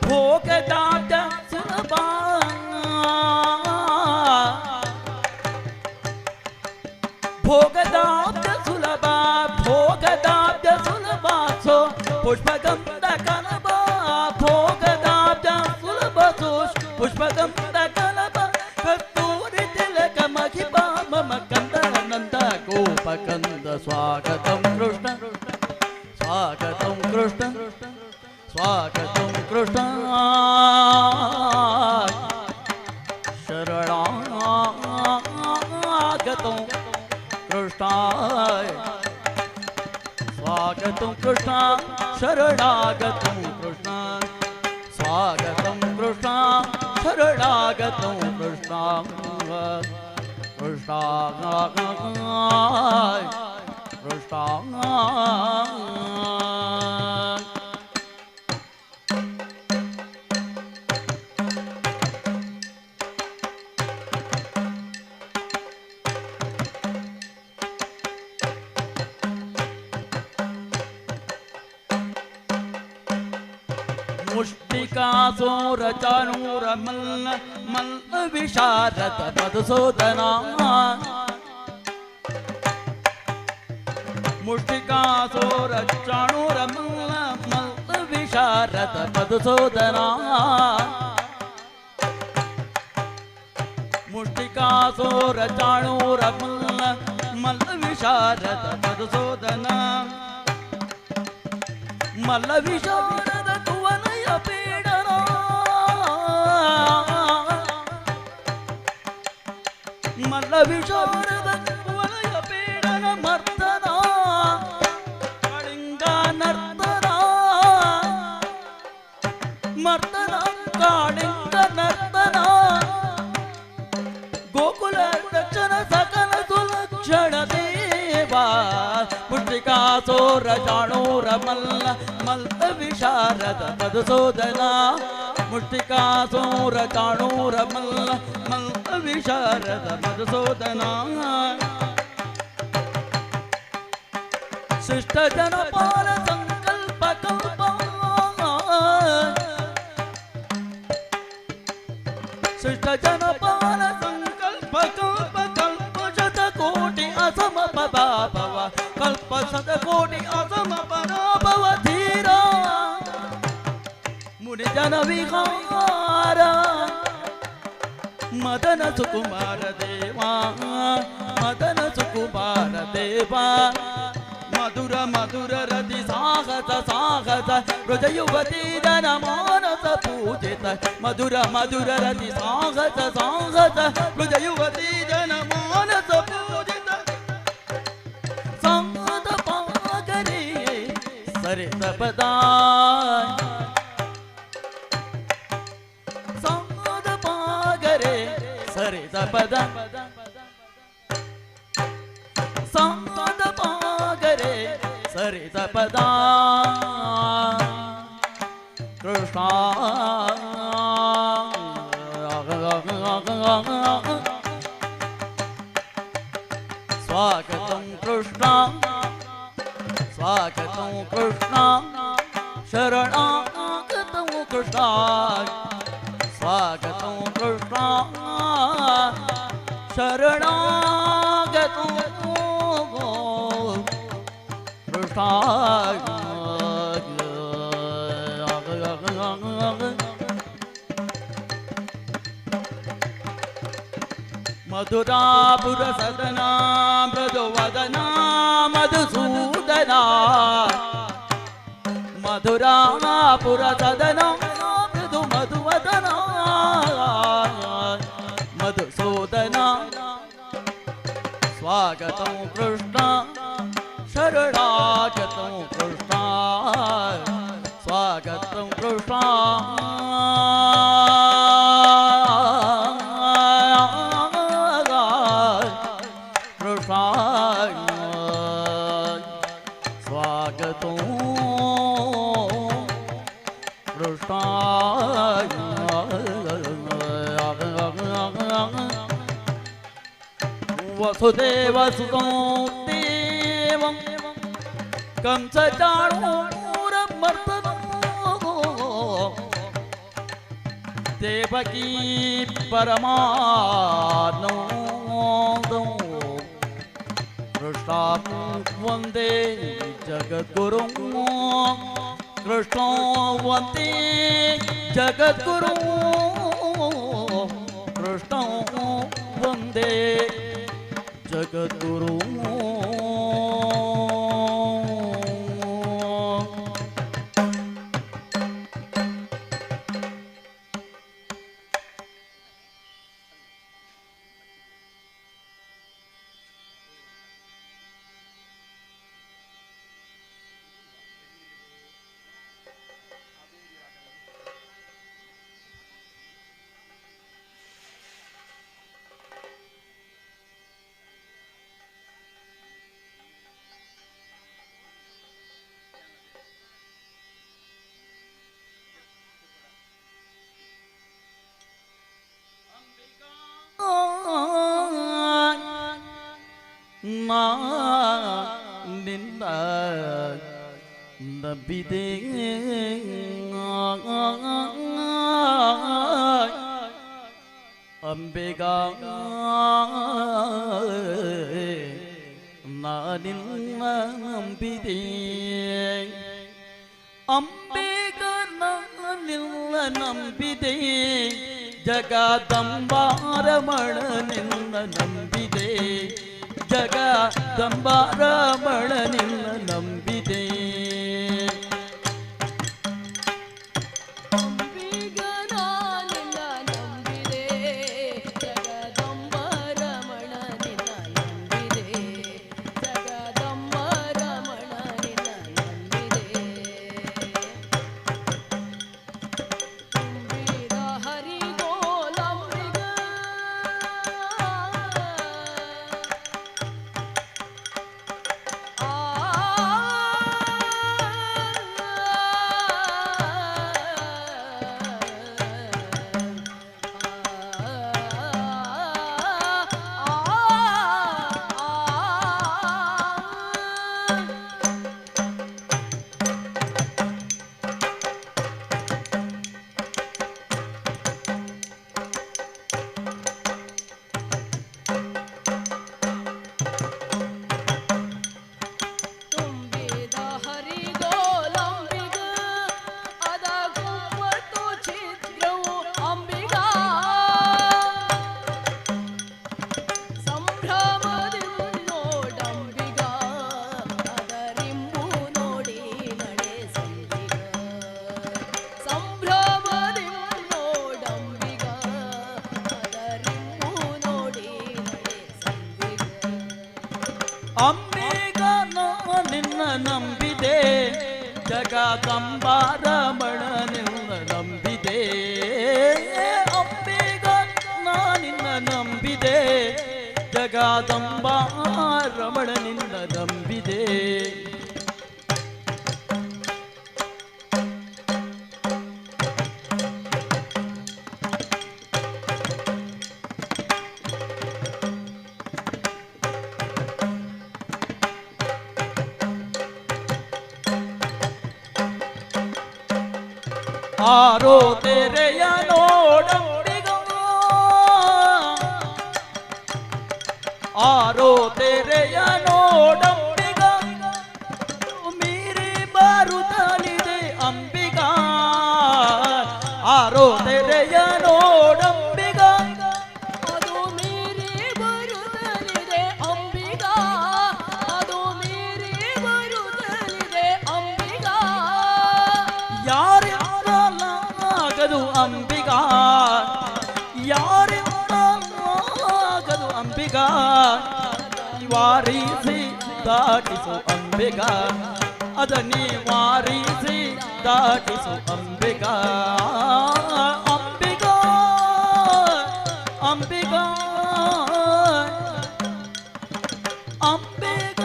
ಭೋಗದಾಟ ಸುಲಭ ಭೋಗದಾಟ ಸುಲಭ ಭೋಗದಾಟ ಸುಲಭ ಸೋ ಪುಷ್ಪಗಂಧ ಕಲಬ ಭೋಗದಾಟ ಸುಲಭ ಸೋ ಪುಷ್ಪಗಂಧ ಕಲಬ ಕಸ್ತೂರಿ ತಿಲಕ ಮಹಿಮ ಮಮ ಕಂದ ನಂದ ಗೋಪಕಂದ ಸ್ವಾಗತಂ ಕೃಷ್ಣ ಸ್ವಾಗತಂ ಕೃಷ್ಣ ಸ್ವಾಗತಂ ಕೃಷ್ಣ ಶರಣಾಗತಂ ಕೃಷ್ಣ ಸ್ವಾಗತಂ ಕೃಷ್ಣ ಶರಣಾಗತಂ ಕೃಷ್ಣ ಸ್ವಾಗತಂ ಕೃಷ್ಣ ಶರಣಾಗತಂ ಕೃಷ್ಣ ಕೃಷ್ಣ ಕೃಷ್ಣ ಮುಷ್ಟಿಕಾಸೋರ ಚಾಣೂರ ಮಲ್ಲ ಮಲ್ಲ ವಿಶಾರದ ಮಧುಸೂದನ ಮುಷ್ಟಿಕಾಸೋರ ಚಾಣೂರ ಮಲ್ಲ ಮಲ್ಲ ವಿಶಾರದ ಮಧುಸೂದನ ಮುಷ್ಟಿಕಾಸೋರ ಚಾಣೂರ ಮಲ್ಲ ಮಲ್ಲ ವಿಶಾರದ ಮಧುಸೂದನ ಮಲ್ಲ ವಿಶಾರದ ಕುವಲಯ ಪೀಡನ ಮಲ್ಲ ವಿಶಾರದ ಕುವಲಯ ಪೀಡನ ಮರ್ದನ ಕಳಿಂಗ ನರ್ತನ ಮರ್ದನ ಕಾಳಿಂಗ ನರ್ತನ ಗೋಕುಲ ದಕ್ಷಿಣ ಸಕಲ ಸುಲಕ್ಷಣ ದೇವಾ ಮುಷ್ಟಿಕಾಸೋರ ಚಾಣೂರ ಮಲ್ಲ ಮಲ್ಲ ವಿಶಾರದ ಮಧುಸೂದನ ಮುಷ್ಟಿಕಾಸೋರ ಚಾಣೂರ ಮಲ್ಲ ಮಲ್ಲ ವಿಶಾರದ ಮಧುಸೂದನ ಶಿಷ್ಟ ಜನಪಾಲ ಸಂಕಲ್ಪ ಕಲ್ಪ ಶಿಷ್ಟ ಜನಪಾಲ ಸಂಕಲ್ಪ ಕಲ್ಪ ಕಲ್ಪ ಶತಕೋಟಿ ಅಸಮ ಪದಾಭವ ಕಲ್ಪ ಶತಕೋಟಿ ಅಸಮ ಪದಾಭವ ಧೀರ ಮುನಿ ಜನ ವಿಹಾರ ಮದನ ಸುಕುಮಾರ ದೇವಾ ಮದನ ಸುಕುಮಾರ ದೇವಾ ಮಧುರ ಮಧುರ ರತಿ ಸಾಹಸ ಸಾಹಸ ಬ್ರಜ ಯುವತಿ ಜನ ಮಾನಸ ಪೂಜಿತ ಮಧುರ ಮಧುರ ರತಿ ಸಾಹಸ ಸಾಹಸ ಬ್ರಜ ಯುವತಿ ಜನ ಮಾನಸ ಪೂಜಿತ ಸಂಗದ ಪಾಗರಿ ಸರಿತ ಪದ ಸಂಗದ ಪಾಗರೆ ಸರಿತ ಪದ ಸಂಗದ ಪಾಗರೆ ಸರಿತ ಪದ ಕೃಷ್ಣ ಸ್ವಾಗತಂ ಕೃಷ್ಣ ಸ್ವಾಗತಂ ಕೃಷ್ಣ ಶರಣಾಗತಂ ಕೃಷ್ಣ ಸ್ವಾಗತಂ ಕೃಷ್ಣ ಶರಣಾಗತಂ ಕೃಷ್ಣ ಮಧುರಾಪುರ ಸದನ ಮೃದುವದನ ಮಧುಸೂದನ ಮಧುರಾಪುರ ಸದನ ಮೃದು ಮಧುವದನ ಮಧುಸೂದನ ಸ್ವಾಗತಂ ಕೃಷ್ಣ ಶರಣಾಗತಂ ಕೃಷ್ಣ ಸ್ವಾಗತಂ ಕೃಷ್ಣ ಕೃಷ್ಣ ಸ್ವಾಗತಂ ಕೃಷ್ಣ ವಸುದೇವ ಸುತಂ ದೇವಂ ಕಂಸ ಚಾಣೂರ ಮರ್ದನಂ ದೇವಕೀ ಪರಮಾನಂದಂ ಕೃಷ್ಣಂ ವಂದೇ ಜಗದ್ಗುರುಂ ಕೃಷ್ಣಂ ವಂದೇ ಜಗದ್ಗುರುಂ ಕೃಷ್ಣಂ ವಂದೇ ಜಗದ್ಗುರುಂ ನಿನ್ನ ನಂಬಿದೆ ಅಂಬಿಗಾ ನಾನಿನ್ನ ನಂಬಿದೆ ಅಂಬಿಗ ನಾನಿನ್ನ ನಂಬಿದೆ ಜಗದಂಬಾರಮಣ ನಿನ್ನ ನಂಬಿದೆ ಜಗದಂಬಾರಮಣ ನಿನ್ನ ನಂಬಿದೆ ಅಂಬಿಗ ನಿನ್ನ ನಂಬಿದೆ ಜಗದಂಬಾರಮಣ ನಿನ್ನ ನಂಬಿದೆ ಅಂಬಿಗ ನಿನ್ನ ನಂಬಿದೆ ಜಗದಂಬಾರಮಣ ನಿನ್ನ ನಂಬಿದೆ ಆರೋ ತೆರೆಯ ನೋಡಂಬಿಗ ಆರೋ ತೆರೆಯ ನೋಡಂಬಿಗ ಮೀರಿ ಬರುತ್ತಲಿದೆ ಅಂಬಿಗ ಆರೋ ತೆರೆಯ ನೋಡಂಬಿಗ ಅದು ಮೀರಿ ಬರುತ್ತಲಿದೆ ಅಂಬಿಗ ಅದು ಮೀರಿ ಬರುತ್ತಲಿದೆ ಅಂಬಿಗ ಯಾರಿಂದಲಾಗದು ಅಂಬಿಗ ಯಾರಿಂದಲಾಗದು ಅಂಬಿಗ ವಾರಿಸಿ ದಾಟಿಸು ಅಂಬಿಗ ಅದನ್ನೇ ವಾರಿಸಿ ದಾಟಿಸು ಅಂಬಿಗ ಅಂಬಿಗ ಅಂಬಿಗ ಅಂಬಿಗ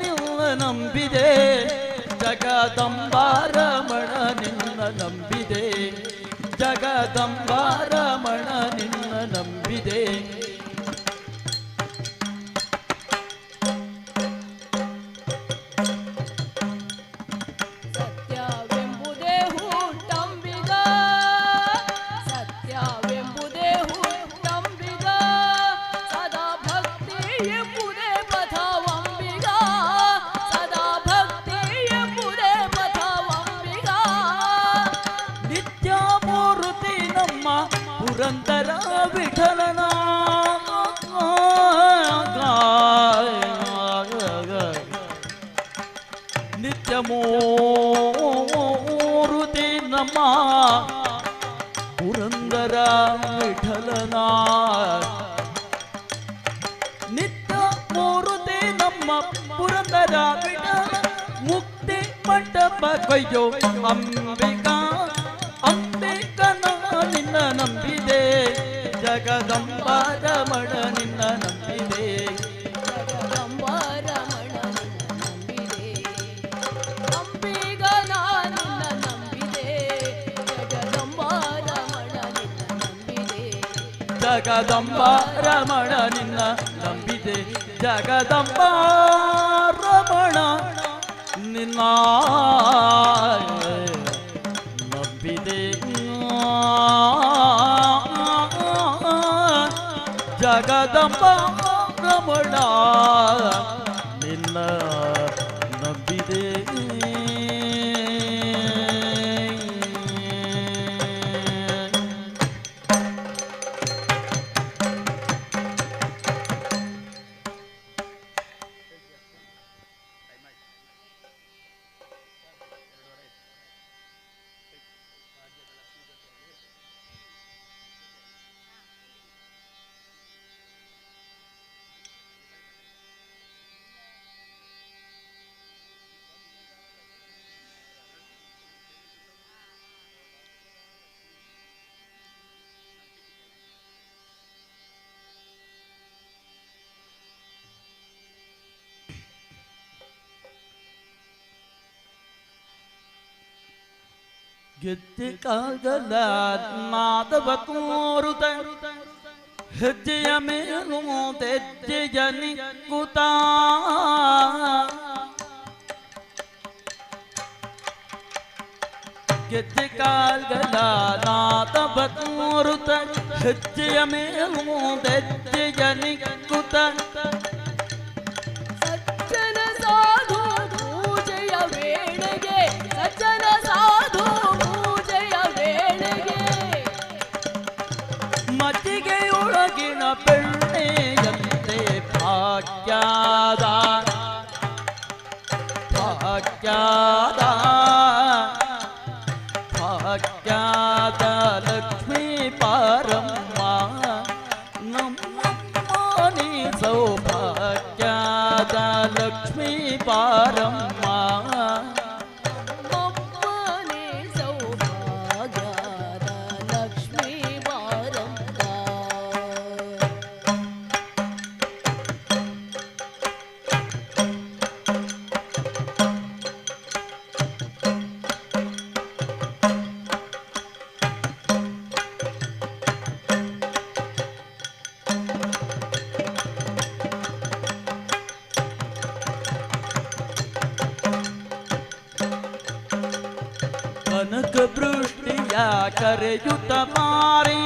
ನಿನ್ನ ನಂಬಿದೆ ಜಗದಂಬಾರಮಣ ನಿನ್ನ ನಂಬಿದೆ ಜಗದಂಬಾರಮಣ ನಿನ್ನ ನಂಬಿದೆ ಸತ್ಯವೆಂಬುದೇ ಹುಟ್ಟಂಬಿಗ ಸತ್ಯವೆಂಬುದೇ ಹುಟ್ಟಂಬಿಗ ಸದಾ ಭಕ್ತಿ ಎಂಬುದೇ ಪಥವಂಬಿಗ ಸದಾ ಭಕ್ತಿ ಎಂಬುದೇ ಪಥವಂಬಿಗ ನಿತ್ಯ ಮೂರ್ತಿ ನಮ್ಮ ಪುರಂದರ ವಿಠಲನ ನಿತ್ಯ ಮೂರ್ತಿ ನಮ್ಮ ಪುರಂದರ ವಿಠಲನ ನಿತ್ಯ ಮೂರ್ತಿ ನಮ್ಮ ಪುರಂದರ ವಿಠಲ ಮುಕ್ತಿ ಮಂಟಪ ಕೊಯ್ಯೋ ಅಂಬಿಕ ಅಂಬಿಕನ ನಿನ್ನ ನಂಬಿದೆ ಜಗದಂಬಾರಮಣ ನಿನ್ನ ನಂಬಿದೆ ಜಗದಂಬಾರಮಣ ನಿನ್ನ ನಂಬಿದೆ ಅಂಬಿಗ ನಿನ್ನ ನಂಬಿದೆ ಜಗದಂಬಾರಮಣ ನಿನ್ನ ನಂಬಿದೆ ಜಗದಂಬಾರಮಣ ನಿನ್ನ ನಂಬಿದೆ ಜಗದಂಬಾರಮಣ ನಿನ್ನ ನಂಬಿದೆ ರಮಣ ನಿನ್ನ ನಂಬಿದೆ ಗೆದ್ದೆ ಕಾಗಲ ನಾದವ ತೋರುತ ಹೆಜ್ಜೆಯ ಮೇಲು ತೆಜ್ಜೆಯ ನಿಕ್ಕುತ ಗೆದ್ದೆ ಕಾಗಲ ನಾದವ ತೋರುತ ಹೆಜ್ಜೆಯ ಮೇಲು ತೆಜ್ಜೆಯ ನಿಕ್ಕುತ ಸಜ್ಜನ ಸಾಧು ಪೂಜೆಯ ವೇಳೆಗೆ ಸಜ್ಜನ ಸಾಧು ಪೂಜೆಯ ವೇಳೆಗೆ ಮಜ್ಜಿಗೆಯೊಳಗಿನ ಬೆಣ್ಣೆಯಂತೆ ಭಾಗ್ಯದ ಭಾಗ್ಯದ ಭಾಗ್ಯದ ಲಕ್ಷ್ಮೀ ಪಾರಮ್ಮ ನಮ್ಮನೆ ಸೌಭಾಗ್ಯದ ಲಕ್ಷ್ಮೀ ಪಾರಮ್ಮ ಮಮ್ಮನೆ ಸೌಭಾಗ್ಯದ ಲಕ್ಷ್ಮೀ ಬಾರಮ್ಮ ಕನಕ ಬೃಷ್ಟಿಯ ಕರೆಯುತ್ತ ಮಾರಿ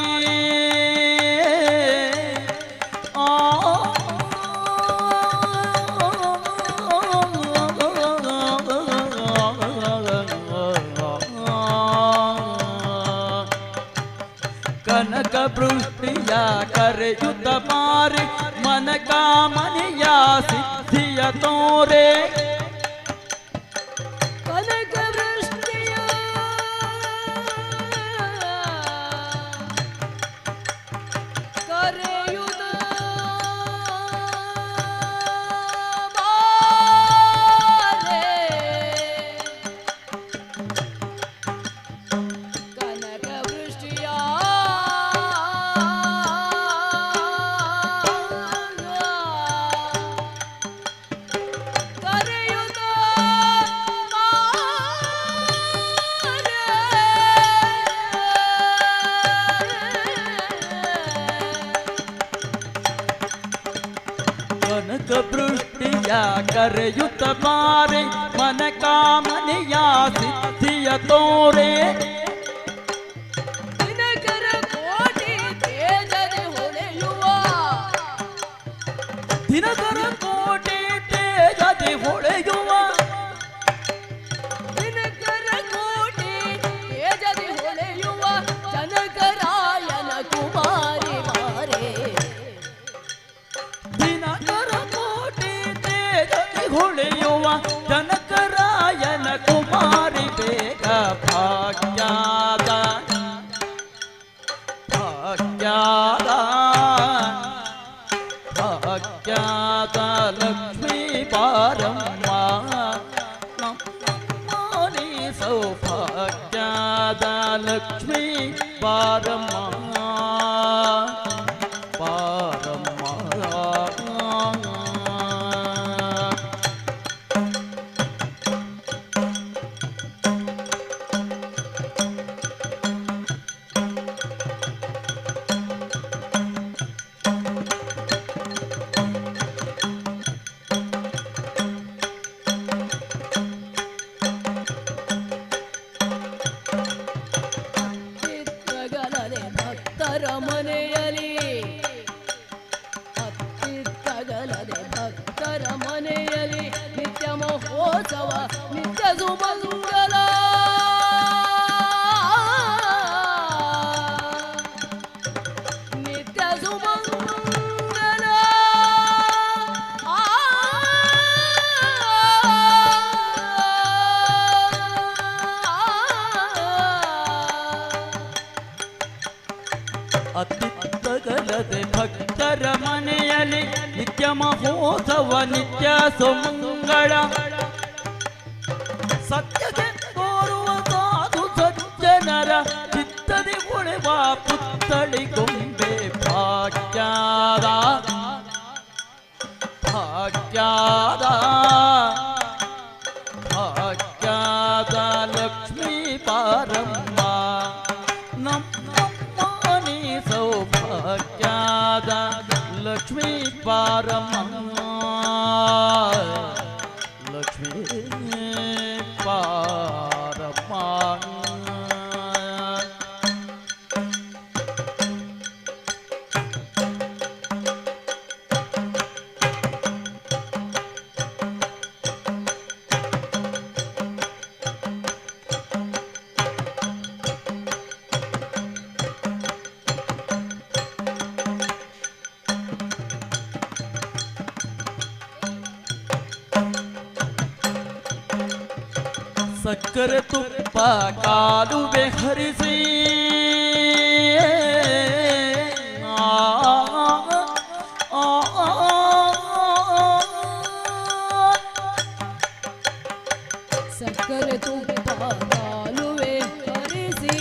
ಕನಕ ಬೃಷ್ಟಿಯ ಕರೆಯುತ್ತ ಮಾರಿ ಮನ ಕಾಮನೆಯ ಸಿದ್ಧಿಯ ತೋರೆ ಕನಕ ವೃಷ್ಟಿಯ ಕರೆಯುತ್ತ ಬಾರೆ ಕನಕ ವೃಷ್ಟಿಯ ಕರೆಯುತ್ತ ಕನಕ ಬೃಷ್ಟಿಯ ಕರೆಯುತ್ತ ಮಾರೆ ಮನ ಕಾಮನೆಯ ಸಿದ್ಧಿಯ ತೋರೆ ದಿನಕರ ಕೋಟಿ ತೇಜದೆ ಹೊಳೆಯುವ ದಿನಕರ ಕೋಟೆ ತೇಜದೆ ಹೊಳೆಯುವ ದಿನಕರ ಕೋಟಿ ತೇಜದೆ ಹೊಳೆಯುವ ಜನಕರಾಯನ ಕುಮಾರಿ ಮಾರೆ ದಿನಕರ ಕೋಟೆ ತೇಜದೆ ಹೊಳೆಯುವ ಜನಕರಾಯನ ಕುಮಾರಿ ಬೇಗ ಭಾಗ್ಯದ ಭಾಗ್ಯದ ಭಾಗ್ಯದ ಲಕ್ಷ್ಮೀ ಪಾರಮ್ಮ ನಮ್ಮನೆ ಸೌಭಾಗ್ಯದ ಲಕ್ಷ್ಮೀ ಪಾರಮ್ಮ ಪಾರಮ್ಮ ಚಿತ್ರಗಲನೆ ಭಕ್ತ ಮಹೋತ್ಸವ ನಿತ್ಯ ಸುಮಂಗಲ ನಿತ್ಯ ಸುಮಂಗಲ ಅತ್ತಿತ್ತಗಲದೆ ಭಕ್ತರ ಮನೆಯಲ್ಲಿ ನಿತ್ಯ ಮಹೋತ್ಸವ ನಿತ್ಯ ಸುಮಂಗಳ ಸತ್ಯಕ್ಕೆ ತೋರುವ ಸಾಧು ಸಜ್ಜನರ ಚಿತ್ತದಿ ಹೊಳೆವ ಪುತ್ತಳಿ ಗೊಂಬೆ ಭಾಗ್ಯದ ಭಾಗ್ಯದ ಭಾಗ್ಯದ ಲಕ್ಷ್ಮೀ ಪಾರಮ್ಮ ನಮ್ಮನಿ ಸೌಭಾಗ್ಯದ ಲಕ್ಷ್ಮೀ ಪಾರಮ್ಮ ಲಕ್ಷ್ಮೀ ಪಾರಮ್ಮ ಸಕ್ಕರೆ ತುಪ್ಪ ಕಾಲುವೆ ಹರಿಸಿ ಸಕ್ಕರೆ ತುಪ್ಪ ಕಾಲುವೆ ಹರಿಸಿ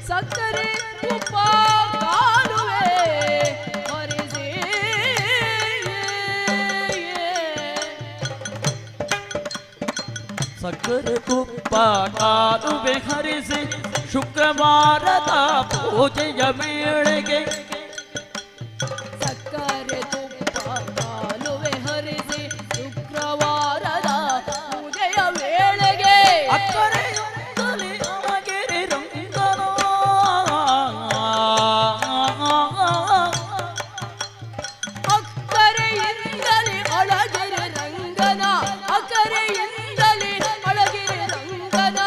ಸಕ್ಕರೆ ತುಪ್ಪ ಕಾಲುವೆ ಹರಿಸಿ ಸಕ್ಕರೆ ತುಪ್ಪ ಕಾಲುವೆ ಹರಿಸಿ ಶುಕ್ರವಾರದ ಪೂಜೆಯ ವೇಳೆಗೆ ಸಕ್ಕರೆ ತುಪ್ಪ ಕಾಲುವೆ ಹರಿಸಿ ಶುಕ್ರವಾರದ ಪೂಜೆಯ ವೇಳೆಗೆ ಅಕ್ಕರೆಯುತ್ತಲೇ ಅಮಗೆರೆ ರಂಗನ ಅಕ್ಕರೆಯಿಂದಲೇ ಅಳಗಿರಿ ರಂಗನ ಅಕ್ಕರೆಯಿಂದಲೇ ಅಳಗಿರಿ ರಂಗನ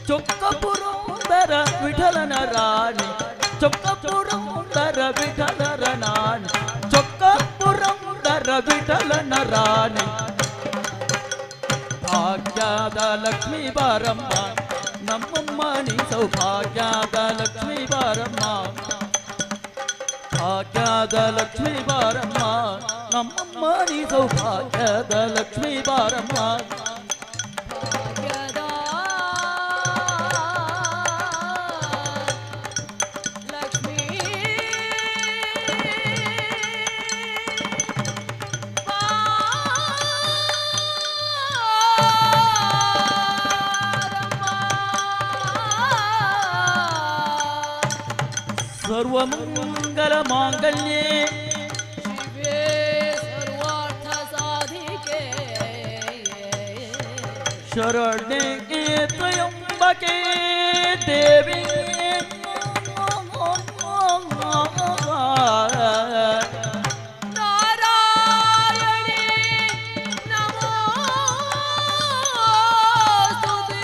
ಚೊಕ್ಕಪುರಂದರ ವಿಠಲನ ರಾಣಿ ಚೊಕ್ಕಪುರಂದರ ವಿಠಲರ ರಾಣಿ ಚೊಕ್ಕಪುರಂದರ ವಿಠಲನ ರಾಣಿ ಭಾಗ್ಯದ ಲಕ್ಷ್ಮೀ ಬಾರಮ್ಮ ನಮ್ಮಮ್ಮನಿ ಸೌಭಾಗ್ಯದ ಲಕ್ಷ್ಮೀ ಬಾರಮ್ಮ ಭಾಗ್ಯದ ಲಕ್ಷ್ಮೀ ಬಾರಮ್ಮ ನಮ್ಮಮ್ಮನಿ ಸೌಭಾಗ್ಯದ ಲಕ್ಷ್ಮೀ ಬಾರಮ್ಮ ಭಾಗ್ಯದ ಲಕ್ಷ್ಮೀ ಸರ್ವಮಂಗಲ ಮಾಂಗಲ್ಯೆ ಶಿವೆ ಸರ್ವಾರ್ಥ ಸಾಧಿಕೆ ಶರಣ್ಯೆ ತ್ರಯಂಬಕೆ ದೇವಿ ನಾರಾಯಣಿ ನಮೋಸ್ತುತೇ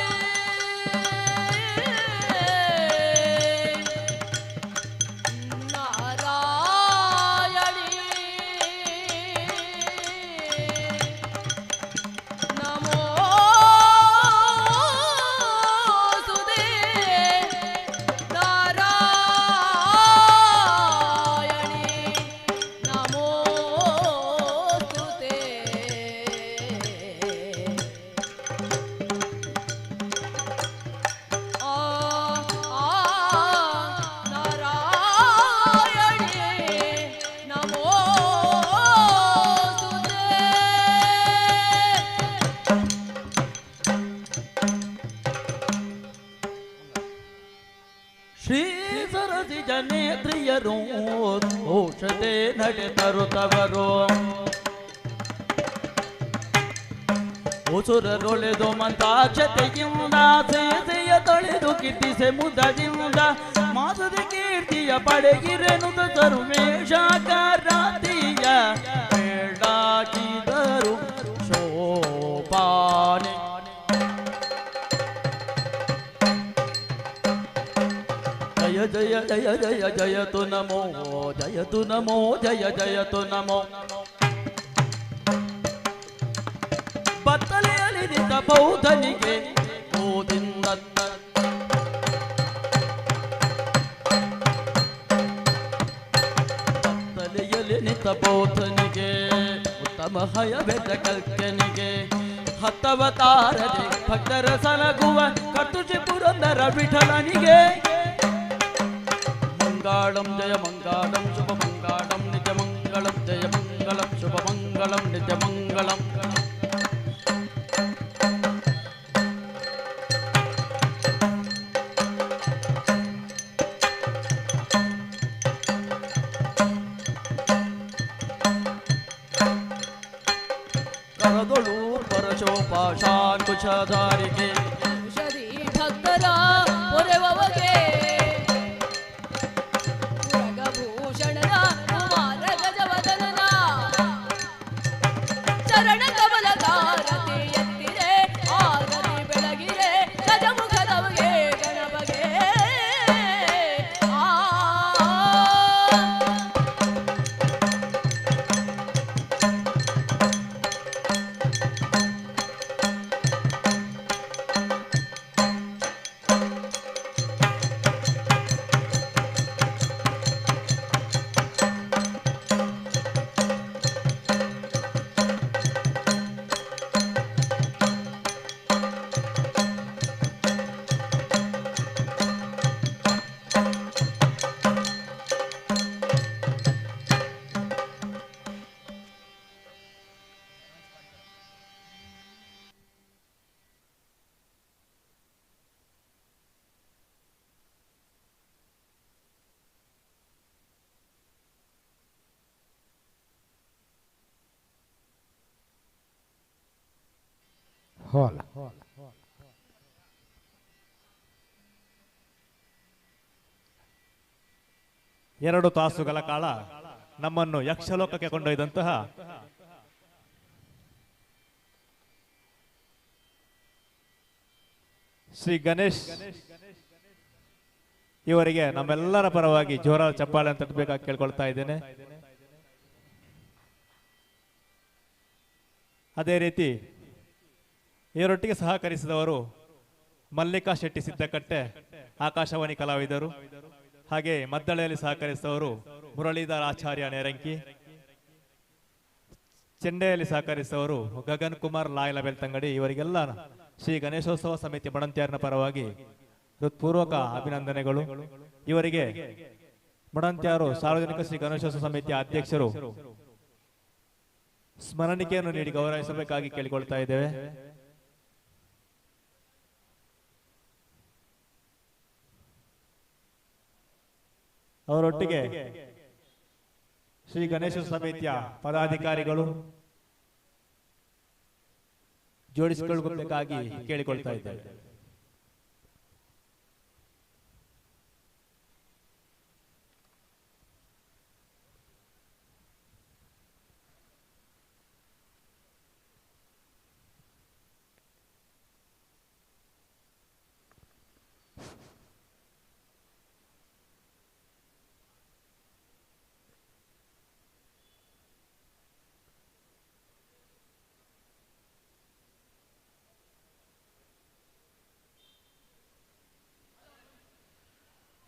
ನಾರಾಯಣಿ ನಮೋಸ್ತುತೇ ನೇತ್ರಿಯರು ಔಷಧೆ ನಡೆ ತರುತ್ತವರು ಉಸುರರೊಳೆದು ಮಂತಾಕ್ಷತೆಯಿಂದ ಸೇಸೆಯ ತೊಳೆದು ಒಳಿತು ಕೀರ್ತಿಸೆ ಮುದದಿಂದ ಮಾಸದ ಕೀರ್ತಿಯ ಪಡೆಗಿರೆನುದ ಸರ್ವೇಶಾಕಾರಾತಿಯ ಬೇಡಾಕಿದರು ಶೋಭಾನೆ ಜಯ ಜಯ ಜಯ ಜಯ ಜಯತು ನಮೋ ಜಯತು ನಮೋ ಜಯ ಜಯತು ನಮೋ ಬತ್ತಲೆಯಲ್ಲಿ ನಿಂತ ಬೌದ್ಧನಿಗೆ ಗೋದಿಂದ ಬತ್ತಲೆಯಲ್ಲಿ ನಿಂತ ಬೌದ್ಧನಿಗೆ ಉತ್ತಮ ಹಯವೆದ ಕಲ್ಕನಿಗೆ ಹತ್ತವತಾರದೆ ಭಕ್ತರ ಸಲಗುವ ಕರ್ತುಜಿ ಪುರಂದರ ವಿಠಲನಿಗೆ ಮಂಗಳಂ ಜಯ ಮಂಗಳಂ ಶುಭ ಮಂಗಳಂ ನಿತ್ಯ ಮಂಗಳಂ ಜಯ ಮಂಗಳಂ ಶುಭ ಮಂಗಳಂ ನಿತ್ಯ ಮಂಗಳಂ ಕರದೊಳು ಪರಶೋಪಾಶಾಂಕುಶಧಾರಿಗೆ ಔಷಧಿ ಭಕ್ತರ ಪೊರೆವಗೆ ಪುರಗಭೂಷಣನ ಕುಮಾರ ಗಜವದನನ ಚರಣ ಕಮಲ ಕಾರತಿ ಎತ್ತಿರೆ ಆರತಿ ಬೆಳಗಿರೆ ಗಜಮುಖದವಗೆ ಗಣಪಗೆ ಹಾಲ್ ಎರಡು ತಾಸುಗಳ ಕಾಲ ನಮ್ಮನ್ನು ಯಕ್ಷಲೋಕಕ್ಕೆ ಕೊಂಡೊಯ್ದಂತಹ ಶ್ರೀ ಗಣೇಶ್ ಇವರಿಗೆ ನಮ್ಮೆಲ್ಲರ ಪರವಾಗಿ ಜೋರಾದ ಚಪ್ಪಾಳೆ ಅಂತ ತಟ್ಟಬೇಕಾಗಿ ಕೇಳ್ಕೊಳ್ತಾ ಇದ್ದೇನೆ. ಅದೇ ರೀತಿ ಇವರೊಟ್ಟಿಗೆ ಸಹಕರಿಸಿದವರು ಮಲ್ಲಿಕಾ ಶೆಟ್ಟಿ ಸಿದ್ದಕಟ್ಟೆ ಆಕಾಶವಾಣಿ ಕಲಾವಿದರು, ಹಾಗೆ ಮದ್ದಳೆಯಲ್ಲಿ ಸಹಕರಿಸಿದವರು ಮುರಳೀಧರ ಆಚಾರ್ಯ ನೇರಂಕಿ, ಚೆಂಡೆಯಲ್ಲಿ ಸಹಕರಿಸಿದವರು ಗಗನ್ ಕುಮಾರ್ ಲಾಯಲ ಬೆಳ್ತಂಗಡಿ. ಇವರಿಗೆಲ್ಲ ಶ್ರೀ ಗಣೇಶೋತ್ಸವ ಸಮಿತಿ ಮಡಂತ್ಯಾರನ ಪರವಾಗಿ ಹೃತ್ಪೂರ್ವಕ ಅಭಿನಂದನೆಗಳು. ಇವರಿಗೆ ಮಡಂತ್ಯಾರು ಸಾರ್ವಜನಿಕ ಶ್ರೀ ಗಣೇಶೋತ್ಸವ ಸಮಿತಿಯ ಅಧ್ಯಕ್ಷರು ಸ್ಮರಣಿಕೆಯನ್ನು ನೀಡಿ ಗೌರವಿಸಬೇಕಾಗಿ ಕೇಳಿಕೊಳ್ತಾ ಇದ್ದೇವೆ. ಅವರೊಟ್ಟಿಗೆ ಶ್ರೀ ಗಣೇಶ ಸಮಿತಿಯ ಪದಾಧಿಕಾರಿಗಳು ಜೋಡಿಸಿಕೊಳ್ಳಬೇಕಾಗಿ ಕೇಳಿಕೊಳ್ತಾ ಇದ್ದೇವೆ.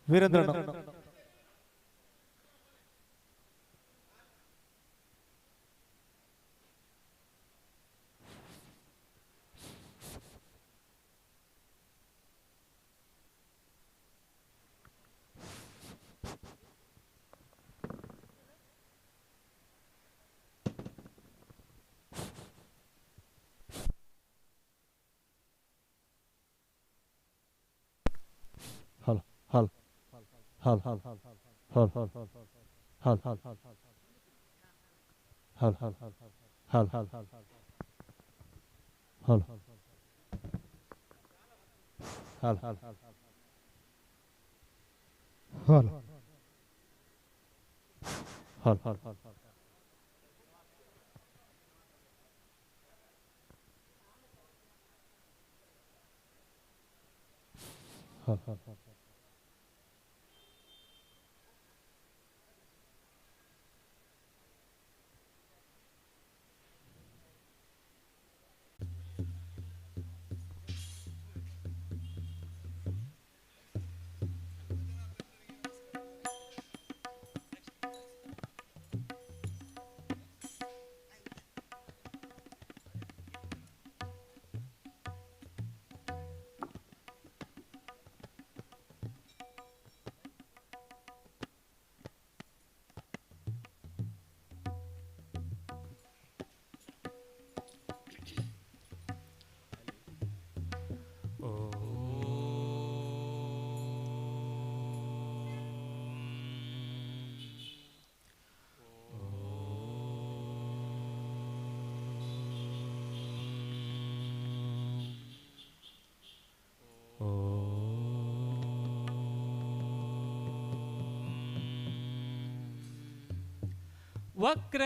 ವೀರೇಂದ್ರ ಹಲ್ ಹಲ್ ಹಲ್ ಹಲ್ ಹಲ್ ಹಲ್ ಹಲ್ ಹಲ್ ಹಲ್ ಹಲ್ ಹಲ್ ಹಲ್ ಹಲ್ ಹಲ್ ಹಲ್ ಹಲ್ ಹಲ್ ಹಾಲ್ ಹಾಲ್ ಹಾಲ್ ಹಾಲ್ ಹಾಲ್ ಹಾಲ್ ಹಾಲ್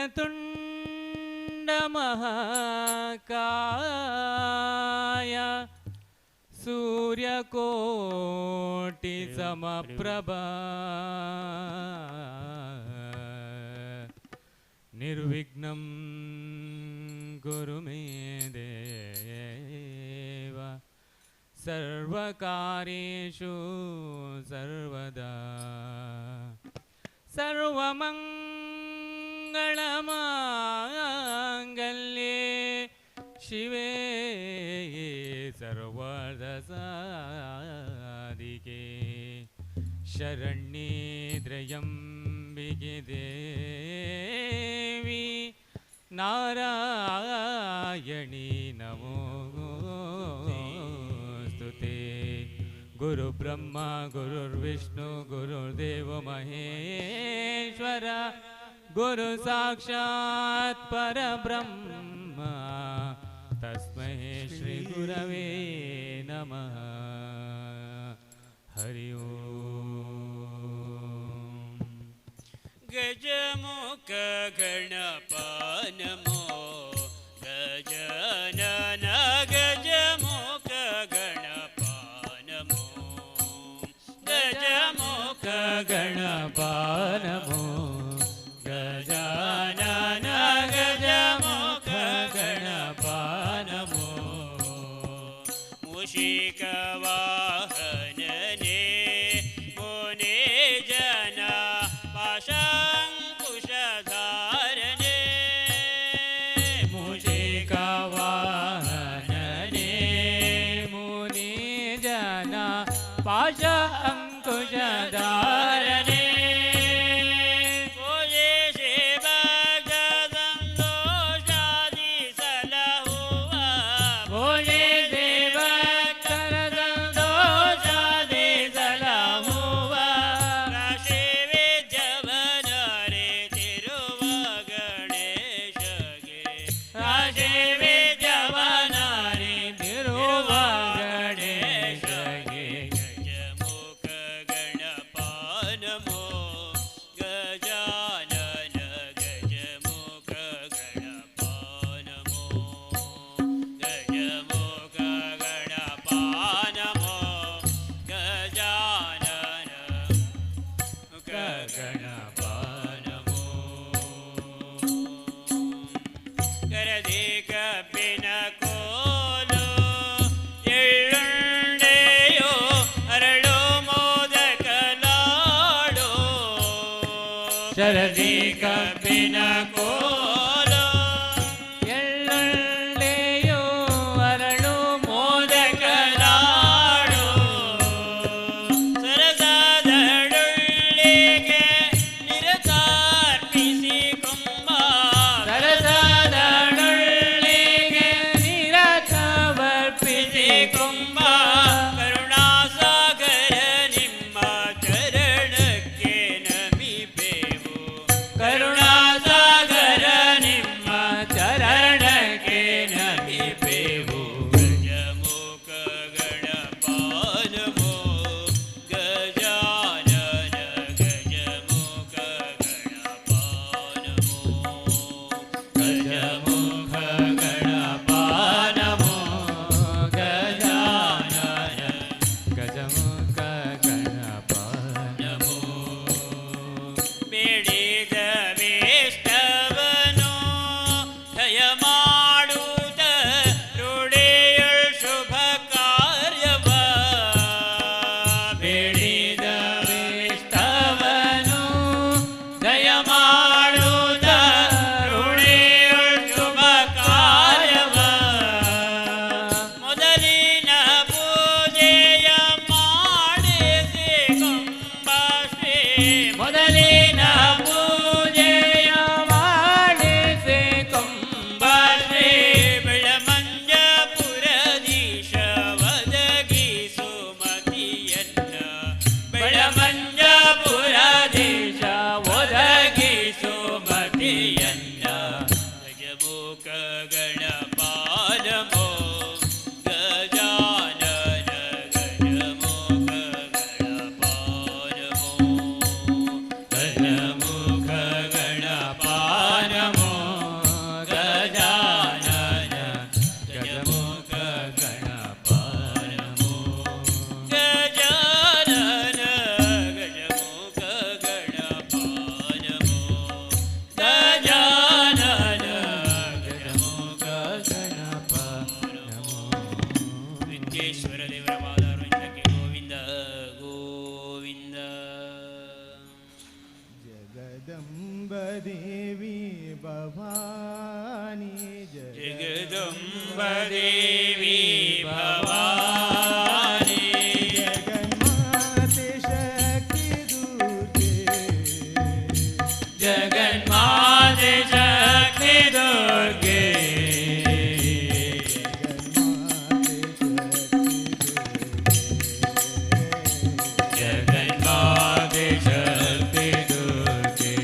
ವಕ್ರತುಂಡ ಮಹಾಕಾಯ ಸೂರ್ಯಕೋಟಿ ಸಮಪ್ರಭಾ ನಿರ್ವಿಘ್ನಂ ಕುರು ಮೇ ದೇವ ಸರ್ವಕಾರ್ಯೇಷು ಸರ್ವದಾ ಸರ್ವಮಂಗಳಮಾಂಗಲ್ಯೆ ಶಿವೆ ಸರ್ವದಸಾದಿಕೆ ಶರಣ್ಯೇ ತ್ರಯಂಬಿಕೆ ದೇವಿ ನಾರಾಯಣಿ ನಮೋಸ್ತುತೆ ಗುರು ಬ್ರಹ್ಮ ಗುರುರ್ವಿಷ್ಣು ಗುರುರ್ದೇವ ಮಹೇಶ್ವರ ಗುರು ಸಾಕ್ಷಾತ್ ಪರಬ್ರಹ್ಮ ತಸ್ಮೈ ಶ್ರೀ ಗುರವೇ ನಮಃ ಹರಿ ಓಂ ಗಜಮುಖ ಗಣಪ ನಮೋ ಗಜನನ ಗಜಮುಖ ಗಣಪ ನಮೋ ಗಜಮುಖ ಗಣಪ ನಮೋ ಗಜಾನನ ಗಜಮುಖ ಗಣಪ ನಮೋ ಮೂಷಿಕ ವಾಹನನೆ ಮುನಿ ಜನ ಪಾಶಂಕುಶಧಾರನೆ ಮೂಷಿಕ ವಾಹನನೆ ಮುನಿ ಜನ ಪಾಶ ಅಂಕುಶಧಾರನೆ ಶರದಿ ಕಬ್ಬಿನ ಕೋಲು ಎಳ್ಳುಳ್ಳೆಯೋ ಅರಳು ಮೋದಕ ಲಾಡು ಸರಸದಡುಳ್ಳಿಗೆ ನಿರತಾರ್ಪಿಸಿ ಕುಂಭ ಸರಸದಡುಳ್ಳಿಗೆ ನಿರತವರ್ಪಿಸಿ ಕುಂಭ ಕರುಣಾಸಾಗರ ನಿಮ್ಮ ಚರಣಕ್ಕೆ ನಮಿಪೆವು ಕರುಣಾ देवी भवानी जगदम्बदेवी भवानी जगन्माते शक्ति दुर्गे जगन्माते शक्ति दुर्गे जगन्माते शक्ति दुर्गे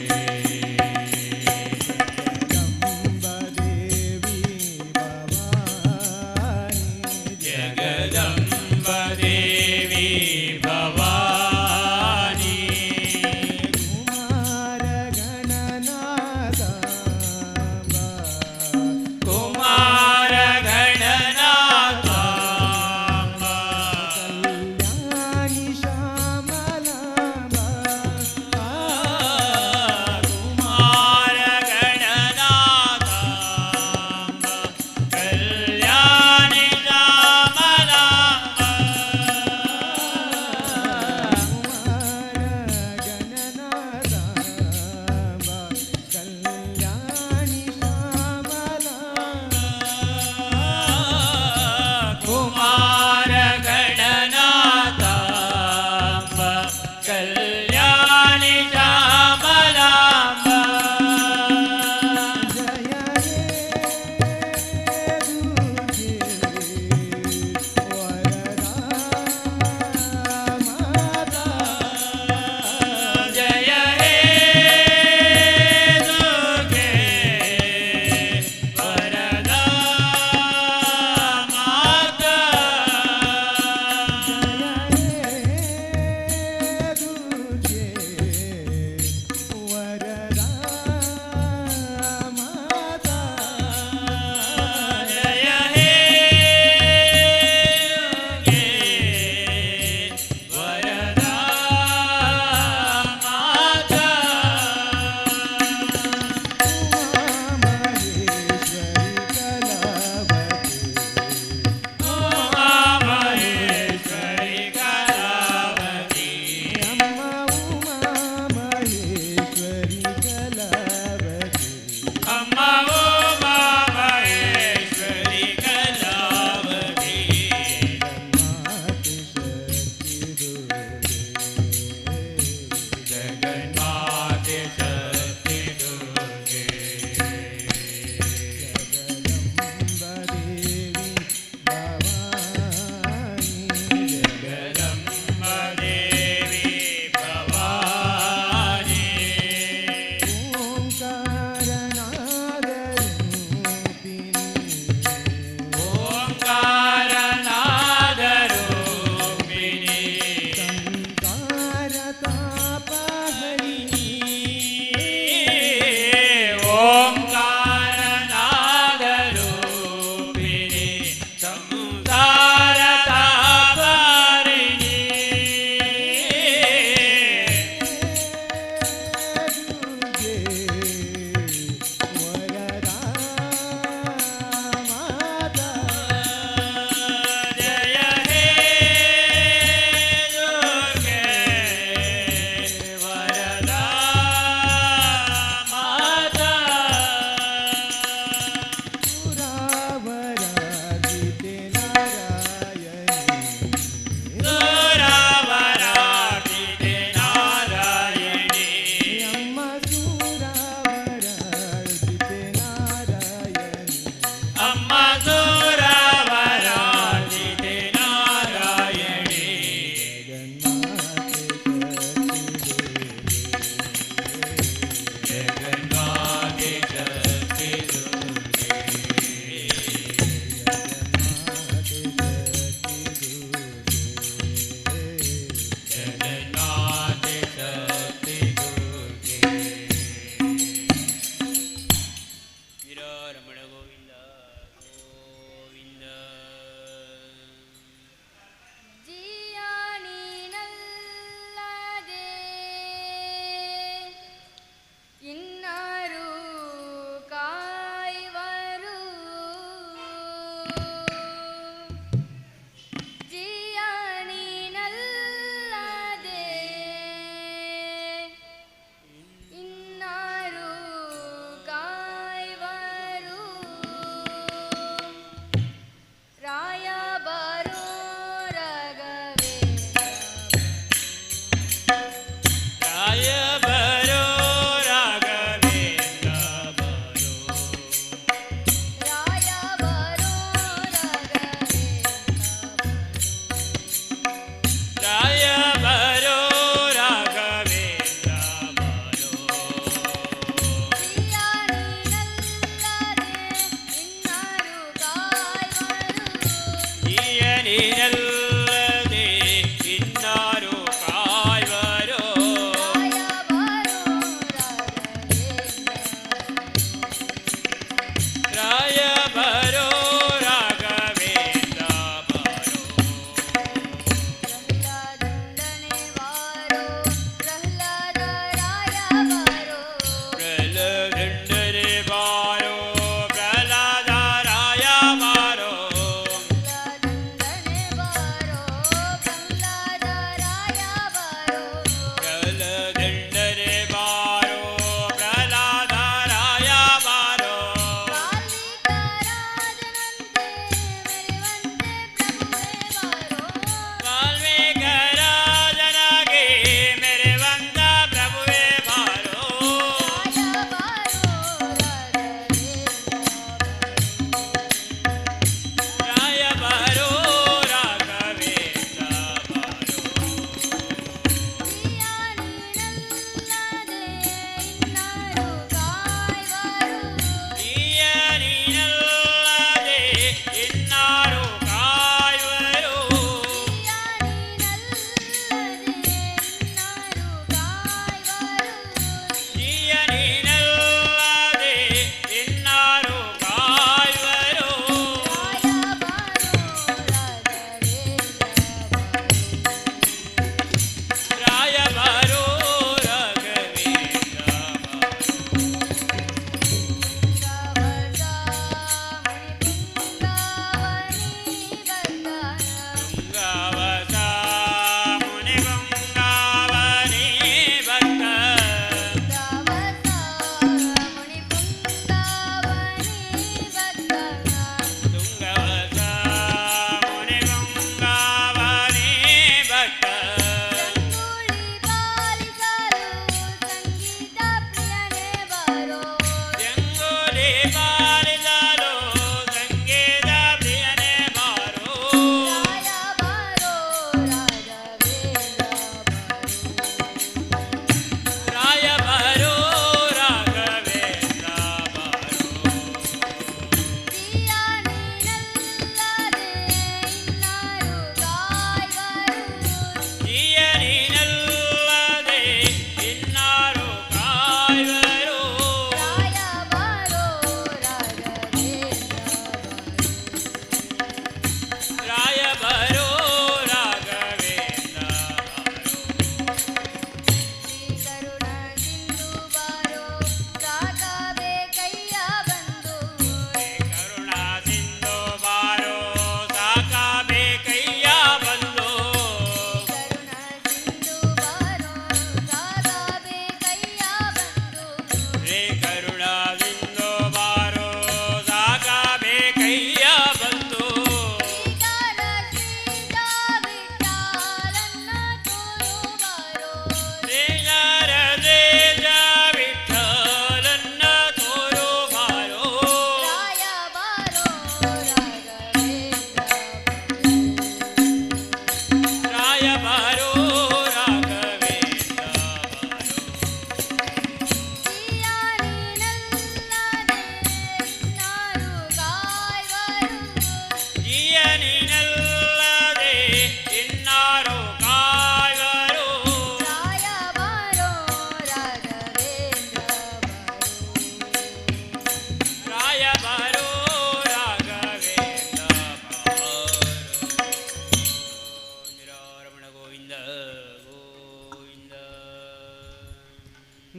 ಗೋವಿಂದ.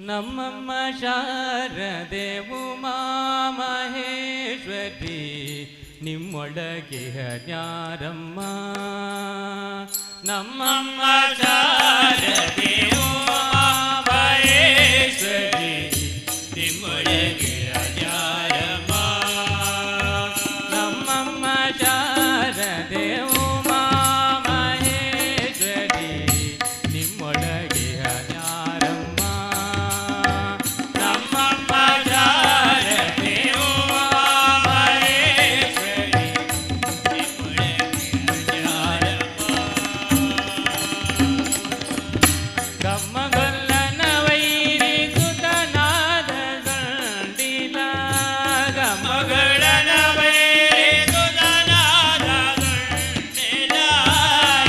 ನಮ್ಮಮ್ಮ ಶಾರದೆ ಉಮಾ ಮಹೇಶ್ವರಿ ನಿಮ್ಮೊಳಗೆ ಹನ್ಯಾರಮ್ಮ. ನಮ್ಮಮ್ಮ ಶಾರದೆ ಉಮಾ ಮಹೇಶ್ವರಿ ನಿಮ್ಮೊಳಗೆ ಹನ್ಯಾರಮ್ಮ. ನಮ್ಮಮ್ಮ ಶಾರದೆ ಉಮಾ ಮಹೇಶ್ವರಿ ನಿಮ್ಮೊಳಗೆ ಹನ್ಯಾರಮ್ಮ. ನಮ್ಮಮ್ಮ ಶಾರದೆ ಉಮಾ ಮಹೇಶ್ವರಿ ನಿಮ್ಮೊಳಗೆ ಹನ್ಯಾರಮ್ಮ. ಗಮ್ಮಗೊಲ್ಲನ ವೈರಿ ಸುತನಾದ ಗಂಡಿಲ. ಗಮ್ಮಗೊಲ್ಲನ ವೈರಿ ಸುತನಾದ ಗಂಡಿಲ.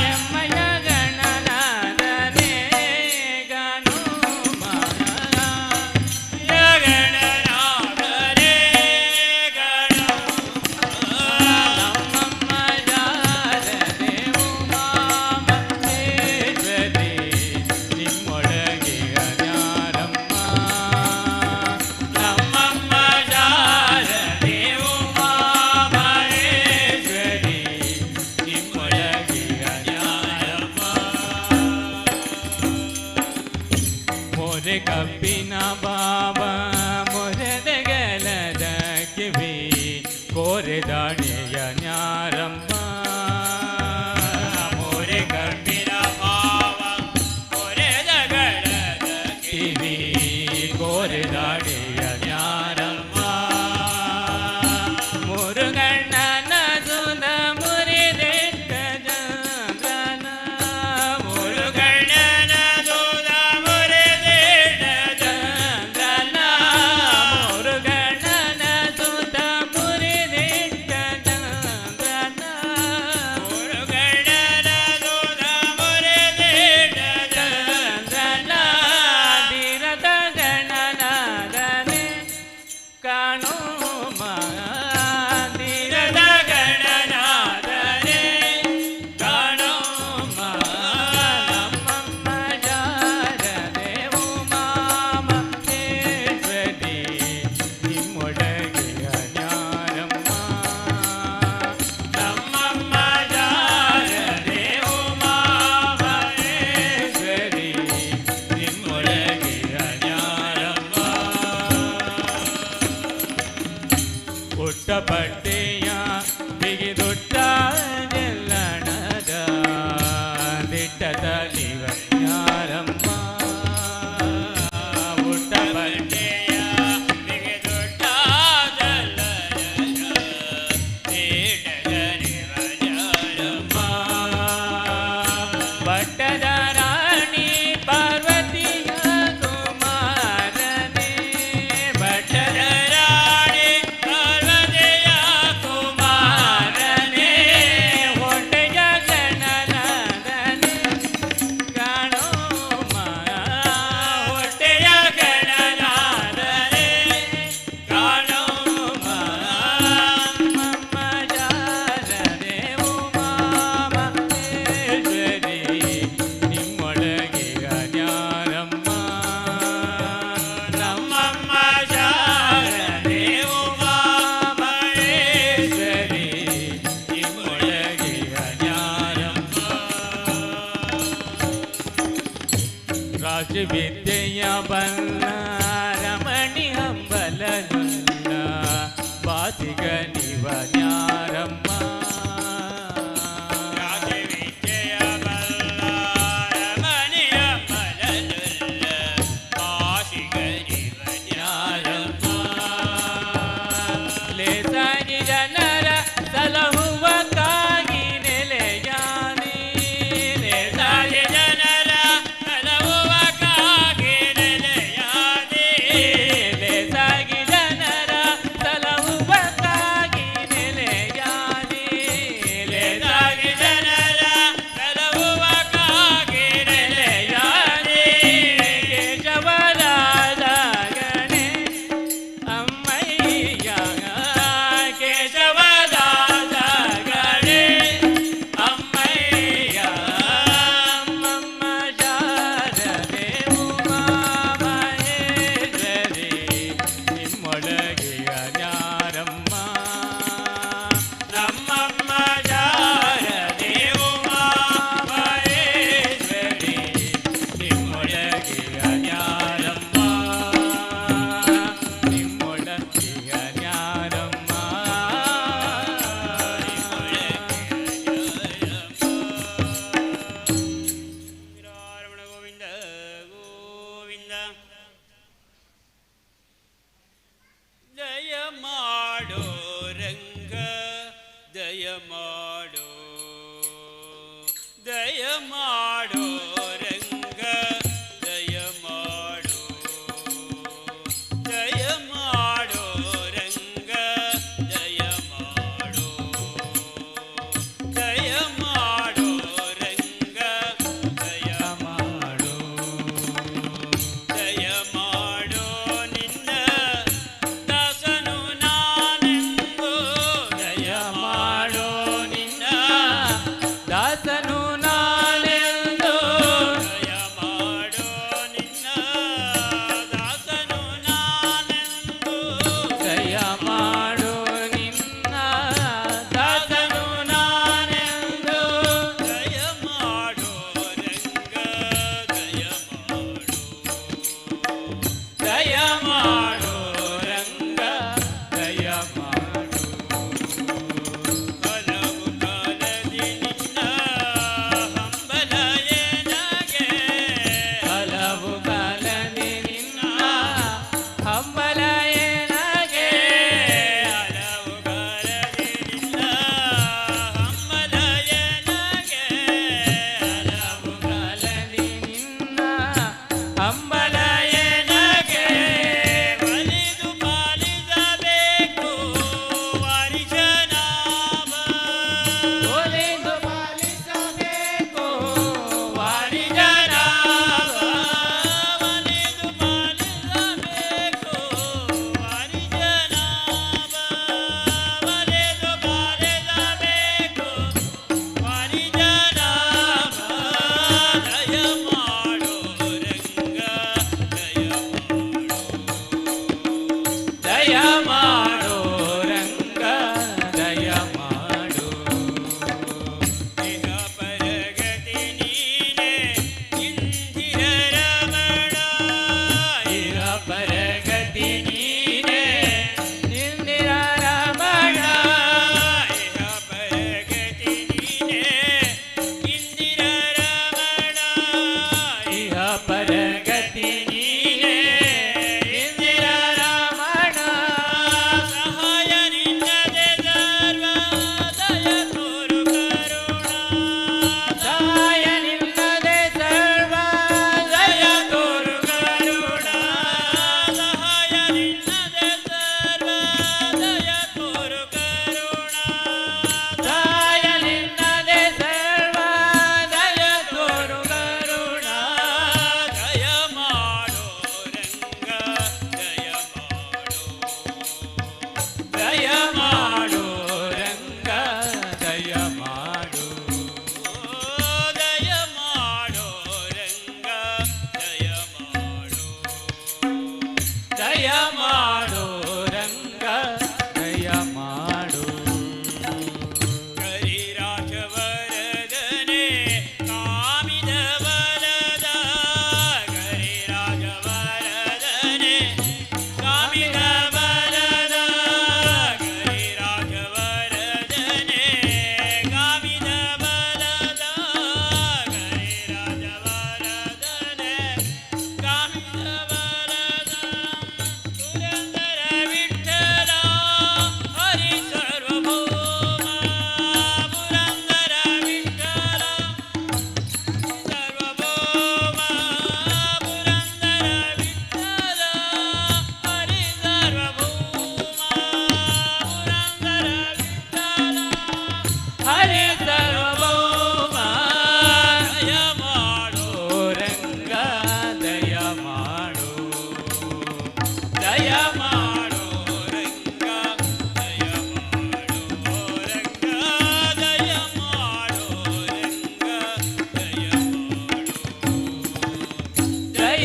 ಎಮ್ಮಯ ಗಣನಾದನೆ ಗಣುಮ. ಗಣನಾದನೆ ಗಣುಮ. ನಮ್ಮಮ್ಮ ಶಾರದೆ ಉಮಾ ಮಹೇಶ್ವರಿ ನಿಮ್ಮೊಳಗೆ ಹನ್ಯಾರಮ್ಮ. ನಮ್ಮಮ್ಮ ಶಾರದೆ ಉಮಾ ಮಹೇಶ್ವರಿ ನಿಮ್ಮೊಳಗೆ ಹನ್ಯಾರಮ್ಮ. ಮೊರೆ ಕಬ್ಬಿನ ಬಾಬಾ ಮೊರೆದಗಲದ ಕಿವಿ ಕೋರೆದಾಣಿಯ ನ್ಯಾರಮ್ಮ. ಮೊರೆ ಕಬ್ಬಿನ ಬಾಬಾ ಮೊರೆದಗಲದ ಕಿವಿ ಕೋರೆದಾಣಿಯ ನ್ಯಾರಮ್ಮ. ಮುರುಗಣ್ಣನ ಸುದ ಮುರಿದೆಟ್ಟ ಚಂದ್ರನ. ಮುರುಗಣ್ಣನ ಸುದ ಮುರಿದೆಟ್ಟ ಚಂದ್ರನ. ಮುರುಗಣ್ಣನ ಸುದ ಮುರಿದೆಟ್ಟ ಚಂದ್ರನ. ಮುರುಗಣ್ಣನ ಸುದ ಮುರಿದೆಟ್ಟ ಚಂದ್ರನ. ಧೀರದ ಗಣನಾದನೆ ಕಾಣುಮ. ಧೀರದ ಗಣನಾದನೆ ಕಾಣುಮ. ನಮ್ಮಮ್ಮ ಶಾರದೆ ಉಮಾ ಮಹೇಶ್ವರಿ ನಿಮ್ಮೊಳಗೆ ಹನ್ಯಾರಮ್ಮ. ನಮ್ಮಮ್ಮ ಶಾರದೆ ಉಮಾ ಮಹೇಶ್ವರಿ ನಿಮ್ಮೊಳಗೆ ಹನ್ಯಾರಮ್ಮ. ಪುಟ್ಟಪಟ್ಟೆಯ ಬಿಗಿದೊಟ್ಟ ನಿಲ್ಲಣದ ದಿಟ್ಟದ ನಿವನ್ಯಾರಮ್ಮ. ಪುಟ್ಟಪಟ್ಟೆಯ ಬಿಗಿದೊಟ್ಟ ನಿಲ್ಲಣದ ದಿಟ್ಟದ ನಿವನ್ಯಾರಮ್ಮ. ಪಟ್ಟದ ರಾಣಿ ಪಾರ್ವತಿಯ ಕುಮಾರನೇ. ಪಟ್ಟದ ರಾಣಿ ಪಾರ್ವತಿಯ ಕುಮಾರನೇ. ಹೊಟ್ಟೆಯ ಗಣನಾದನೆ ಕಾಣುಮ. ಹೊಟ್ಟೆಯ ಗಣನಾದನೆ ಕಾಣುಮ. ನಮ್ಮಮ್ಮ ಶಾರದೆ ಉಮಾ ಮಹೇಶ್ವರಿ ನಿಮ್ಮೊಳಗೆ ಹನ್ಯಾರಮ್ಮ. ನಮ್ಮಮ್ಮ ಶಾರದೆ ಉಮಾ ಮಹೇಶ್ವರಿ ನಿಮ್ಮೊಳಗೆ ಹನ್ಯಾರಮ್ಮ. ರಾಜ ವಿದ್ಯೆಯ ಬಲ್ಲ ರಮಣಿ ಹಂಬಲನುಲ್ಲ ಬಾಸಿಗ ನಿವನ್ಯಾರಮ್ಮ. ರಾಜ ವಿದ್ಯೆಯ ಬಲ್ಲ ರಮಣಿ ಹಂಬಲನುಲ್ಲ ಬಾಸಿಗ ನಿವನ್ಯಾರಮ್ಮ. ಲೇಸಾಗಿ ಜನರ ಸಲಹುವ ಕಾಗಿ ನೆಲೆಯಾನಿ. ಲೇಸಾಗಿ ಜನರ ಸಲಹುವ ಕಾಗಿ ನೆಲೆಯಾನಿ. ಲೇಸಾಗಿ ಜನರ ಸಲಹುವ ಕಾಗಿ ನೆಲೆಯಾನಿ.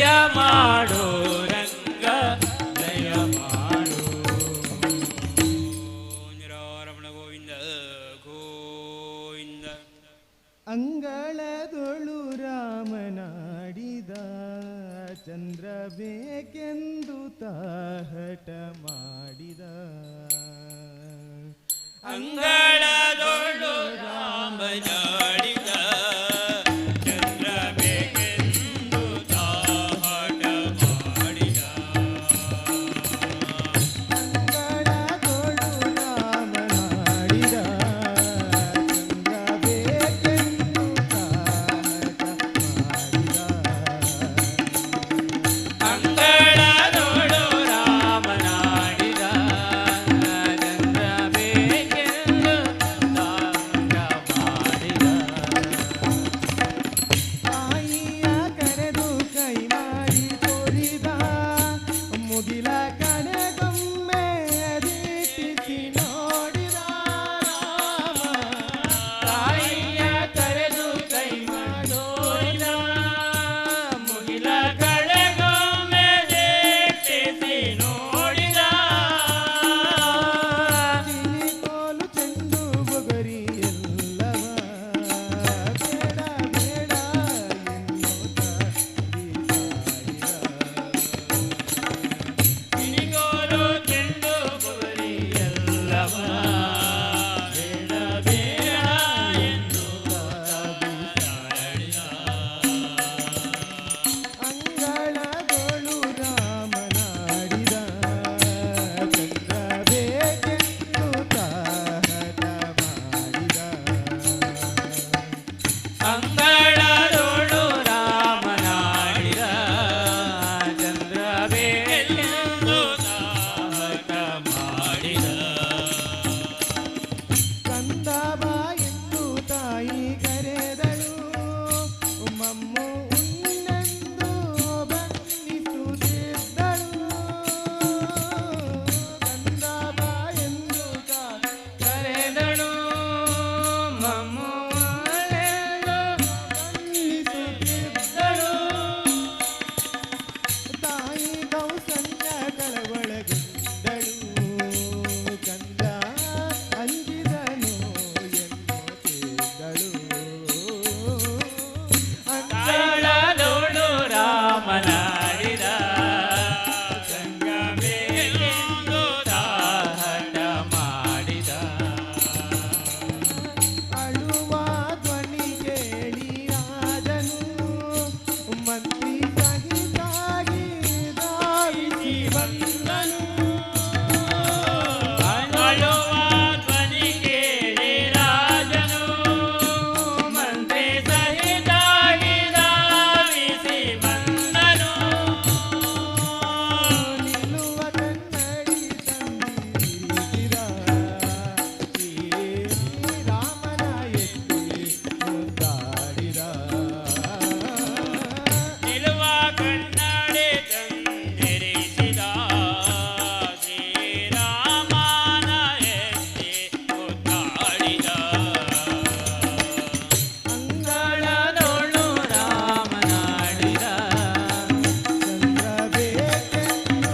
ದಯ ಮಾಡು ರಂಗ ದಯ ಮಾಡು. ರಮಣ ಗೋವಿಂದ ಗೋವಿಂದ. ಅಂಗಳದೊಳು ರಾಮನಾಡಿದ ಚಂದ್ರ ಬೇಕೆಂದು ತಾಹಟ ಮಾಡಿದ. ಅಂಗಳದೊಳು ರಾಮನಾಡಿದ ಚಂದ್ರ ಬೇಕೆಂದು ತಾಹಟ ಮಾಡಿದ. ಅಂಗಳದೊಳು ರಾಮನಾಡಿದ ಚಂದ್ರ ಬೇಕೆಂದು ತಾಹಟ ಮಾಡಿದ. ಅಂಗಳದೊಳು ರಾಮನಾಡಿದ ಚಂದ್ರ ಬೇಕೆಂದು ತಾಹಟ ಮಾಡಿದ. ತಾಯಿಯ ಕರೆದು ಕೈ ಮಾಡಿ ತೋರಿದ ಮುಗಿಲ ಕಡೆಗೊಮ್ಮೆ ದಿಟ್ಟಿಸಿ ನೋಡಿದ ರಾಮ. ತಾಯಿಯ ಕರೆದು ಕೈ ಮಾಡೋರಿದ ಮುಗಿಲ ಕಡೆಗೊಮ್ಮೆ ದಿಟ್ಟಿಸಿ ನೋಡಿದ. ತಿಲಿಕೋಲು ಚೆಂಡು ಬೊಗರಿ ಎಲ್ಲವ ಬೇಡ ಬೇಡ ಎನ್ನುತ್ತ ಬೀಸಾಡಿದ. ಇನಿಗೋಲು ಚೆಂಡು ಬುಗುರಿ ಎಲ್ಲವ ಬೇಡ ಬೇಡ ಎಂದು ತಾಡಿದ. ಅಂಗಳದೊಳು ರಾಮನಾಡಿದ ಚಂದ್ರ ಬೇಕೆಂದು ತಾಹಟ ಮಾಡಿದ. ಅಂಗಳದೊಳು ರಾಮನಾಡಿದ ಚಂದ್ರ ಬೇಕೆಂದು ತಾಹಟ ಮಾಡಿದ. ಕಂದ ಬಾ ಎಂದು ತಾಯಿ ಕರೆದಳು ಮಮ್ಮು ಉಣ್ಣೆಂದು ಬನ್ನಿಸುತ್ತಿದ್ದಳು. ಕಂದ ಬಾ ಎಂದು ತಾಯಿ ಕರೆದಳು ಮಮ್ಮೂಳೆಂದು ಬನ್ನಿಸುತ್ತಿದ್ದಳು. ತಾಯಿ ಕೌಸಲ್ಯ ಕಳವಳಗೊಂಡಳು. ಕಂದ ಅಂಜಿದನು ಎನ್ನುತ್ತಿದ್ದಳು. ಅಂಗಳದೊಳು ರಾಮನಾಡಿದ ಚಂದ್ರ ಬೇಕೆಂದು ತಾಹಟ ಮಾಡಿದ. ಅಳುವ ಧ್ವನಿ ಕೇಳಿ ರಾಜನು ಮಂತ್ರಿ ಸಹಿತಾಗಿ ಧಾವಿಸಿ ಬಂದನು. ಅಳುವ ಧ್ವನಿ ಕೇಳಿ ರಾಜನು ಮಂತ್ರಿ ಸಹಿತಾಗಿ ಧಾವಿಸಿ ಬಂದನು. ನಿಲ್ಲುವ ಕನ್ನಡಿ ತಂದಿರಿಸಿದ ಶ್ರೀರಾಮನ ಎತ್ತಿ ಮುದ್ದಾಡಿದ. ನಿಲುವ ಕನ್ನಡಿ ತಂದಿರಿಸಿದ ಶ್ರೀರಾಮನ ಎತ್ತಿ ಮುದ್ದಾಡಿದ. ಅಂಗಳದೊಳು ರಾಮನಾಡಿದ ಚಂದ್ರ ಬೇಕೆಂದು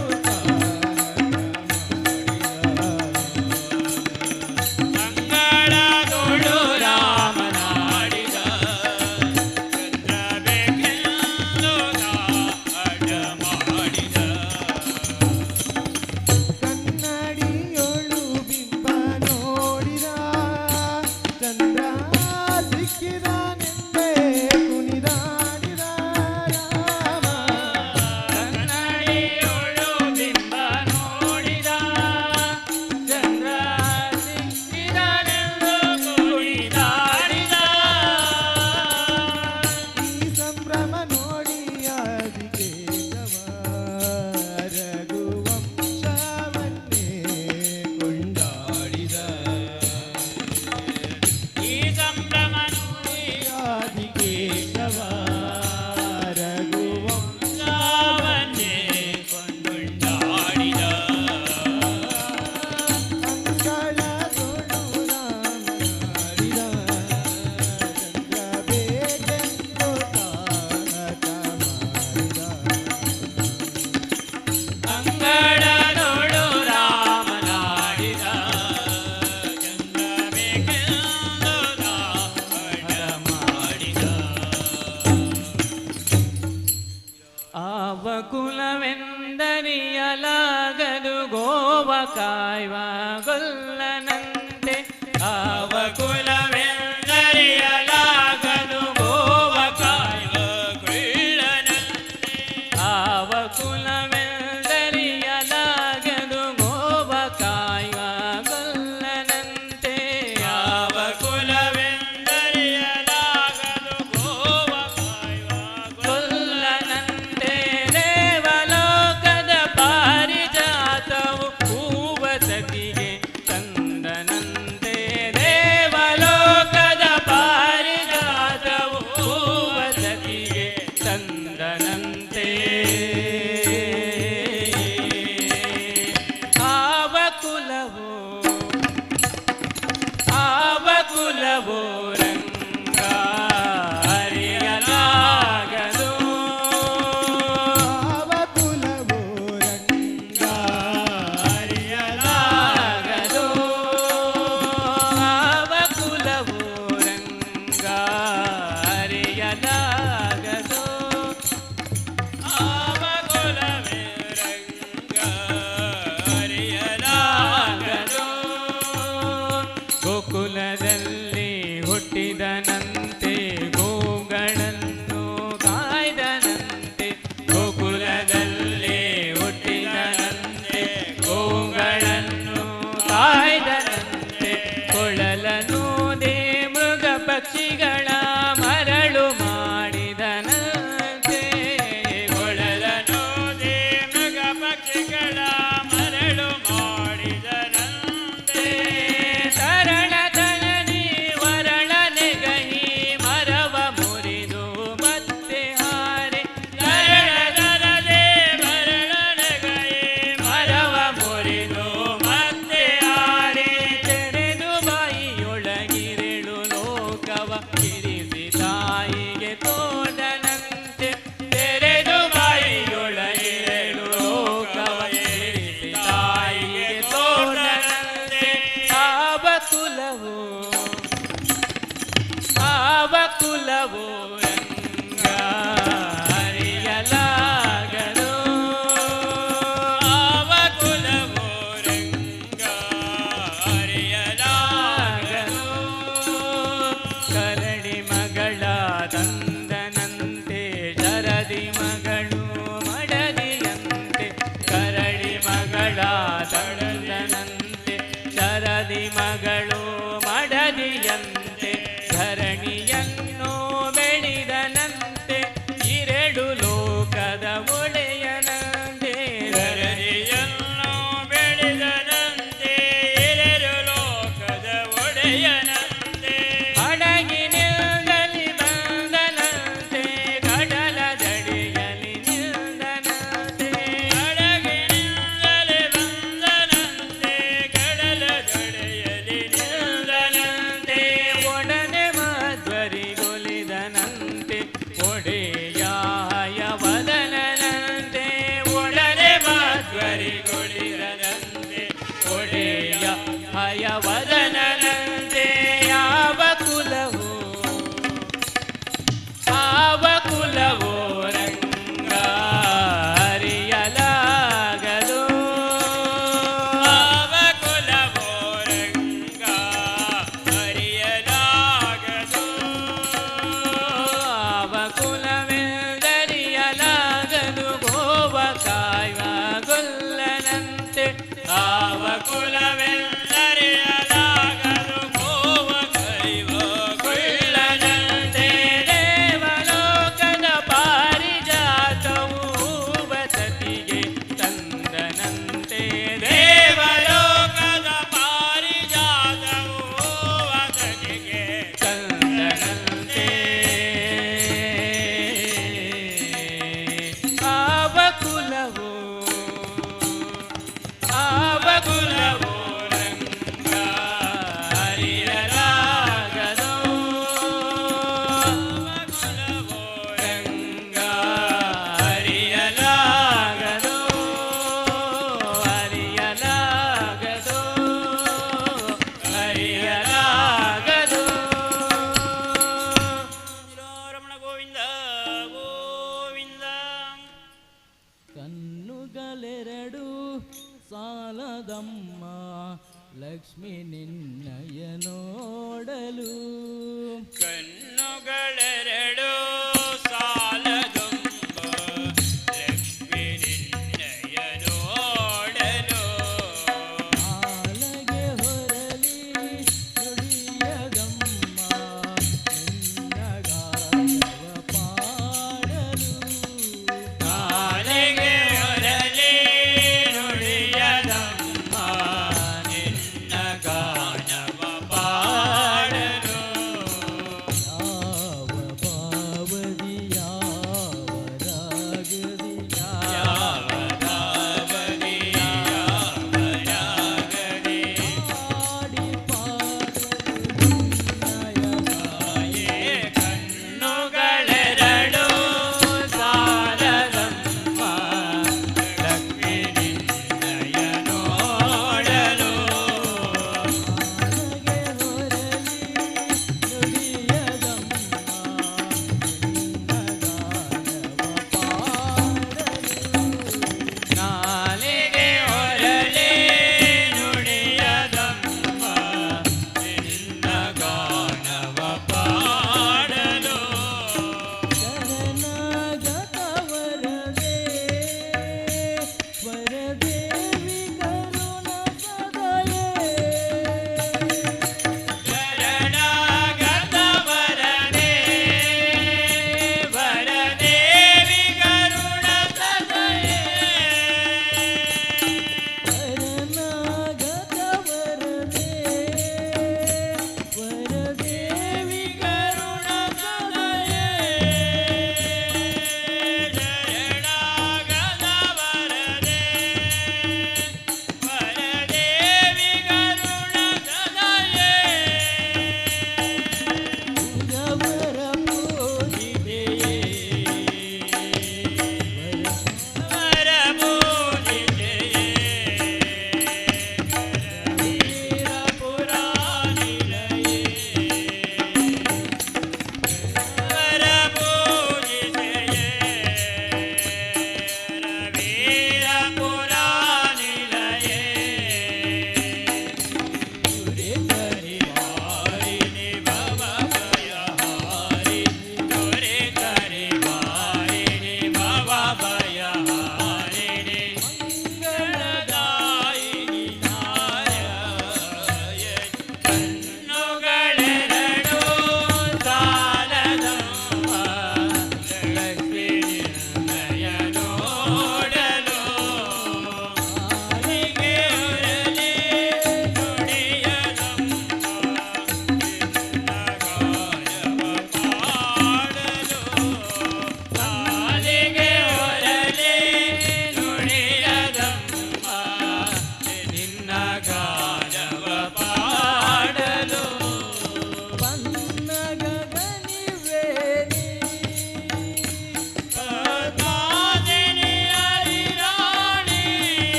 ಅಂಗಳದೊಳು ರಾಮನಾಡಿದ ಚಂದ್ರ ಬೇಕೆಂದು ತಾಹಟ ಮಾಡಿದ. ಕನ್ನಡಿಯೊಳು ಬಿಂಬ ನೋಡಿದ ಚಂದ್ರ ಸಿಕ್ಕಿದನೆಂದೇ ಕುಣಿದಾಡಿದ ರಾಮ. ಕನ್ನಡಿಯೊಳು ಬಿಂಬ ನೋಡಿದ ಚಂದ್ರ ಸಿಕ್ಕಿದನೆಂದು ಕುಣಿದಾಡಿದ. ಈ ಸಂಭ್ರಮ ನೋಡಿ ಆದಿಕೇಶವ ರಘುವಂಶವನ್ನೇ ಕೊಂಡಾಡಿದ. ಈ ಸಂಭ್ರಮ ನೋಡಿ ಆದಿಕೇಶವ ಸಾವನ್ನೇ ಕೊಂಡಾಡಿದ. ಅಂಗಳದೊಳು ರಾಮನಾಡಿದ ಚಂದ್ರ ಬೇಕೆಂದು ತಾಹಟ ಮಾಡಿದ. ಆವ ಕುಲವೆಂದರಿಯಲಾಗದು ಗೋವ ಕಾಯುವ ಗೊಲ್ಲನಂತೆ ಆವ ಕುಲವೆಂದರಿಯಲಾಗದು ಗೋವ ಕಾಯುವ ಗೊಲ್ಲನಂತೆ ಆವ ಕುಲವೆಂದರಿಯಲಾಗದು ಗೋವ ಕಾಯುವ ಗೊಲ್ಲನಂತೆ ಆವ ಕುಲವೆಂದರಿಯಲಾಗದು ಗೋವ ಕಾಯುವ ಗೊಲ್ಲನಂತೆ ದೇವಲೋಕದ ಪಾರಿಜಾತವು ಹೂವಸತಿಗೆ ಚಂದ ಸಾಲದಮ್ಮ ಲಕ್ಷ್ಮಿ ನಿನ್ನಯ ನೋಡಲು ಕಣ್ಣುಗಳೆರಡು ಸಾಲದೊಂಬ ಲಕ್ಷ್ಮಿ ನಿನ್ನಯ ನೋಡಲು ನಾಲಗೆ ಹೊರಲಿ ನುಡಿಯದಮ್ಮ ನಿನ್ನ ಗಾಯವ ಪಾಡಲು ನಾಲಿಗೆ ಹೊರಲಿ ನುಡಿಯದಮ್ಮ ನಿನ್ನ ಗಾನವ ಪಾಡಲು ಯಾವ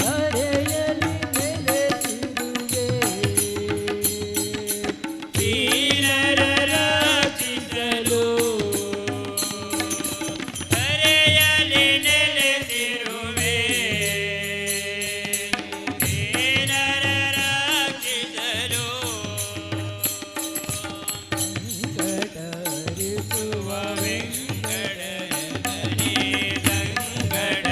ಧರೆಯಲ್ಲಿ ನೆಲೆಸಿರುವೆ ದೀನರ ರಕ್ಷಿಸಲು ಧರೆಯಲ್ಲಿ ನೆಲೆಸಿರುವೆ ದೀನರ ರಕ್ಷಿಸಲು ಕಟರಿಸುವ ವೆಂಕಟರಮಣಿ ಸಂಗಡ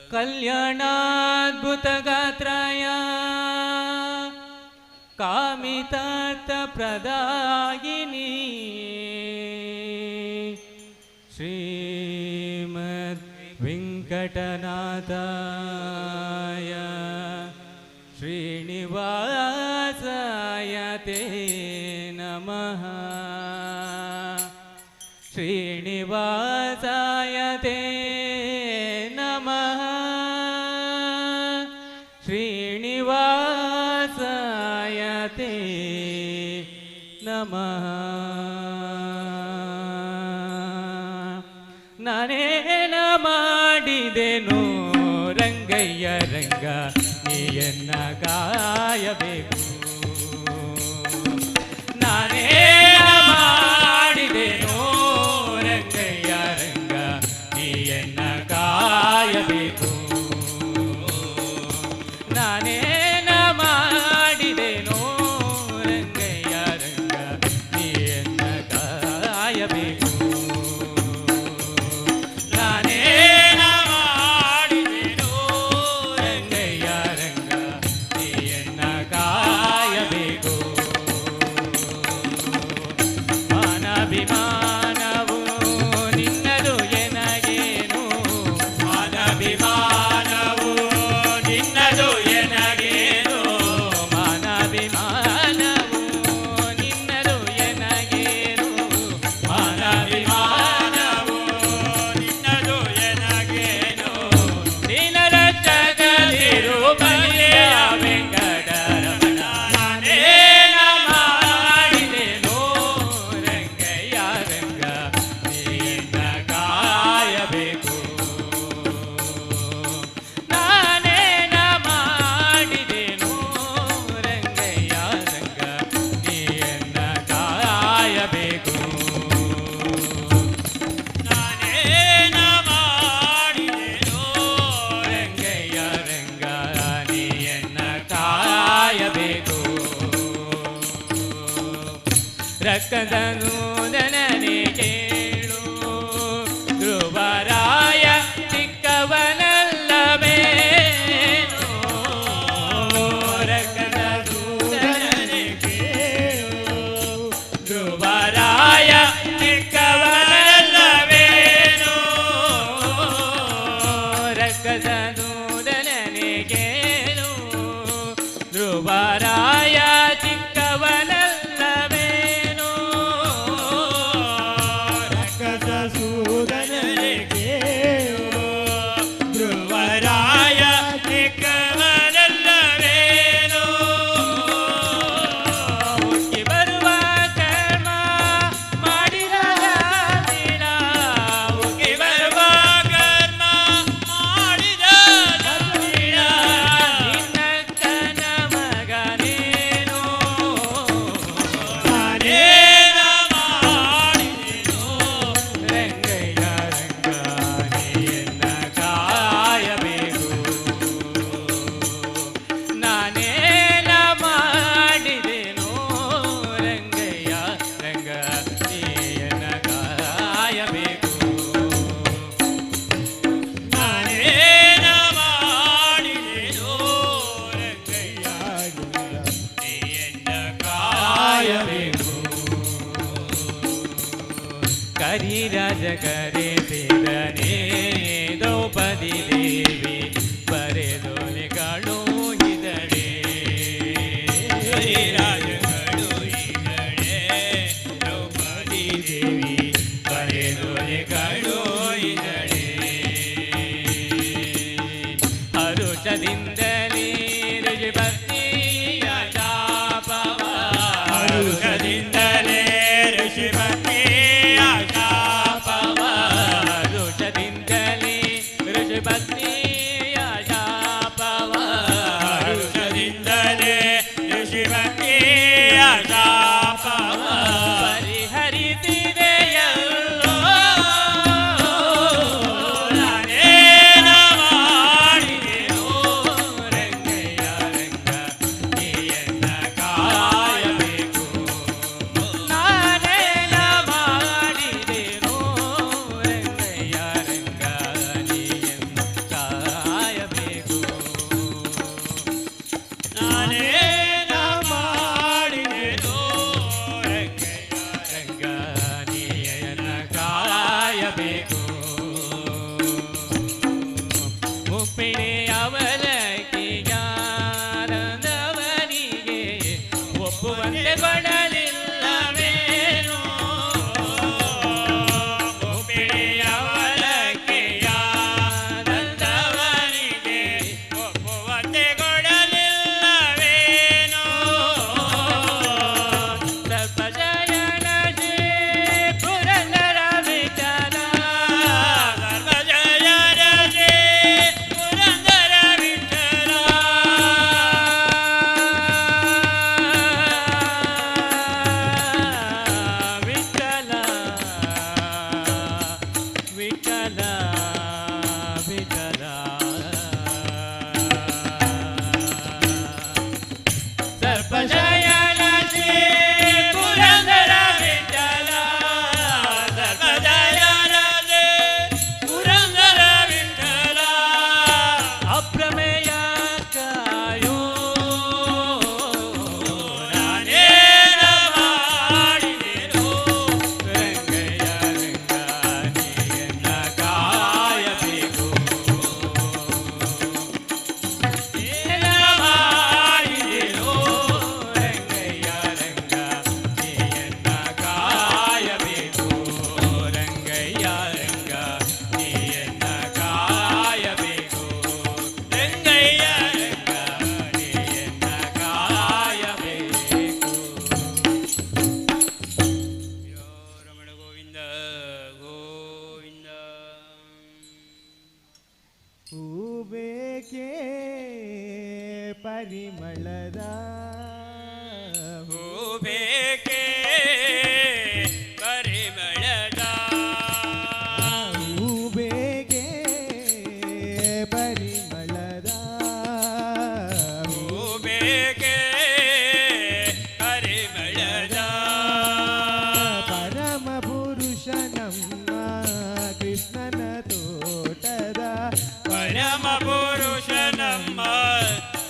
ಕಲ್ಯಾಣಾದ್ಭುತಗಾತ್ರಾಯ ಕಾಮಿತಾರ್ಥಪ್ರದಾಯಿನಿ ಶ್ರೀಮದ್ ವೆಂಕಟನಾಥಾಯ ಶ್ರೀನಿವಾಸಾಯ ತೇ ನಮಃ ಶ್ರೀನಿವಾಸಾಯ ತೇ ನಮಃ ಶ್ರೀನಿವಾಸಾಯ ತೇ ನಮಃ ನಾನೇನ ಮಾಡಿದೆನು ರಂಗಯ್ಯ ರಂಗ ನೀಯನ್ನ ಕಾಯಬೇಕು ನಾನೇನ ಮಾಡಿದೆನು ರಂಗಯ್ಯ ರಂಗ ನೀಯನ್ನ ಕಾಯಬೇಕು ನಾನೇನ ಮಾಡಿದೆನು ರಂಗಯ್ಯ ರಂಗ ನೀಯನ್ನ ಕಾಯಬೇಕು ನಾನೇನ ಮಾಡಿದೆನು ರಂಗಯ್ಯ ರಂಗ ನೀಯನ್ನ ಕಾಯಬೇಕು ಮಾನಭಿಮಾನವು ನಿನ್ನದು ಎನಗೇನು ಮಾನಭಿಮಾನವು ನಿನ್ನದು ಎನಗೇನು ಮಾನಭಿಮಾನವು ನಿನ್ನದು ಎನಗೇನು ಮಾನಭಿಮಾನವು ನಿನ್ನದು ಎನಗೇನು ದೀನರಕ್ಷಕದಿರು ಬಲಿಯ ವೆಂಕಟರಮಣ ನಾನೇನ ಮಾಡಿದೆನು ರಂಗಯ್ಯ ರಂಗ ನೀಯನ್ನ ಕಾಯಬೇಕು ನಾನೇನ ಮಾಡಿದೆನು ರಂಗಯ್ಯ ರಂಗ ನೀಯನ್ನ ಕಾಯಬೇಕು ನಾನೇನ ಮಾಡಿದೆನು ರಂಗಯ್ಯ ರಂಗ ನೀಯನ್ನ ಕಾಯಬೇಕು ರಕ್ಕದನೂದನನೆ ಕೇಳು ಧ್ರುವರಾಯ ಚಿಕ್ಕವನಲ್ಲವೇನು ರಕ್ಕದನೂದನನೆ ಕೇಳು ಧ್ರುವರಾಯ ಚಿಕ್ಕವನಲ್ಲವೇನು ರಕ್ಕದನೂದನನೆ ಕೇಳು ಧ್ರುವರಾಯ ಚಿಕ್ಕವನಲ್ಲವೇನು ರಕ್ಕದ ಸೂದನನೆ ಕೇಳು ಧ್ರುವರಾಯ ಚಿಕ್ಕವನಲ್ಲವೇನು ಹುಟ್ಟಿ ಬರುವ ಕರ್ಮ ಮಾಡಿರದ ದಿನ ಹುಟ್ಟಿ ಬರುವ ಕರ್ಮ ಮಾಡಿದ ದಿನ ನಿನ್ನಕ್ಕನ ಮಗನೇನು ನಾನೇನ ಮಾಡಿದೆನು ರಂಗಯ್ಯ ರಂಗ ನೀಯನ್ನ ಕಾಯಬೇಕು ನಾನೇನ ಮಾಡಿದೆನು ರಂಗಯ್ಯ ರಂಗ ನೀಯನ್ನ ಕಾಯಬೇಕು ನಾನೇನ ಮಾಡಿದೆನು ರಂಗಯ್ಯ ನೀಯನ್ನ ಕಾಯಬೇಕು ಕರಿರಾಜ ಕರೆಸಿದನೇ ದ್ರೌಪದಿ ದೇವಿ ಬರೆದೊಲೆ ಕಳುಹಿದಳೆ ಕರಿರಾಜ ಕಳುಹಿದಳೆ ದ್ರೌಪದಿ ದೇವಿ ಬರೆದೊಲೆ ಕಳುಹಿದಳೆ ಹರುಷದಿಂದಲೇ ಋಷಿಪತ್ನಿಯ ಶಾಪವ ಹರುಷದಿಂದಲೇ ಋಷಿಪತ್ನಿಯ ಶಾಪವ ಹರುಷದಿಂದಲೇ ಋಷಿಪತ್ನಿಯ ಶಾಪವ ಹರುಷದಿಂದಲೇ ಋಷಿಪತ್ನಿಯ ಶಾಪವ ಪರಿಹರಿಸಿದೆಯಲ್ಲೋ ನಾನೇನ ಮಾಡಿದೆನು ರಂಗಯ್ಯ ರಂಗ ನೀಯನ್ನ ಕಾಯಬೇಕು ನಾನೇನ ಮಾಡಿದೆನು ರಂಗಯ್ಯ ರಂಗ ನೀಯನ್ನ ಉಪ್ಪಿಣೆ ಅವಲಕ್ಕಿಗಾರದವನಿಗೆ ಒಪ್ಪುವಂತೆ ಕೊಡಲಿಲ್ಲವೇನೋ ಉಪ್ಪಿಣೆ ಅವಲಕ್ಕಿಗಾರದವನಿಗೆ ಒಪ್ಪುವಂತೆ ಕೊಡಲಿಲ್ಲವೇನೋ ಸರ್ಪಜಯನ ಶ್ರೀ ಪುರಂದರ ವಿಠಲ ಸರ್ಪಜಯನ ಶ್ರೀ ಪುರಂದರ ವಿಠಲ ವಿಠಲ ವಿಠಲ ವಿಠಲ ಸರ್ಪಜಯನ ಶ್ರೀ ಪುರಂದರ ವಿಠಲ ಸರ್ಪಜಯನ ಶ್ರೀ ಪುರಂದರ ವಿಠಲ ಅಪ್ರಮೇಯ ಕಾಯೋ ನಾನೇನ ಮಾಡಿದೆನೋ ರಂಗಯ್ಯ ರಂಗನಿಯನ್ನ ಕಾಯಬೇಕು ಏನ ಮಾಡಿದೆನೋ ರಂಗಯ್ಯ ರಂಗನಿಯನ್ನ ಕಾಯಬೇಕು ರಂಗಯ್ಯ ರಂಗನಿಯನ್ನ ಕಾಯಬೇಕು ರಂಗಯ್ಯ ರಂಗನಿಯನ್ನ ಕಾಯಬೇಕು ರಮಣ ಗೋವಿಂದ ಗೋವಿಂದ ಹೂಬೇಕೆ ಪರಿಮಳದ ಹೂಬೇಕೆ ಪರಿಮಳದ ಹೂಬೇಕೆ ಪರಿಮಳದ ಹೂಬೇಕೆ ಪರಿಮಳದ ಪರಮ ಪುರುಷ ನಮ್ಮ ಕೃಷ್ಣನ ತೋಟದ ಪರಮ ಪುರುಷ ನಮ್ಮ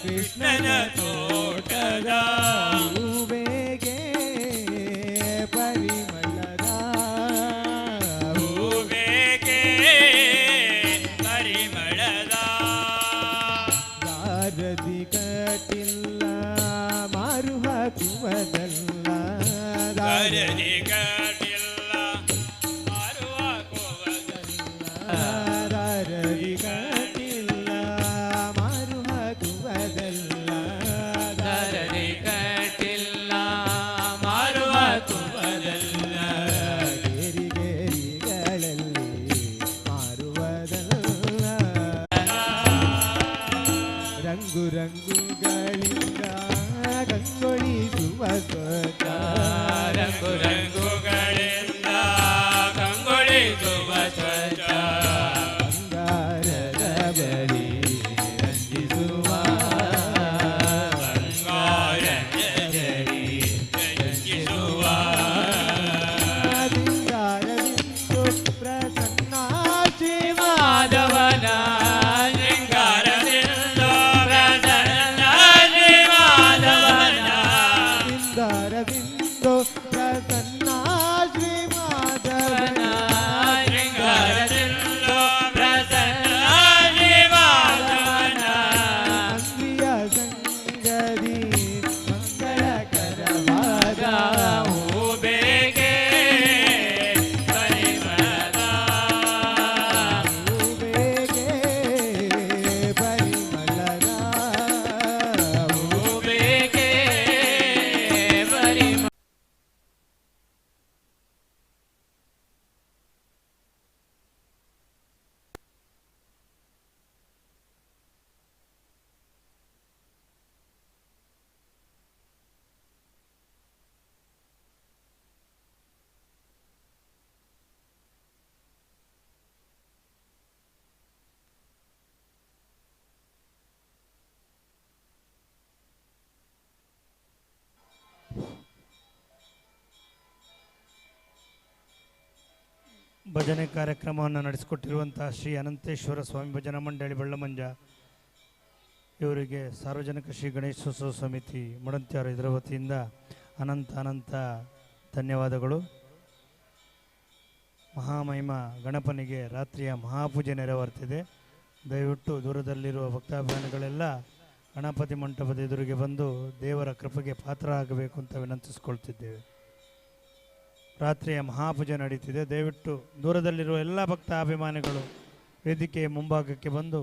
ಕೃಷ್ಣನ ತೋಟದ ಹೂಬೇಕೆ ಪರಿಮಳದ ಹೂಬೇಕೆ ಪರಿಮಳದ ದಾರದಿ ಕಟ್ಟಿಲ್ಲ ಮಾರು ಹಾಕುವುದಲ್ಲ ಕರದಿ ಕಟ್ಟಿಲ್ಲ ಮಾರುವ ಕೋವದಲ್ಲ ದಾರದಿ ಕಟ್ಟಿಲ್ಲ ಮಾರು ಹಾಕುವುದಲ್ಲ ಕರದಿ ಕಟ್ಟಿಲ್ಲ ಮಾರುವ ಕೋವದಲ್ಲ ಗೇರಿಗೇರಿಗಳಲ್ಲಿ ಮಾರುವುದಲ್ಲ ರಂಗು ರಂಗುಗಳಿಂದ ಗಂಗೊಳಿಸುವ ಸ್ವಚ್ಛ ರಂಗು ರಂಗುಗಳಿಂದ ಕಂಗೊಳಿಸುವ ಸ್ವಚ್ಛ ಬಂಗಾರದ ಬಳಿ ರಂಜಿಸುವ ಬಂಗಾರದಲ್ಲಿ ರಂಜಿಸುವ ಸಿಂಗಾರದಿಂದು ಪ್ರಸನ್ನ ಶ್ರೀ ಮಾಧವನ ಶೃಂಗಾರದಿಂದ ಪ್ರಸನ್ನ ಶ್ರೀ ಮಾಧವನ ಸಿಂಗಾರದಿಂದು ಪ್ರಸನ್ನ ಶ್ರೀ ಮಾಧವನ ಶೃಂಗಾರದಿಂದ ಪ್ರಸನ್ನ ಶ್ರೀ ಮಾಧವನ ಅಂಗಿಯ ಸಂಗದಿ ಮಂಗಳಕರವಾದ ಹೂಬೇಕೆ ಪರಿಮಳದ ಹೂಬೇಕೆ ಪರಿಮಳದ ಹೂಬೇಕೆ ಪರಿಮಳ ಭಜನೆ ಕಾರ್ಯಕ್ರಮವನ್ನು ನಡೆಸಿಕೊಟ್ಟಿರುವಂಥ ಶ್ರೀ ಅನಂತೇಶ್ವರ ಸ್ವಾಮಿ ಭಜನಾ ಮಂಡಳಿ ಬೆಳ್ಳಮಂಜ ಇವರಿಗೆ ಸಾರ್ವಜನಿಕ ಶ್ರೀ ಗಣೇಶೋತ್ಸವ ಸಮಿತಿ ಮುಡಂತ್ಯಾರು ಇದರ ವತಿಯಿಂದ ಅನಂತ ಧನ್ಯವಾದಗಳು. ಮಹಾಮಹಿಮ ಗಣಪನಿಗೆ ರಾತ್ರಿಯ ಮಹಾಪೂಜೆ ನೆರವೇರ್ತಿದೆ. ದಯವಿಟ್ಟು ದೂರದಲ್ಲಿರುವ ಭಕ್ತಾಭಿಮಾನಿಗಳೆಲ್ಲ ಗಣಪತಿ ಮಂಟಪದ ಎದುರಿಗೆ ಬಂದು ದೇವರ ಕೃಪೆಗೆ ಪಾತ್ರರಾಗಬೇಕು ಅಂತ ವಿನಂತಿಸಿಕೊಳ್ತಿದ್ದೇವೆ. ರಾತ್ರಿಯ ಮಹಾಪೂಜೆ ನಡೀತಿದೆ. ದಯವಿಟ್ಟು ದೂರದಲ್ಲಿರುವ ಎಲ್ಲ ಭಕ್ತಾಭಿಮಾನಿಗಳು ವೇದಿಕೆಯ ಮುಂಭಾಗಕ್ಕೆ ಬಂದು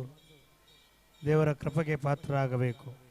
ದೇವರ ಕೃಪೆಗೆ ಪಾತ್ರರಾಗಬೇಕು.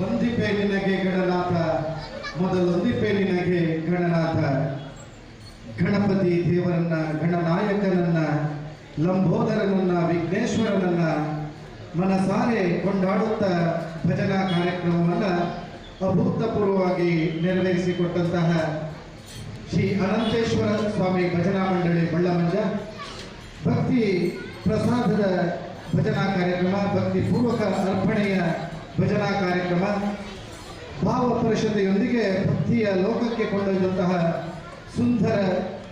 ಒಂದಿಪೆ ನಿನಗೆ ಗಣನಾಥ, ಮೊದಲೊಂದಿಪೆ ನಿನಗೆ ಗಣನಾಥ. ಗಣಪತಿ ದೇವರನ್ನ, ಗಣನಾಯಕನನ್ನ, ಲಂಬೋದರನನ್ನ, ವಿಘ್ನೇಶ್ವರನನ್ನ ಮನಸಾರೆ ಕೊಂಡಾಡುತ್ತಾ ಭಜನಾ ಕಾರ್ಯಕ್ರಮವನ್ನು ಅಭೂತಪೂರ್ವವಾಗಿ ನೆರವೇರಿಸಿಕೊಟ್ಟಂತಹ ಶ್ರೀ ಅನಂತೇಶ್ವರ ಸ್ವಾಮಿ ಭಜನಾ ಮಂಡಳಿ ಬಳ್ಳಮಂಜ ಭಕ್ತಿ ಪ್ರಸಾದದ ಭಜನಾ ಕಾರ್ಯಕ್ರಮ, ಭಕ್ತಿ ಪೂರ್ವಕ ಅರ್ಪಣೆಯ ಭಜನಾ ಕಾರ್ಯಕ್ರಮ, ಭಾವ ಪರಿಷತ್ತೆಯೊಂದಿಗೆ ಭಕ್ತಿಯ ಲೋಕಕ್ಕೆ ಕೊಂಡೊಯ್ದಂತಹ ಸುಂದರ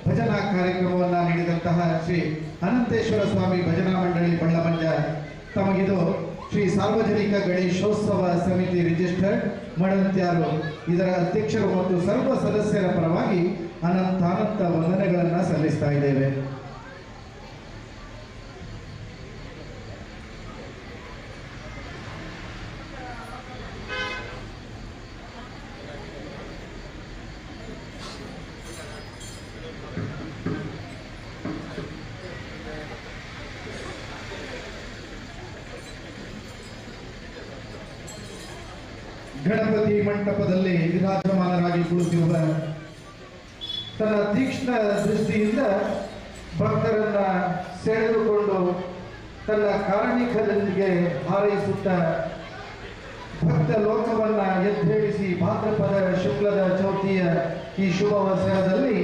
ಭಜನಾ ಕಾರ್ಯಕ್ರಮವನ್ನು ನೀಡಿದಂತಹ ಶ್ರೀ ಅನಂತೇಶ್ವರ ಸ್ವಾಮಿ ಭಜನಾ ಮಂಡಳಿ ಬಳ್ಳಮಂಜ ತಮಗಿದು ಶ್ರೀ ಸಾರ್ವಜನಿಕ ಗಣೇಶೋತ್ಸವ ಸಮಿತಿ ರಿಜಿಸ್ಟರ್ಡ್ ಮಡಂತ್ಯಾರು ಇದರ ಅಧ್ಯಕ್ಷರು ಮತ್ತು ಸರ್ವ ಸದಸ್ಯರ ಪರವಾಗಿ ಅನಂತಾನಂತ ವಂದನೆಗಳನ್ನು ಸಲ್ಲಿಸ್ತಾ ಇದ್ದೇವೆ. ಗಣಪತಿ ಮಂಟಪದಲ್ಲಿ ವಿರಾಜಮಾನರಾಗಿ ಕುಳಿತಿರುವ ತನ್ನ ತೀಕ್ಷ್ಣ ದೃಷ್ಟಿಯಿಂದ ಭಕ್ತರನ್ನ ಸೆಳೆದುಕೊಂಡು ತನ್ನ ಕಾರಣಿಕರೊಂದಿಗೆ ಹಾರೈಸುತ್ತ ಭಕ್ತ ಲೋಕವನ್ನ ಎದ್ದೇಳಿಸಿ ಭಾದ್ರಪದ ಶುಕ್ಲದ ಚೌತಿಯ ಈ ಶುಭವಸರದಲ್ಲಿ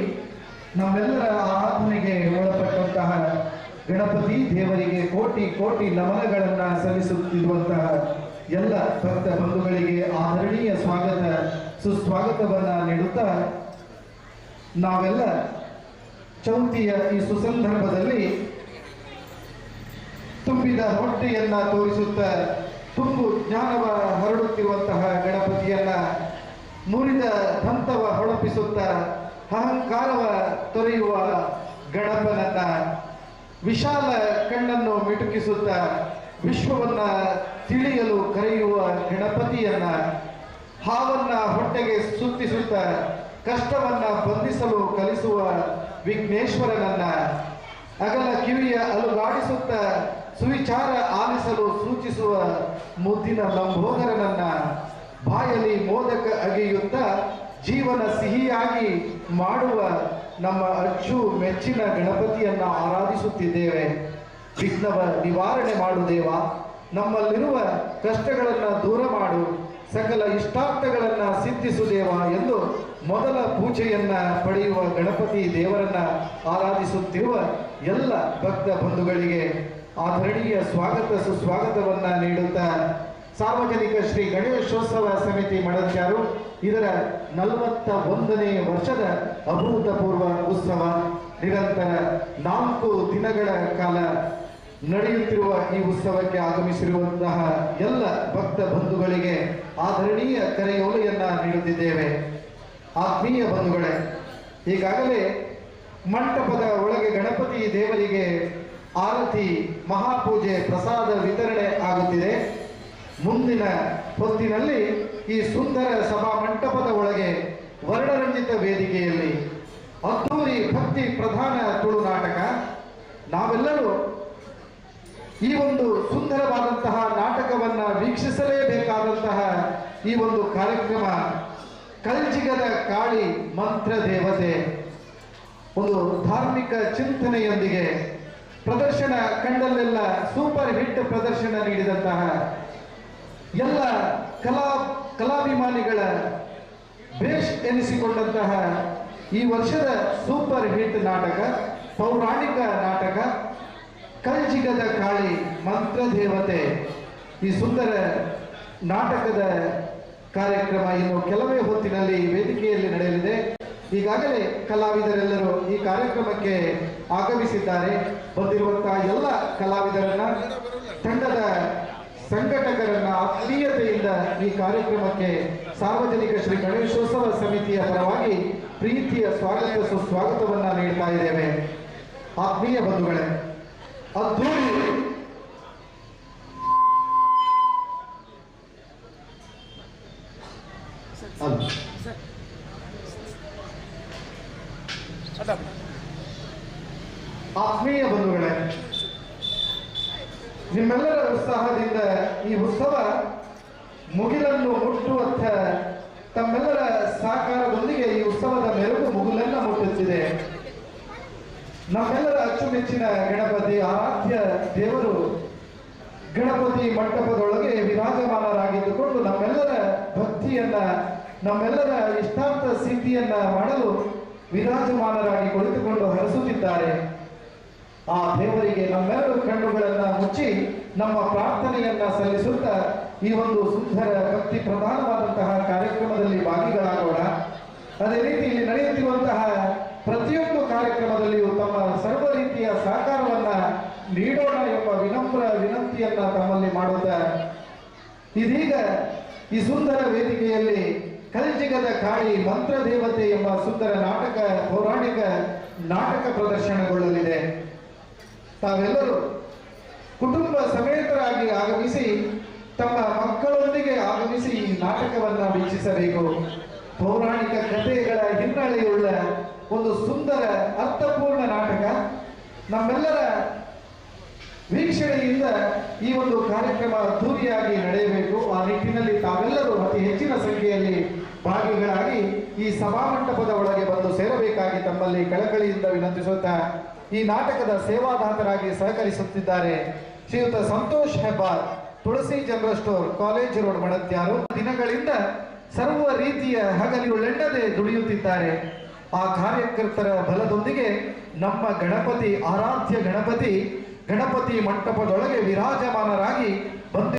ನಮ್ಮೆಲ್ಲರ ಆರಾಧನೆಗೆ ಒಳಪಟ್ಟಂತಹ ಗಣಪತಿ ದೇವರಿಗೆ ಕೋಟಿ ಕೋಟಿ ನಮನಗಳನ್ನು ಸಲ್ಲಿಸುತ್ತಿರುವಂತಹ ಎಲ್ಲ ಭಕ್ತ ಬಂಧುಗಳಿಗೆ ಆದರಣೀಯ ಸ್ವಾಗತ ಸುಸ್ವಾಗತವನ್ನ ನೀಡುತ್ತಾ ನಾವೆಲ್ಲ ಚೌತಿಯ ಈ ಸುಸಂದರ್ಭದಲ್ಲಿ ತುಂಬಿದ ಹೊಟ್ಟೆಯನ್ನ ತೋರಿಸುತ್ತಾ ತುಂಬು ಜ್ಞಾನವ ಹರಡುತ್ತಿರುವಂತಹ ಗಣಪತಿಯನ್ನ ಮುರಿದ ದಂತವ ಹೊಳಪಿಸುತ್ತಾ ಅಹಂಕಾರವ ತೊರೆಯುವ ಗಣಪನನ್ನ ವಿಶಾಲ ಕಣ್ಣನ್ನು ಮಿಟುಕಿಸುತ್ತಾ ವಿಶ್ವವನ್ನ ತಿಳಿಯಲು ಕರೆಯುವ ಗಣಪತಿಯನ್ನ ಹಾವನ್ನ ಹೊಟ್ಟೆಗೆ ಸುತ್ತಿಸುತ್ತ ಕಷ್ಟವನ್ನ ಬಂಧಿಸಲು ಕಲಿಸುವ ವಿಘ್ನೇಶ್ವರನನ್ನ ಅಗಲ ಕಿವಿಯ ಅಲುಗಾಡಿಸುತ್ತ ಸುವಿಚಾರ ಆಲಿಸಲು ಸೂಚಿಸುವ ಮುದ್ದಿನ ಲಂಬೋದರನನ್ನ ಬಾಯಲ್ಲಿ ಮೋದಕ ಅಗೆಯುತ್ತ ಜೀವನ ಸಿಹಿಯಾಗಿ ಮಾಡುವ ನಮ್ಮ ಅಚ್ಚು ಮೆಚ್ಚಿನ ಗಣಪತಿಯನ್ನ ಆರಾಧಿಸುತ್ತಿದ್ದೇವೆ. ವಿಘ್ನವ ನಿವಾರಣೆ ಮಾಡು ದೇವ, ನಮ್ಮಲ್ಲಿರುವ ಕಷ್ಟಗಳನ್ನು ದೂರ ಮಾಡು, ಸಕಲ ಇಷ್ಟಾರ್ಥಗಳನ್ನು ಸಿದ್ಧಿಸು ದೇವ ಎಂದು ಮೊದಲ ಪೂಜೆಯನ್ನ ಪಡೆಯುವ ಗಣಪತಿ ದೇವರನ್ನ ಆರಾಧಿಸುತ್ತಿರುವ ಎಲ್ಲ ಭಕ್ತ ಬಂಧುಗಳಿಗೆ ಆಧರಣೀಯ ಸ್ವಾಗತ ಸುಸ್ವಾಗತವನ್ನ ನೀಡುತ್ತಾ ಸಾರ್ವಜನಿಕ ಶ್ರೀ ಗಣೇಶೋತ್ಸವ ಸಮಿತಿ ಮಡಂತ್ಯಾರು ಇದರ 41ನೇ ವರ್ಷದ ಅಭೂತಪೂರ್ವ ಉತ್ಸವ ನಿರಂತರ 4 ದಿನಗಳ ಕಾಲ ನಡೆಯುತ್ತಿರುವ ಈ ಉತ್ಸವಕ್ಕೆ ಆಗಮಿಸಿರುವಂತಹ ಎಲ್ಲ ಭಕ್ತ ಬಂಧುಗಳಿಗೆ ಆಧರಣೀಯ ಕರೆಯೋಲೆಯನ್ನ ನೀಡುತ್ತಿದ್ದೇವೆ. ಆತ್ಮೀಯ ಬಂಧುಗಳೇ, ಈಗಾಗಲೇ ಮಂಟಪದ ಒಳಗೆ ಗಣಪತಿ ದೇವರಿಗೆ ಆರತಿ, ಮಹಾಪೂಜೆ, ಪ್ರಸಾದ ವಿತರಣೆ ಆಗುತ್ತಿದೆ. ಮುಂದಿನ ಹೊತ್ತಿನಲ್ಲಿ ಈ ಸುಂದರ ಸಭಾ ಮಂಟಪದ ಒಳಗೆ ವರ್ಣರಂಜಿತ ವೇದಿಕೆಯಲ್ಲಿ ಅದ್ದೂರಿ ಭಕ್ತಿ ಪ್ರಧಾನ ತುಳು ನಾಟಕ, ನಾವೆಲ್ಲರೂ ಈ ಒಂದು ಸುಂದರವಾದಂತಹ ನಾಟಕವನ್ನ ವೀಕ್ಷಿಸಲೇಬೇಕಾದಂತಹ ಈ ಒಂದು ಕಾರ್ಯಕ್ರಮ ಕಲ್ಜಿಗದ ಕಾಳಿ ಮಂತ್ರ ದೇವತೆ ಒಂದು ಧಾರ್ಮಿಕ ಚಿಂತನೆಯೊಂದಿಗೆ ಪ್ರದರ್ಶನ ಕಂಡಲ್ಲೆಲ್ಲ ಸೂಪರ್ ಹಿಟ್ ಪ್ರದರ್ಶನ ನೀಡಿದಂತಹ ಎಲ್ಲ ಕಲಾಭಿಮಾನಿಗಳ ಬೇಷ್ ಎನಿಸಿಕೊಂಡಂತಹ ಈ ವರ್ಷದ ಸೂಪರ್ ಹಿಟ್ ನಾಟಕ, ಪೌರಾಣಿಕ ನಾಟಕ ಕಲ್ಜಿಗದ ಕಾಳಿ ಮಂತ್ರ ದೇವತೆ. ಈ ಸುಂದರ ನಾಟಕದ ಕಾರ್ಯಕ್ರಮ ಇನ್ನು ಕೆಲವೇ ಹೊತ್ತಿನಲ್ಲಿ ವೇದಿಕೆಯಲ್ಲಿ ನಡೆಯಲಿದೆ. ಈಗಾಗಲೇ ಕಲಾವಿದರೆಲ್ಲರೂ ಈ ಕಾರ್ಯಕ್ರಮಕ್ಕೆ ಆಗಮಿಸಿದ್ದಾರೆ. ಬಂದಿರುವಂತಹ ಎಲ್ಲ ಕಲಾವಿದರನ್ನ, ತಂಡದ ಸಂಘಟಕರನ್ನ ಆತ್ಮೀಯತೆಯಿಂದ ಈ ಕಾರ್ಯಕ್ರಮಕ್ಕೆ ಸಾರ್ವಜನಿಕ ಶ್ರೀ ಗಣೇಶೋತ್ಸವ ಸಮಿತಿಯ ಪರವಾಗಿ ಪ್ರೀತಿಯ ಸ್ವಾಗತ ಸುಸ್ವಾಗತವನ್ನ ನೀಡ್ತಾ ಇದ್ದೇವೆ. ಆತ್ಮೀಯ ಬಂಧುಗಳೇ, ಅದ್ದೂರಿ ಆತ್ಮೀಯ ಬಂಧುಗಳೇ, ನಿಮ್ಮೆಲ್ಲರ ಉತ್ಸಾಹದಿಂದ ಈ ಉತ್ಸವ ಮುಗಿಲನ್ನು ಮುಟ್ಟುವಂತ ತಮ್ಮೆಲ್ಲರ ಸಹಕಾರದೊಂದಿಗೆ ಈ ಉತ್ಸವದ ಮೆರುಗು ಮುಗಿಲನ್ನ ಮುಟ್ಟುತ್ತಿದೆ. ನಮ್ಮೆಲ್ಲರ ಅಚ್ಚುಮೆಚ್ಚಿನ ಗಣಪತಿ, ಆರಾಧ್ಯ ದೇವರು ಗಣಪತಿ ಮಂಟಪದೊಳಗೆ ವಿರಾಜಮಾನರಾಗಿದ್ದುಕೊಂಡು ನಮ್ಮೆಲ್ಲರ ಭಕ್ತಿಯನ್ನ, ನಮ್ಮೆಲ್ಲರ ಇಷ್ಟಾರ್ಥ ಸಿದ್ಧಿಯನ್ನ ಮಾಡಲು ವಿರಾಜಮಾನರಾಗಿ ಕುಳಿತುಕೊಂಡು ಹರಸುತ್ತಿದ್ದಾರೆ. ಆ ದೇವರಿಗೆ ನಮ್ಮೆಲ್ಲರ ಕಣ್ಣುಗಳನ್ನ ಮುಚ್ಚಿ ನಮ್ಮ ಪ್ರಾರ್ಥನೆಯನ್ನ ಸಲ್ಲಿಸುತ್ತಾ ಈ ಒಂದು ಸುಂದರ ಭಕ್ತಿ ಪ್ರಧಾನವಾದಂತಹ ಕಾರ್ಯಕ್ರಮದಲ್ಲಿ ಭಾಗಿಗಳಾಗೋಣ. ಅದೇ ರೀತಿ ಇಲ್ಲಿ ನಡೆಯುತ್ತಿರುವಂತಹ ಪ್ರತಿಯೊಂದು ಕಾರ್ಯಕ್ರಮದಲ್ಲಿಯೂ ತಮ್ಮ ಸರ್ವ ರೀತಿಯ ಸಹಕಾರವನ್ನ ನೀಡೋಣ ಎಂಬ ವಿನಮ್ರ ವಿನಂತಿಯನ್ನ ತಮ್ಮಲ್ಲಿ ಮಾಡುತ್ತಾ ಇದೀಗ ಈ ಸುಂದರ ವೇದಿಕೆಯಲ್ಲಿ ಕಲ್ಜಿಗದ ಕಾಳಿ ಮಂತ್ರ ದೇವತೆ ಎಂಬ ಸುಂದರ ನಾಟಕ, ಪೌರಾಣಿಕ ನಾಟಕ ಪ್ರದರ್ಶನಗೊಳ್ಳಲಿದೆ. ತಾವೆಲ್ಲರೂ ಕುಟುಂಬ ಸಮೇತರಾಗಿ ಆಗಮಿಸಿ ತಮ್ಮ ಮಕ್ಕಳೊಂದಿಗೆ ಆಗಮಿಸಿ ಈ ನಾಟಕವನ್ನ ವೀಕ್ಷಿಸಬೇಕು. ಪೌರಾಣಿಕ ಕಥೆಗಳ ಹಿನ್ನೆಲೆಯುಳ್ಳ ಒಂದು ಸುಂದರ ಅರ್ಥಪೂರ್ಣ ನಾಟಕ ನಮ್ಮೆಲ್ಲರ ವೀಕ್ಷಣೆಯಿಂದ ಈ ಒಂದು ಕಾರ್ಯಕ್ರಮ ಅದ್ದೂರಿಯಾಗಿ ನಡೆಯಬೇಕು. ಆ ನಿಟ್ಟಿನಲ್ಲಿ ತಾವೆಲ್ಲರೂ ಅತಿ ಹೆಚ್ಚಿನ ಸಂಖ್ಯೆಯಲ್ಲಿ ಭಾಗಿಗಳಾಗಿ ಈ ಸಭಾಮಂಟಪದ ಒಳಗೆ ಬಂದು ಸೇರಬೇಕಾಗಿ ತಮ್ಮಲ್ಲಿ ಕಳಕಳಿಯಿಂದ ವಿನಂತಿಸುತ್ತಾ ಈ ನಾಟಕದ ಸೇವಾದಾತರಾಗಿ ಸಹಕರಿಸುತ್ತಿದ್ದಾರೆ ಶ್ರೀಯುತ ಸಂತೋಷ್ ಹೆಬ್ಬಾರ್, ತುಳಸಿ ಜನರಲ್ ಸ್ಟೋರ್, ಕಾಲೇಜ್ ರೋಡ್, ಮಡತ್ಯಾರು. ದಿನಗಳಿಂದ ಸರ್ವ ರೀತಿಯ ಹಗಲಿಯುಳ್ಳೆಣ್ಣದೆ ದುಡಿಯುತ್ತಿದ್ದಾರೆ. ಆ ಕಾರ್ಯಕರ್ತರ ಬಲದೊಂದಿಗೆ ನಮ್ಮ ಗಣಪತಿ, ಆರಾಧ್ಯ ಗಣಪತಿ ಮಂಟಪದೊಳಗೆ ವಿರಾಜಮಾನರಾಗಿ ಬಂದು